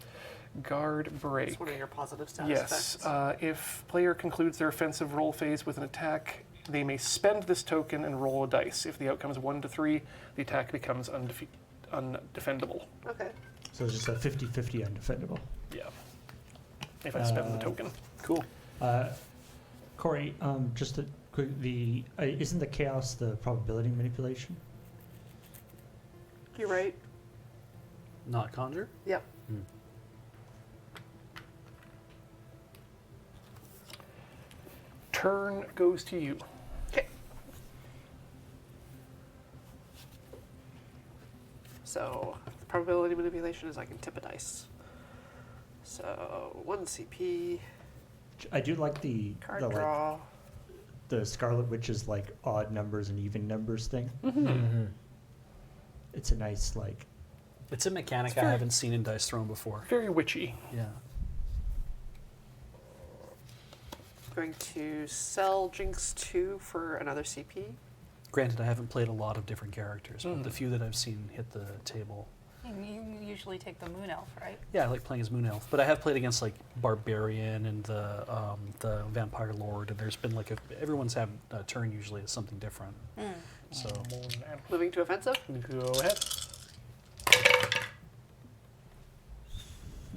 Guard break. It's one of your positive status Yes. effects. If player concludes their offensive roll phase with an attack, they may spend this token and roll a dice. If the outcome is 1 to 3, the attack becomes undefendable. Okay. So it's just a 50-50 undefendable. Yeah. If I spend the token. Cool. Corey, just a quick, isn't the chaos the probability manipulation? You're right. Not conjure? Yep. Turn goes to you. Okay. So, the probability manipulation is I can tip a dice. So, 1 CP, I do like card the draw. the Scarlet Witch's like odd numbers and even numbers thing. Mm-hmm. It's a nice like. It's a mechanic very- I haven't seen in Dice Throne before. Very witchy. Yeah. Going to sell Jinx 2 for another CP. Granted, I haven't played a lot of different characters, but the few that I've seen hit the table. You usually take the Moon Elf, right? Yeah, I like playing as Moon Elf, but I have played against like Barbarian and the Vampire Lord, and there's been like everyone's had a turn usually as something different. So Moving to offensive. Go ahead.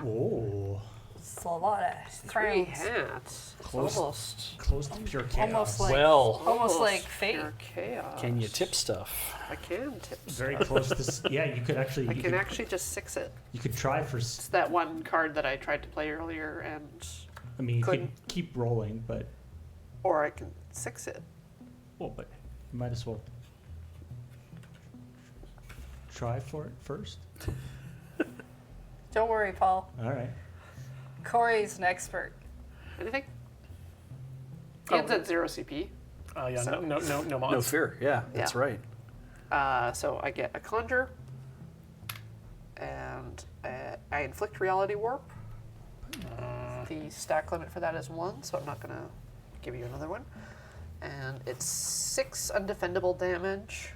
Oh, It's a lot of 3 crowns. hats. It's Close. almost close to pure chaos. Almost like well, almost like fate. pure chaos. can you tip stuff? I can tip. Very close to. Yeah, you could actually. I You can could, actually just 6 it. you could try for. It's that one card that I tried to play earlier, and I mean, you couldn't. could keep rolling, but Or I can 6 it. well, but you might as well try for it first. Don't worry, Paul. All right. Corey's an expert. Anything? Oh, It's at 0 CP. Yeah, So- no No mods. fear. Yeah, that's Yeah. right. So I get a conjure, and I inflict reality warp. The stack limit for that is 1, so I'm not going to give you another one. And it's 6 undefendable damage.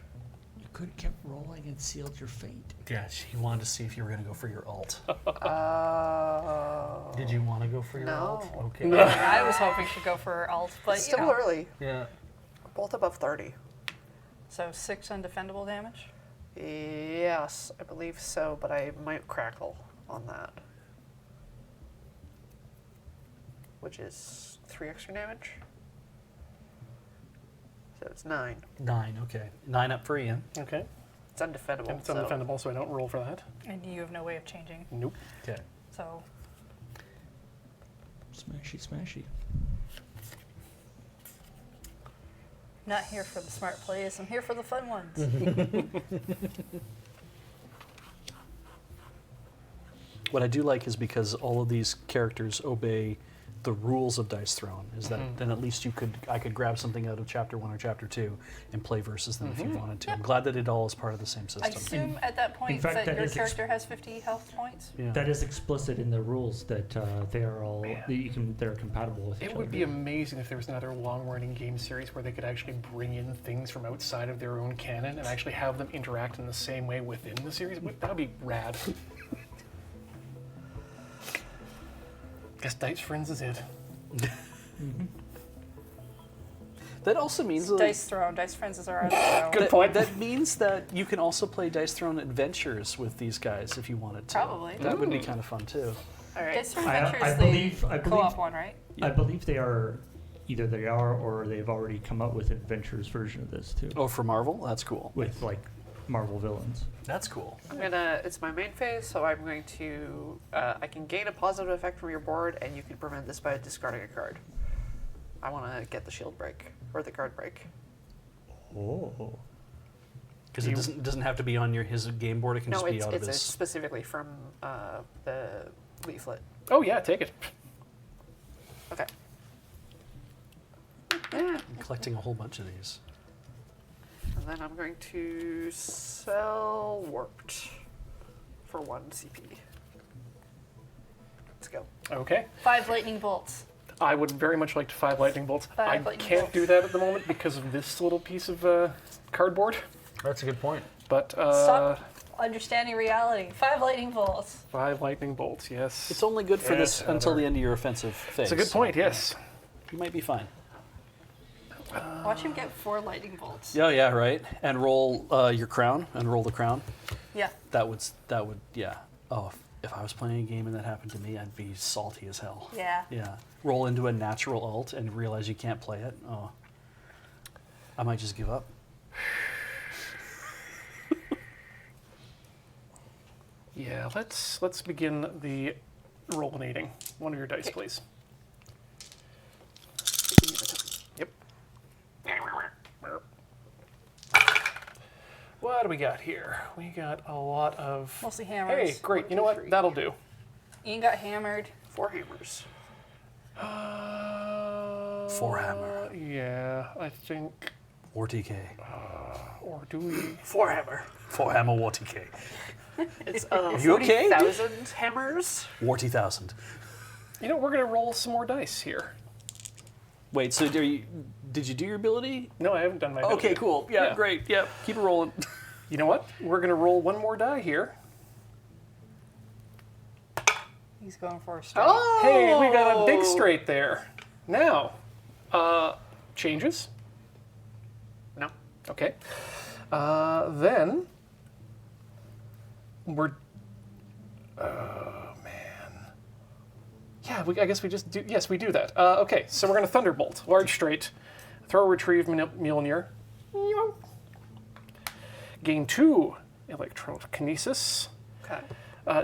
You could have kept rolling and sealed your fate. Yeah, he wanted to see if you were going to go for your alt. Uh, Did you want to go for your No. alt? Okay. I was hoping to go for alt, but it's you still know. early. Yeah. Both above 30. So 6 undefendable damage. Yes, I believe so, but I might crackle on that. Which is 3 extra damage. So it's 9. 9, okay. 9 up for Ian. Okay. It's undefendable. And it's so undefendable, so I don't roll for that. And you have no way of changing. Nope. Okay. So Smashy, smashy. not here for the smart plays. I'm here for the fun ones. What I do like is because all of these characters obey the rules of Dice Throne, is that then at least I could grab something out of Chapter 1 or Chapter 2 and play versus them if you wanted to. I'm glad that it all is part of the same I system. assume at that point fact, that that your is character has 50 health points. Yeah. That is explicit in the rules that they are all they're compatible with each It would other. be amazing if there was another long-running game series where they could actually bring in things from outside of their own canon and actually have them interact in the same way within the series. That would be rad. Guess Dice Friends is it. That also means like, Dice Throne. Dice Friends is our other throne. Good point. That means that you can also play Dice Throne Adventures with these guys if you wanted to. Probably. That would be kind of fun too. All right. Dice Throne I Adventure is believe- the I co-op believe- one, right? I believe they are either they are or they've already come up with an adventures version of this too, Oh, for Marvel? That's cool. with like Marvel villains. That's cool. It's my main phase, so I'm going to, I can gain a positive effect from your board, and you can prevent this by discarding a card. I want to get the shield break, or the card break. Oh, Because it doesn't have to be on his game board. It can No, just be out of it's his. specifically from the leaflet. Oh yeah, take it. Okay. I'm collecting a whole bunch of these. And then I'm going to sell Warped. for 1 CP. Let's go. Okay. 5 lightning bolts. I would very much like to 5 lightning bolts. 5 I lightning can't bolts. do that at the moment because of this little piece of cardboard. That's a good point. But Stop understanding reality. 5 lightning bolts. 5 lightning bolts, yes. It's only good for Yes, this until Heather. the end of your offensive phase. It's a good point, yes. You might be fine. Watch him get 4 lightning bolts. Yeah, yeah, right. And roll your crown, and roll the crown. Yeah. That would, yeah. Oh, if I was playing a game and that happened to me, I'd be salty as hell. Yeah. Yeah. Roll into a natural alt and realize you can't play it. Oh. I might just give up. Yeah, let's begin the rollinating. One of your dice, please. Yep. What do we got here? We got a lot of... Mostly hammers. Hey, great. 1, You know 2, what? 3. That'll do. Ian got hammered. 4 hammers. 4 hammer. Yeah, I think... War TK. Or do we... 4 hammer. 4 hammer War TK. It's you okay? 40,000 hammers. War 2000. You know, we're going to roll some more dice here. Wait, so did you do your ability? No, I haven't done my ability Okay, yet. cool. Yeah, Yeah. great. Yeah, keep it rolling. You know what? We're going to roll one more die here. He's going for a straight. Oh! Hey, we got a big straight there. Now, changes. No. Okay. Then we're. Oh man. Yeah, I guess we just do. Yes, we do that. Okay, so we're gonna thunderbolt, large straight, throw, retrieve, Mjolnir. Gain 2 electrokinesis. Okay.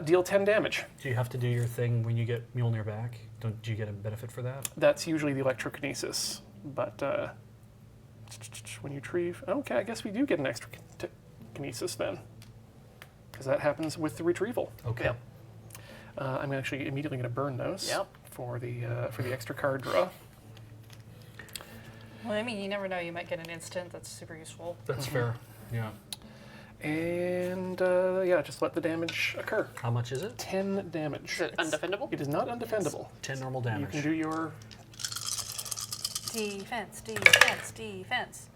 Deal 10 damage. Do you have to do your thing when you get Mjolnir back? Do you get a benefit for that? That's usually the electrokinesis, but when you retrieve, okay, I guess we do get an extra kinesis then, because that happens with the retrieval. Okay. Yep. I'm actually immediately going to burn those Yep. for the extra card draw. Well, I mean, you never know. You might get an instant that's super useful. That's fair. Yeah. And yeah, just let the damage occur. How much is it? 10 damage. Is it undefendable? It is not undefendable. 10 normal You damage. can do your Defense, defense, defense.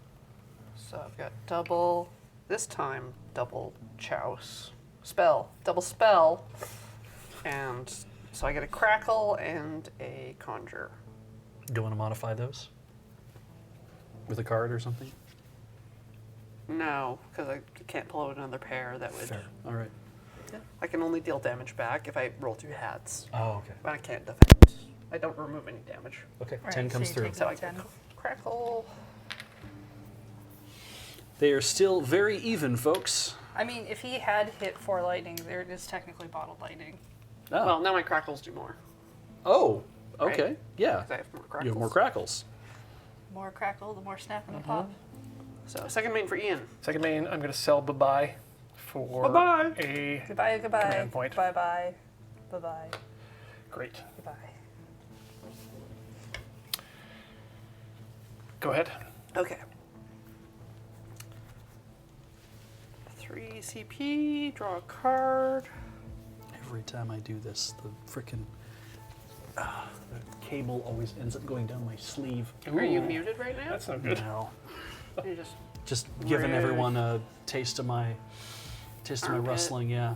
So I've got double, this time double chouse. Spell, double spell. And so I get a crackle and a conjure. Do you want to modify those? With a card or something? No, because I can't pull out another pair that would. Fair. All right. I can only deal damage back if I roll 2 hats. Oh, okay. But I can't defend. I don't remove any damage. Okay, Right, 10 so comes you through. take So I Take get 10. crackle. They are still very even, folks. I mean, if he had hit 4 lightning, there it is technically bottled lightning. Oh. Well, now my crackles do more. Oh, okay. Right? Yeah. 'Cause I have more crackles. You have more crackles. More crackle, the more snap and the pop. So second main for Ian. second main. I'm going to sell bye-bye for Bye-bye. a Goodbye, goodbye. Command point. Bye bye. Bye bye. great. Goodbye. Go ahead. Okay. 3 CP, draw a card. Every time I do this, the frickin' the cable always ends up going down my sleeve. Are you Ooh, muted right now? That's no good. No. You Just giving Rude. everyone a taste of my Armpit. rustling, yeah.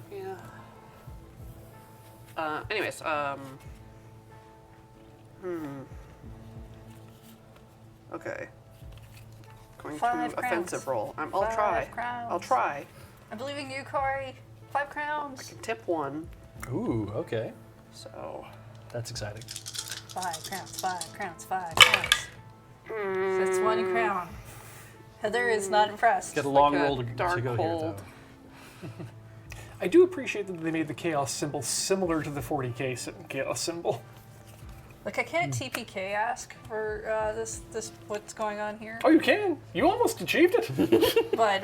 yeah. Anyways, Okay. Going 5 to crowns. offensive roll. I'll 5 try. crowns. I'll try. I'm believing you, Corey. 5 crowns. Tip 1. Ooh, okay. So That's exciting. 5 crowns, 5 crowns, 5 crowns. That's 1 crown. Heather is not impressed. Got a long like a roll to dark go hold. here, I do appreciate that they made the chaos symbol similar to the 40k chaos symbol. Like, I can't TPK ask for this what's going on here. Oh, you can. You almost achieved it. But,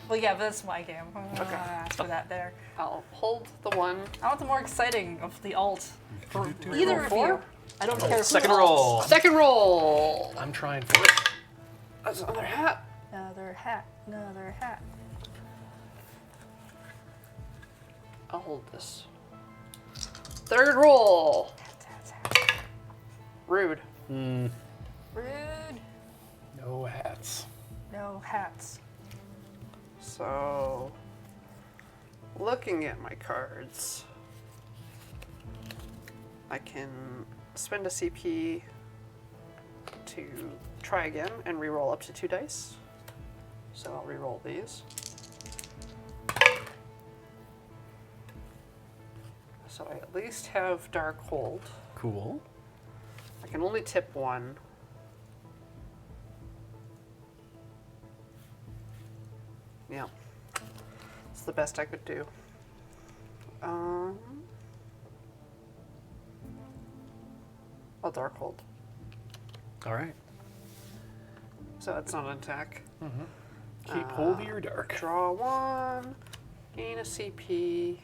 well, yeah, but that's my game. I'm gonna ask for that there. I'll hold the 1. I want the more exciting of the alt for either of you. I don't care who Second alts. roll. Second roll. I'm trying for it. That's another hat. Another hat, another hat. I'll hold this. Third roll. Rude. Rude. No hats. No hats. So, looking at my cards, I can spend a CP to try again and reroll up to 2 dice. So I'll reroll these. So I at least have Dark Hold. Cool. I can only tip 1. Yeah. It's the best I could do. I'll Dark Hold. All right. So that's not an attack. Keep hold of your dark. Draw 1, gain a CP,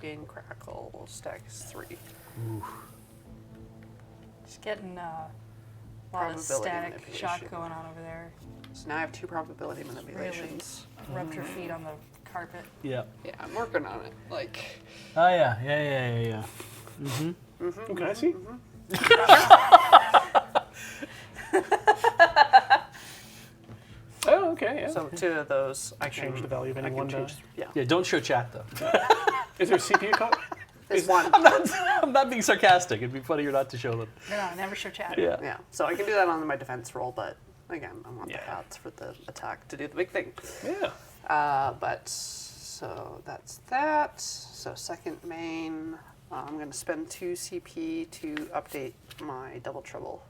gain Crackle, stack is 3. Just getting a lot of Probability static manipulation. shock going on over there. So now I have 2 probability manipulations. Rubbed your feet on the carpet. Yeah. Yeah, I'm working on it. Like, Oh yeah. Can I see? Oh, okay, yeah. so 2 of those I can Change the value of any I can one change. die. Yeah, Yeah. Don't show chat though. Is there CPU code? there's 1. I'm not being sarcastic. It'd be funnier not to show them. No, never show chat. Yeah. Yeah, so I can do that on my defense roll, but again, I want the Yeah. hats for the attack to do the big thing. Yeah. But so that's that. So second main, I'm going to spend 2 CP to update my double trouble.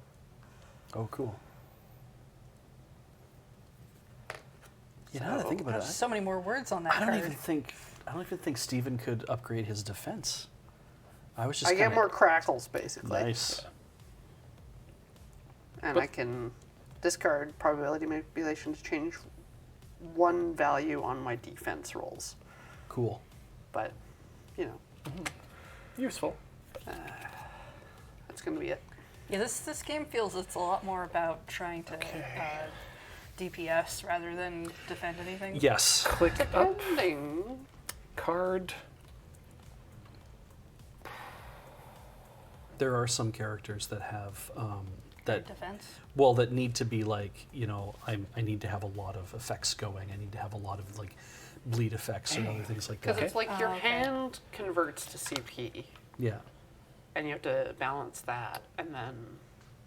Oh, cool. Yeah, now that I think about There's it, so many more words on that I don't card. even think Steven could upgrade his defense. I was just I get kinda- more crackles basically, Nice. and I can discard probability manipulation to change 1 value on my defense rolls. Cool. But you know, Useful. that's going to be it. Yeah, this game feels it's a lot more about trying to DPS rather than defend anything. Yes. Click up. Ding. Card. There are some characters that have that Defense. that need to be like, I need to have a lot of effects going. I need to have a lot of like bleed effects and other things like Because that. it's like your Oh, okay. hand converts to CP, Yeah. and you have to balance that, and then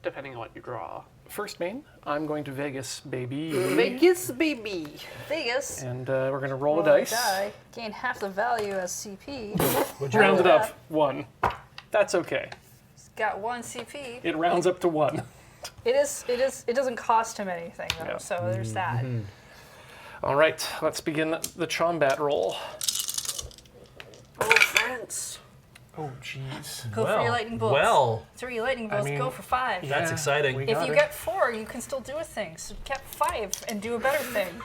depending on what you draw. First main, I'm going to Vegas, baby. Vegas, baby. Vegas. And we're going to roll a Roll dice. die. Gain half the value as CP. Round it up. 1. That's okay. He's got 1 CP. It rounds up to 1. It doesn't cost him anything though, Yeah. so there's that. All right, let's begin the Chombat roll. Oh, France. Oh, jeez. Go for your lightning bolts. Well, 3 lightning bolts, mean, go for 5. that's exciting. If you get 4, you can still do a thing. So get 5 and do a better thing.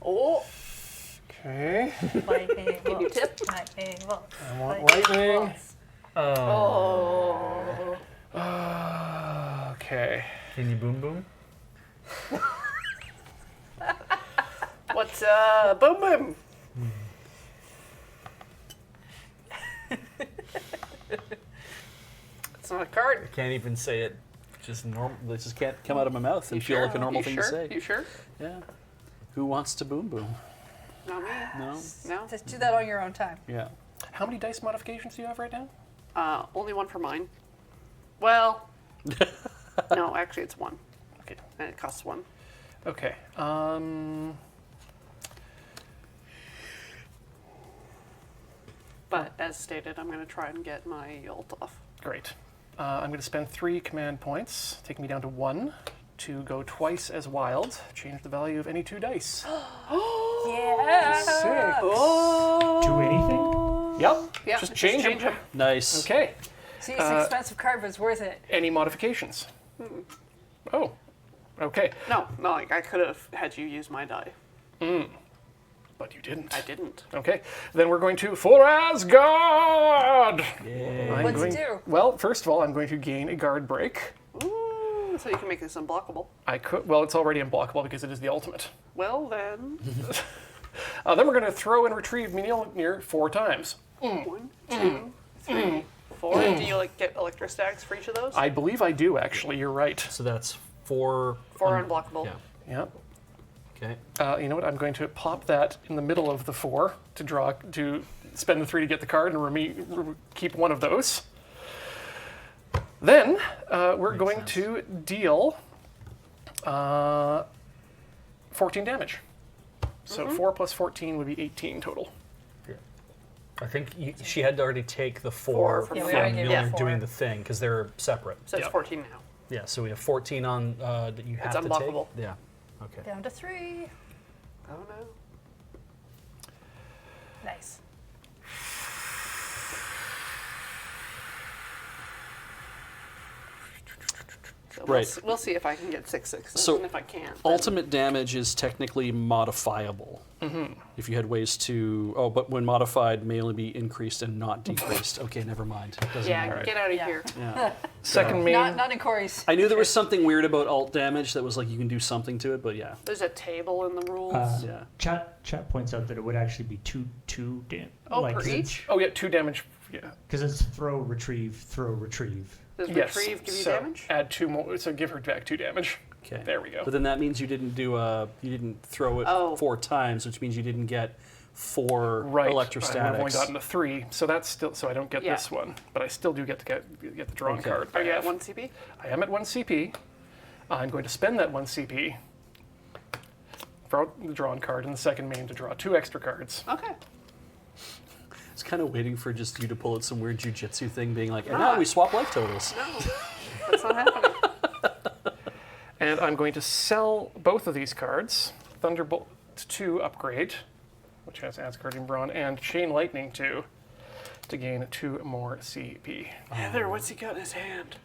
Oh, Okay. Lightning can you bolts. tip? Lightning bolts. I want lightning. bolts. Oh. Okay. Can you boom boom? what's boom boom? It's not a card. Can't even say it. Just normal. They just can't come out of my mouth and feel like a normal You thing sure? to say. You sure? Yeah. Who wants to boom boom? Not me. No. No. Just do that on your own time. Yeah. How many dice modifications do you have right now? Only 1 for mine. Well, no, actually it's 1, Okay. and it costs 1. Okay. But as stated, I'm going to try and get my ult off. Great. I'm going to spend 3 command points, taking me down to 1, to go twice as wild. Change the value of any 2 dice. Yeah. 6. Do anything? Yep. Yeah, Just change them. them. Nice. Okay. See, it's an expensive card, but it's worth it. Any modifications? Oh. Okay. No, like I could have had you use my die. But you didn't. I didn't. Okay. Then we're going to for Asgard. I'm What's going, it do? Well, first of all, I'm going to gain a guard break. Ooh, so you can make this unblockable. I could. Well, it's already unblockable because it is the ultimate. Well then, Then we're going to throw and retrieve Mjolnir 4 times. 1, 2, 3, 4. Do you get electrostatics for each of those? I believe I do, actually. You're right. So that's 4. 4 unblockable. Yeah. Yeah. Okay. You know what? I'm going to plop that in the middle of the 4 to spend the 3 to get the card and keep one of those. Then we're going to deal 14 damage. So 4 plus 14 would be 18 total. I think she had to already take the 4 4 from from we already gave her Mjolnir 4. doing the thing because they're separate. So it's Yep. 14 now. Yeah, so we have 14 on that you have to unblockable. take. Yeah. Okay. Down to 3. Oh no. Nice. So Right. We'll see if I can get 6/6, So, and if I can't. then- Ultimate damage is technically modifiable. If you had ways to... Oh, but when modified, may only be increased and not decreased. Okay, never mind. Doesn't Yeah, matter. get out of Yeah. here. Yeah. Second main. Not in Corey's. I knew there was something weird about alt damage that was like you can do something to it, but yeah. There's a table in the rules. Yeah. Chat points out that it would actually be two Oh, per each? Oh, yeah, 2 damage. Yeah. because it's throw, retrieve. Does Yes. retrieve give you so damage? Add 2 more. So give her back 2 damage. Okay. There we go. But then that means you didn't you didn't throw it Oh. 4 times, which means you didn't get 4 Right. I've only electrostatics. gotten a 3, so that's still. So I don't get Yeah. this one, but I still do get to get the drawn Okay. card. Are I you at have. 1 CP? I am at 1 CP. I'm going to spend that 1 CP. Throw out the drawn card in the second main to draw 2 extra cards. Okay. I was kind of waiting for just you to pull out some weird jujitsu thing, being like, and now we swap life totals. No, that's not happening. And I'm going to sell both of these cards. Thunderbolt 2 upgrade, which has adds Guardian Brawn, and Chain Lightning 2 to gain 2 more CP. Heather, what's he got in his hand?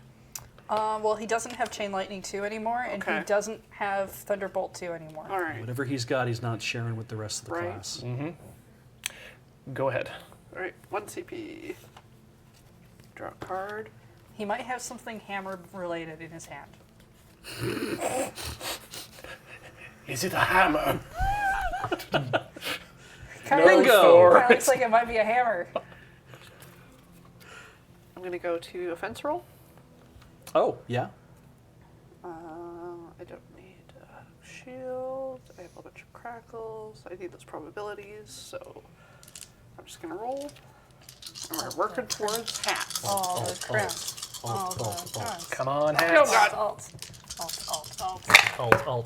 Well, he doesn't have Chain Lightning 2 anymore, and he Okay. doesn't have Thunderbolt 2 anymore. All right. Whatever he's got, he's not sharing with the rest of the Right. class. Go ahead. All right. 1 CP. Draw a card. He might have something hammer related in his hand. Is it a hammer? Kind Bingo! of looks like it might be a hammer. I'm going to go to offense roll. Oh, yeah. I don't need a shield. I have a bunch of crackles. I need those probabilities, so I'm just going to roll. And we're working towards half. All the crowns. All the crowns. Come on, Oh, hats. God. Alt.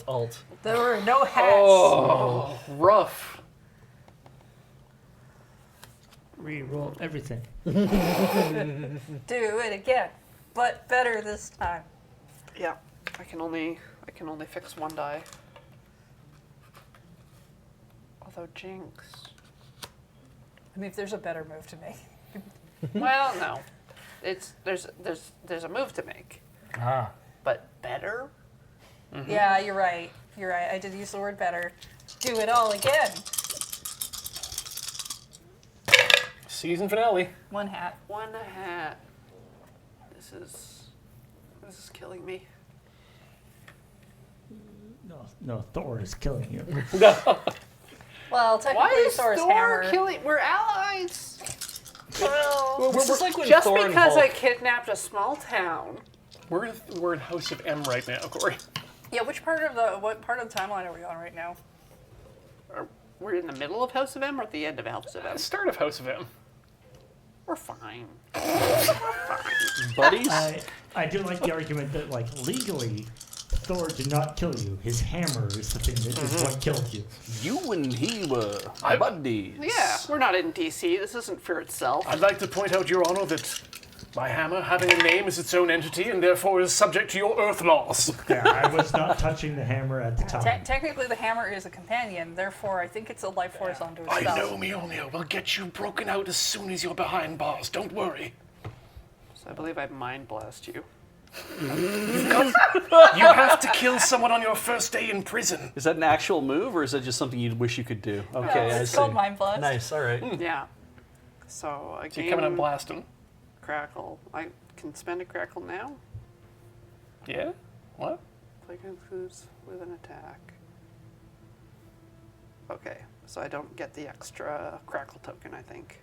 Alt. There were no hats. Oh, rough. Reroll everything. Do it again, but better this time. Yeah. I can only fix 1 die. Although Jinx. I mean, if there's a better move to make. Well, no. There's a move to make. Ah. But better? Yeah, you're right. You're right. I did use the word better. Do it all again. Season finale. 1 hat. 1 hat. This is killing me. No, Thor is killing you. Well, Why technically, is Thor's Thor hammer. killing? We're allies. Well, This is like when just Thor and because I Hulk- kidnapped a small town. We're in House of M right now, Corey. Yeah, what part of the timeline are we on right now? We're in the middle of House of M or at the end of House of M. Start of House of M. We're fine. Buddies? I do like the argument that, like, legally, Thor did not kill you. His hammer is the thing that is what killed you. You and he were buddies. Yeah, we're not in DC. This isn't for itself. I'd like to point out, Your Honor, that my hammer, having a name, is its own entity and therefore is subject to your Earth laws. Yeah, I was not touching the hammer at the time. Technically, the hammer is a companion. Therefore, I think it's a life force unto I itself. know, Mjolnir will get you broken out as soon as you're behind bars. Don't worry. So I believe I mind blast you. You have to kill someone on your first day in prison. Is that an actual move, or is that just something you wish you could do? Okay, I it's see. called Mind Blast. Nice. All right. Yeah. So I So you coming and gain blasting? crackle. I can spend a crackle now. Yeah? What? Play concludes with an attack. Okay, so I don't get the extra crackle token, I think.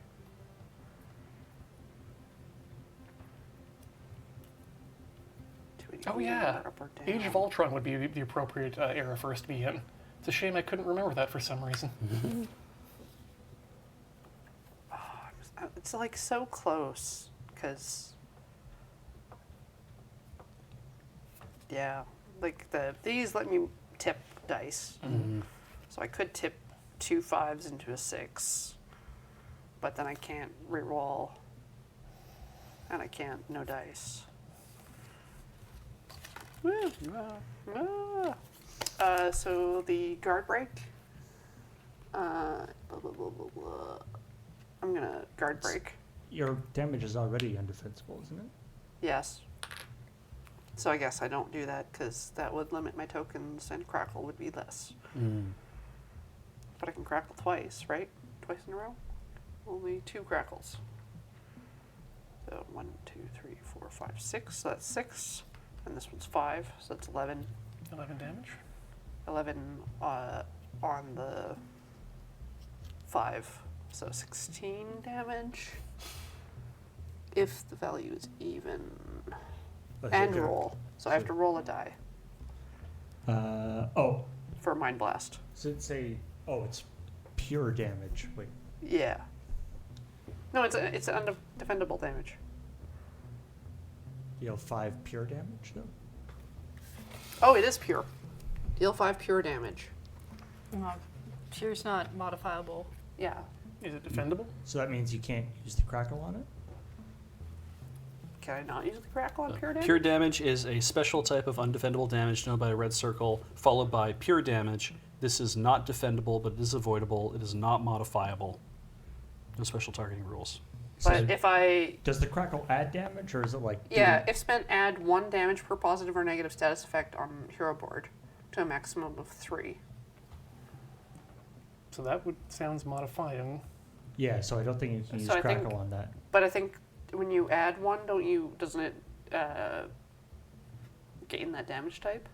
Oh yeah, Age of Ultron would be the appropriate era for us to be in. It's a shame I couldn't remember that for some reason. It's like so close, because yeah, like these let me tip dice, so I could tip 2 5s into a 6, but then I can't reroll, and I can't no dice. So the guard break. Blah, blah, blah, blah, blah. I'm gonna guard break. Your damage is already undefensible, isn't it? Yes. So I guess I don't do that because that would limit my tokens and crackle would be less. But I can crackle twice, right? Twice in a row? Only 2 crackles. So 1, 2, 3, 4, 5, 6. So that's 6. And this one's 5. So that's 11. 11 damage? 11 on the 5. So 16 damage. If the value is even. And roll. So I have to roll a die Oh, for Mind Blast. so it's it's pure damage. Wait, Yeah. No, it's undefendable damage. deal 5 pure damage though. Oh, it is pure. Deal 5 pure damage. Pure's not modifiable. Yeah. Is it defendable? So that means you can't use the crackle on it. Can I not use the crackle on pure damage? Pure damage is a special type of undefendable damage denoted by a red circle, followed by pure damage. This is not defendable, but it is avoidable. It is not modifiable. No special targeting rules. But if I... Does the crackle add damage, or is it like? Yeah, if spent, add 1 damage per positive or negative status effect on hero board to a maximum of 3. So that sounds modifying. Yeah, so I don't think you can use So I think- crackle on that. But I think when you add 1, doesn't it gain that damage type?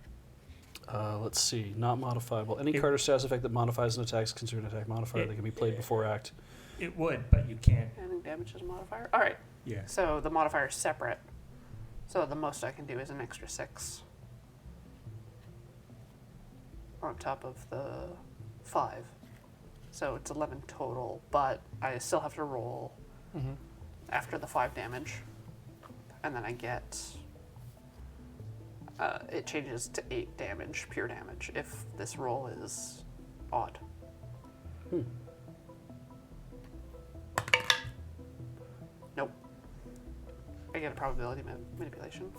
Let's see. Not modifiable. Any card or status effect that modifies an attack is considered an attack modifier that can be played before act. It would, but you can't. Adding damage as a modifier? Alright, Yeah. so the modifier is separate. So the most I can do is an extra 6. On top of the 5. So it's 11 total, but I still have to roll after the 5 damage. And then I get... it changes to 8 damage, pure damage, if this roll is odd. Nope. I get a probability manipulation.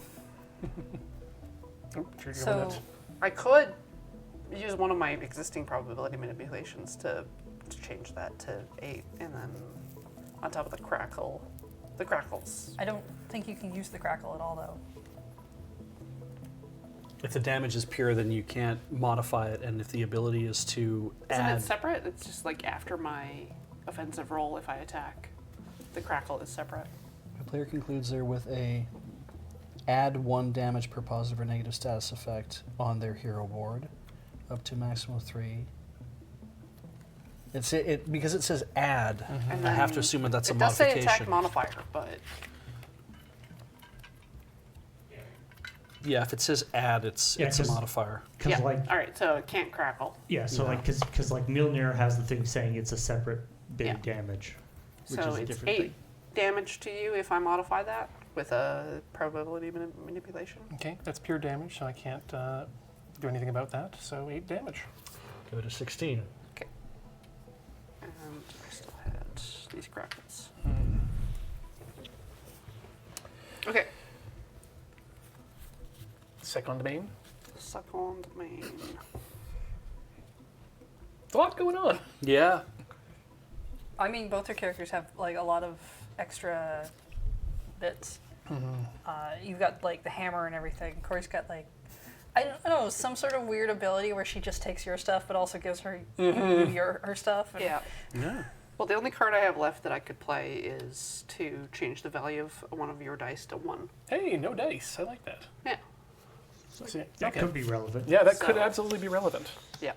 Oh, sure you So- want it. I could use one of my existing probability manipulations to change that to 8, and then on top of the crackles. I don't think you can use the crackle at all, though. If the damage is pure, then you can't modify it, and if the ability is to Isn't add... it separate? It's just like after my offensive roll if I attack. The crackle is separate. A player concludes there with a add 1 damage per positive or negative status effect on their hero board, up to a maximum of 3. Because it says add. And I have then to assume that that's a it does say modification. attack modifier, but Yeah, if it says add, it's a 'cause- modifier. Because yeah. like All right, so it can't crackle. so Yeah. like because like Mjolnir has the thing saying it's a separate big Yeah. damage, which So is a it's different 8 thing. damage to you if I modify that with a probability manipulation. Okay, that's pure damage, so I can't do anything about that. So 8 damage. Go to 16. And I still had these crackles. Okay, Second main. suck on the main. A lot going on. Yeah. I mean, both your characters have like a lot of extra bits. You've got like the hammer and everything. Corey's got like, I don't know, some sort of weird ability where she just takes your stuff but also gives her her stuff. And Yeah. Yeah. Well, the only card I have left that I could play is to change the value of one of your dice to 1. Hey, no dice. I like that. Yeah. See, That okay. could be relevant. Yeah, that could So- absolutely be relevant. Yeah.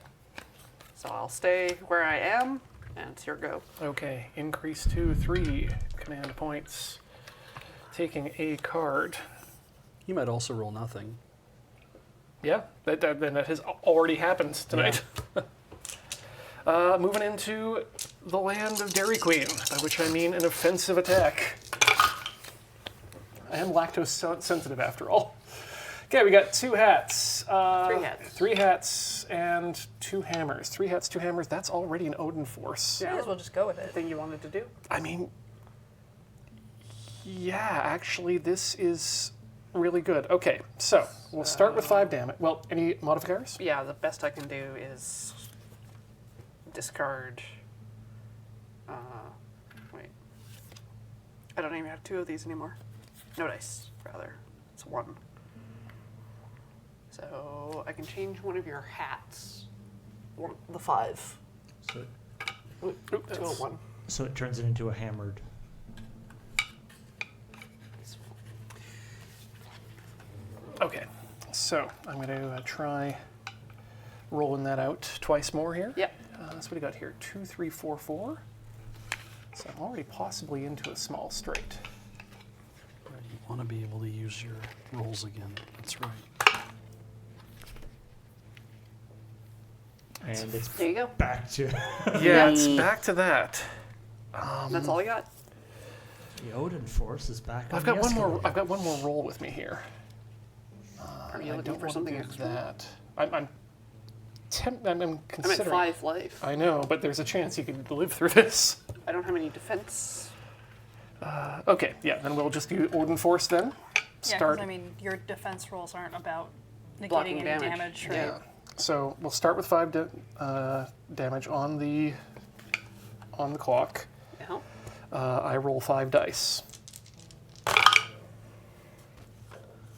So I'll stay where I am, and it's your go. Okay, increase to 3 command points. Taking a card. You might also roll nothing. Yeah, that has already happened tonight. Moving into the land of Dairy Queen, by which I mean an offensive attack. I am lactose sensitive after all. Okay, we got 2 hats. 3 hats. 3 hats and 2 hammers. 3 hats, 2 hammers. That's already an Odin force. Might as well just go with it. Thing you wanted to do? I mean, yeah, actually, this is really good. Okay, so we'll start with 5 damage. Well, any modifiers? Yeah, the best I can do is discard. Wait. I don't even have 2 of these anymore. No dice, rather. It's 1. So I can change one of your hats. The 5. So, To a 1. so it turns it into a hammered. Okay, so I'm going to try rolling that out twice more here. Yep. So what do you got here? 2, 3, 4, 4. So I'm already possibly into a small straight. You want to be able to use your rolls again. That's right. And it's There you go. back to Yeah, it's back to that. That's all I got. the Odin force is back. I've on got the one more. escalator. I've got one more roll with me here. Are you I looking don't for want something to do extra? that. I'm I'm at considering. 5 life. I know, but there's a chance you could live through this. I don't have any defense. Okay, yeah, then we'll just do Odin Force then. Yeah, because Start. I mean, your defense rolls aren't about negating Blocking any damage. damage, right? Yeah. So we'll start with 5 damage on the clock. Yeah. I roll 5 dice.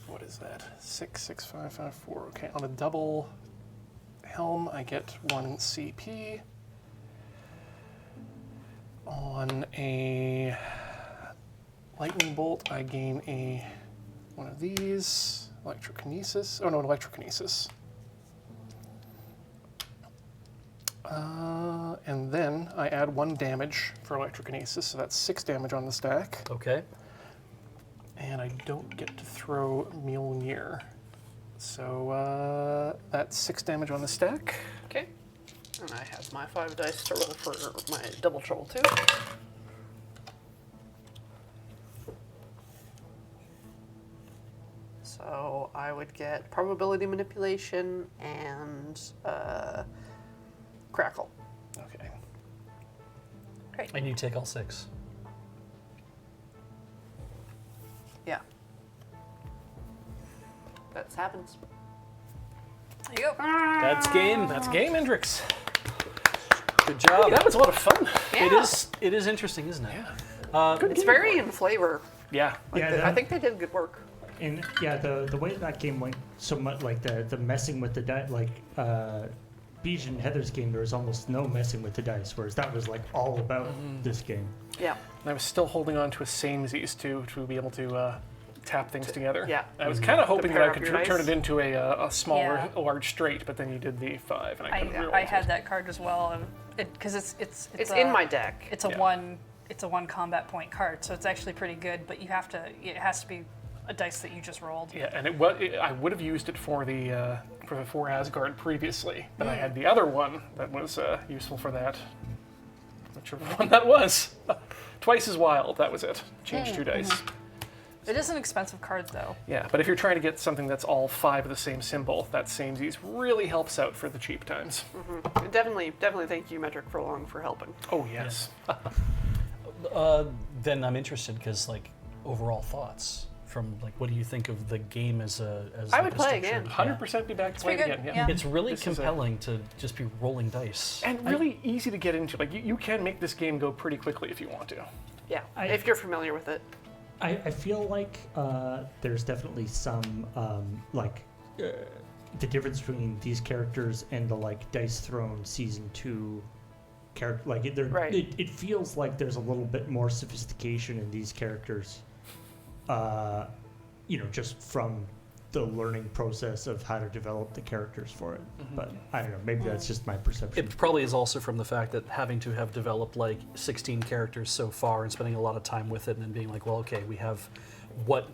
What is that? 6, 6, 5, 5, 4. Okay, on a double helm, I get 1 CP. On a lightning bolt, I gain one of these. Electrokinesis. Oh no, an electrokinesis. And then I add 1 damage for electrokinesis, so that's 6 damage on the stack. Okay. And I don't get to throw Mjolnir. So that's 6 damage on the stack. Okay. And I have my 5 dice to roll for my double trouble too. So I would get probability manipulation and crackle. Okay. And you take all 6. Yeah. That happens. There you go. That's game. That's game, Hendrix. Good job. That was a lot of fun. Yeah. It is interesting, isn't it? It's very in flavor. Yeah. Yeah, I think they did good work. And yeah, the way that game went so much, like the messing with the dice, like Beej and Heather's game, there was almost no messing with the dice, whereas that was like all about this game. Yeah. And I was still holding on to a samesies too to be able to tap things together. Yeah. I was kind of hoping that I pair up could your turn dice. it into a small Yeah. or a large straight, but then you did the 5, and I couldn't realize I it. had that card as well, and because it's in my deck. It's a Yeah. one combat point card, so it's actually pretty good. But it has to be a dice that you just rolled. Yeah, and I would have used it for the for Asgard previously, but I had the other one that was useful for that. Whichever one that was. Twice as wild. That was it. Change 2 dice. It is an expensive card, though. Yeah, but if you're trying to get something that's all 5 of the same symbol, that samesies really helps out for the cheap times. Definitely thank you, Metric Furlong, for helping. Oh yes. Then I'm interested because, like, overall thoughts from, like, what do you think of the game as I like would a play structure? again. 100% be back to play pretty again. good, Yeah. yeah. It's really This is compelling to just be rolling dice. And really easy to get into. Like you can make this game go pretty quickly if you want to. Yeah. I- if you're familiar with it. I feel like there's definitely some the difference between these characters and the like Dice Throne season 2 character. Like Right. it feels like there's a little bit more sophistication in these characters. Just from the learning process of how to develop the characters for it. But I don't know, maybe that's just my perception. It probably is also from the fact that having to have developed like 16 characters so far and spending a lot of time with it and then being like, well, okay, we have what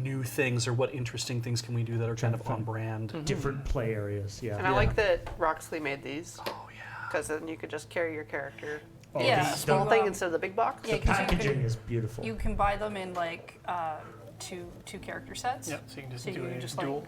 new things or what interesting things can we do that are kind of on brand. Different play areas, And I like that Roxley made these. Oh yeah. Because then you could just carry your character Oh, Yeah. a small thing instead of the big box. Yeah, The 'cause you packaging can- is beautiful. You can buy them in like two character sets. Yeah, so you can just So you do can a just, like, duel.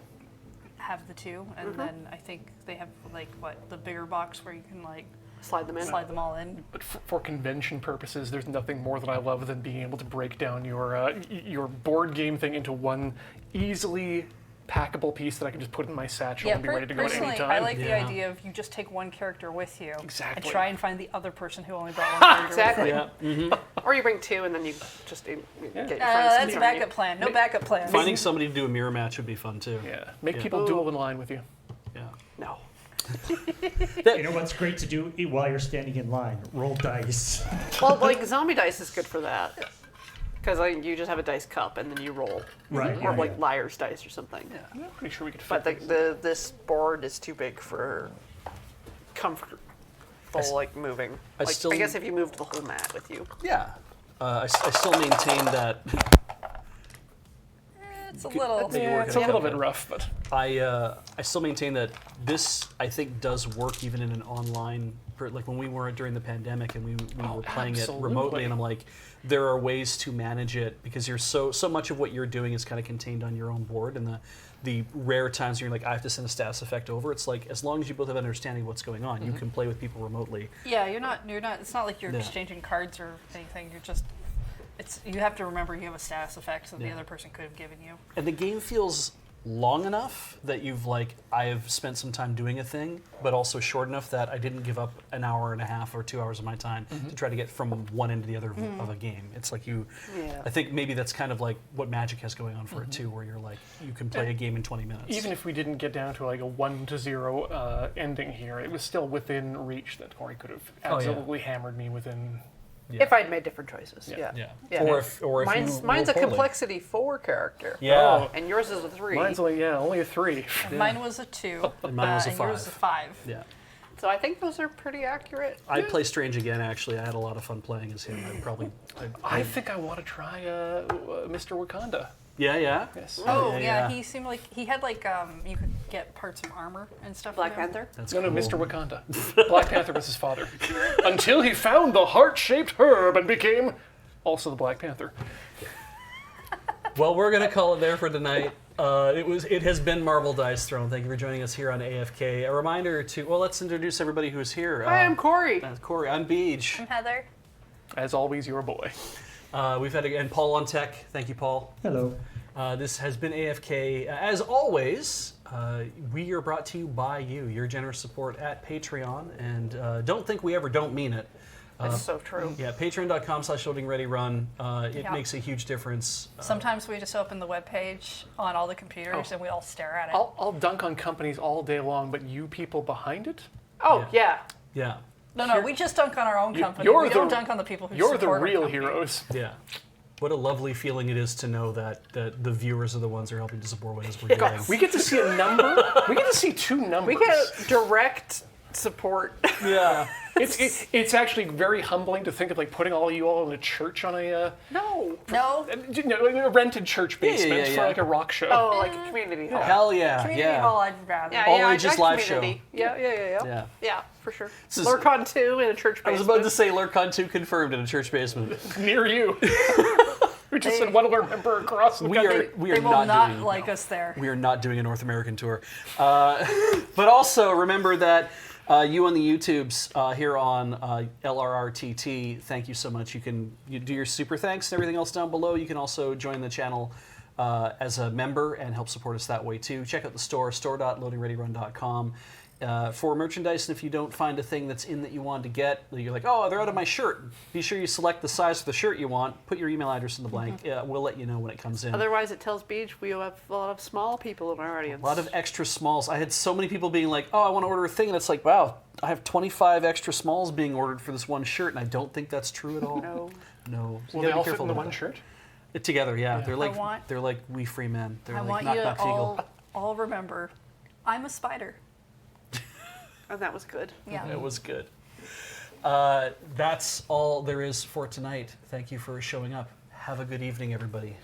Have the two, and then I think they have like the bigger box where you can like Slide them in. slide them all in. But for convention purposes, there's nothing more that I love than being able to break down your board game thing into one easily packable piece that I can just put in my satchel and be ready to go at any personally, time. I like the Yeah. idea of you just take one character with you Exactly. and try and find the other person who only brought one character Exactly. with them. Yeah. Or you bring two and then you just get your friends to That's a join backup you. plan. No backup plan. Finding somebody to do a mirror match would be fun too. Yeah, make Yeah. people duel in line with you. Yeah. No. You know what's great to do while you're standing in line? Roll dice. Well, like zombie dice is good for that. Because you just have a dice cup and then you roll. Right, Or yeah, like yeah. liar's dice or something. I'm pretty sure we could But fit this board is too big for comfortable like moving. I Like, still- I guess if you moved the whole mat with you. Yeah. I still maintain that It's a little. Maybe Yeah, work it's it a out. little bit rough, but I still maintain that this I think does work even in an online like when we were during the pandemic and we were playing it remotely, absolutely. and I'm like, there are ways to manage it because you're so much of what you're doing is kind of contained on your own board, and the rare times you're like, I have to send a status effect over, it's like as long as you both have an understanding of what's going on, you can play with people remotely. Yeah, you're not. It's not like you're Yeah. exchanging cards or anything. You're just. You have to remember you have a status effect that the other person could have given you. And the game feels long enough that I have spent some time doing a thing, but also short enough that I didn't give up an hour and a half or 2 hours of my time to try to get from one end to the other of a game. It's like Yeah. I think maybe that's kind of like what Magic has going on for it too, where you're like, you can play a game in 20 minutes. even if we didn't get down to like a 1-0 ending here, it was still within reach that Corey could have Oh, yeah. absolutely hammered me within. If I'd made different choices. Yeah. Yeah. Yeah. Yeah. Or if Mine's you a roll poorly. complexity 4 character. Yeah. And yours is a 3. Mine's only a 3. And mine was a 2. And mine was a and yours is a 5. Yeah. So I think those are pretty accurate. I'd play Strange again, actually. I had a lot of fun playing as him. I think I want to try Mr. Wakanda. Yeah, yeah. Yes. Oh, Yeah. he seemed like he had like you could get parts of armor and stuff. Black from him. Panther? That's No, cool. Mr. Wakanda. Black Panther was his father. Until he found the heart-shaped herb and became also the Black Panther. Well, we're gonna call it there for tonight. It has been Marvel Dice Throne. Thank you for joining us here on AFK. A reminder let's introduce everybody who's here. Hi, I'm Corey. That's Corey. I'm Beej. I'm Heather. As always, your boy. We've had and Paul on tech. Thank you, Paul. Hello. This has been AFK. As always, we are brought to you by you, your generous support at Patreon. And don't think we ever don't mean it. That's so true. Yeah, patreon.com/loadingreadyrun. It Yeah. makes a huge difference. Sometimes we just open the webpage on all the computers and we all stare at it. I'll dunk on companies all day long, but you people behind it? Oh, yeah. Yeah, No, we just dunk on our own company. you're We the- don't dunk on the people who You're support the our real company. heroes. yeah. What a lovely feeling it is to know that the viewers are the ones who are helping to support what it is we're doing. God, we get to see a number. We get to see 2 numbers. We get direct support. Yeah. It's actually very humbling to think of like putting all you all in a church on a No. No, a rented church basement yeah, for yeah. like a rock show. Oh, like a community hall. Hell yeah. community yeah. hall I'd rather. Yeah, All yeah, ages I'd live community. Yeah. Yeah. Yeah, for sure. This is- Lurcon 2 in a church I basement. was about to say LurkCon 2 confirmed in a church basement. Near you. We just said one of our member across the We country. are They will not doing like us there. We are not doing a North American tour. But also remember that you on the YouTubes here on LRRTT, thank you so much. You do your super thanks and everything else down below. You can also join the channel as a member and help support us that way too. Check out the store.loadingreadyrun.com. For merchandise, and if you don't find a thing that's in that you want to get, you're like, oh, they're out of my shirt. Be sure you select the size of the shirt you want, put your email address in the blank. We'll let you know when it comes in. Otherwise, it tells Beach we have a lot of small people in our audience. A lot of extra smalls. I had so many people being like, oh, I want to order a thing, and it's like, wow, I have 25 extra smalls being ordered for this one shirt, and I don't think that's true at all. No. No. So Will you they gotta be all fit careful in the about one that. shirt? Together, yeah. They're like want- they're like we free men. They're I like want knock you knock to Fiegel. all remember, I'm a spider. And that was good. Yeah. It was good. That's all there is for tonight. Thank you for showing up. Have a good evening, everybody.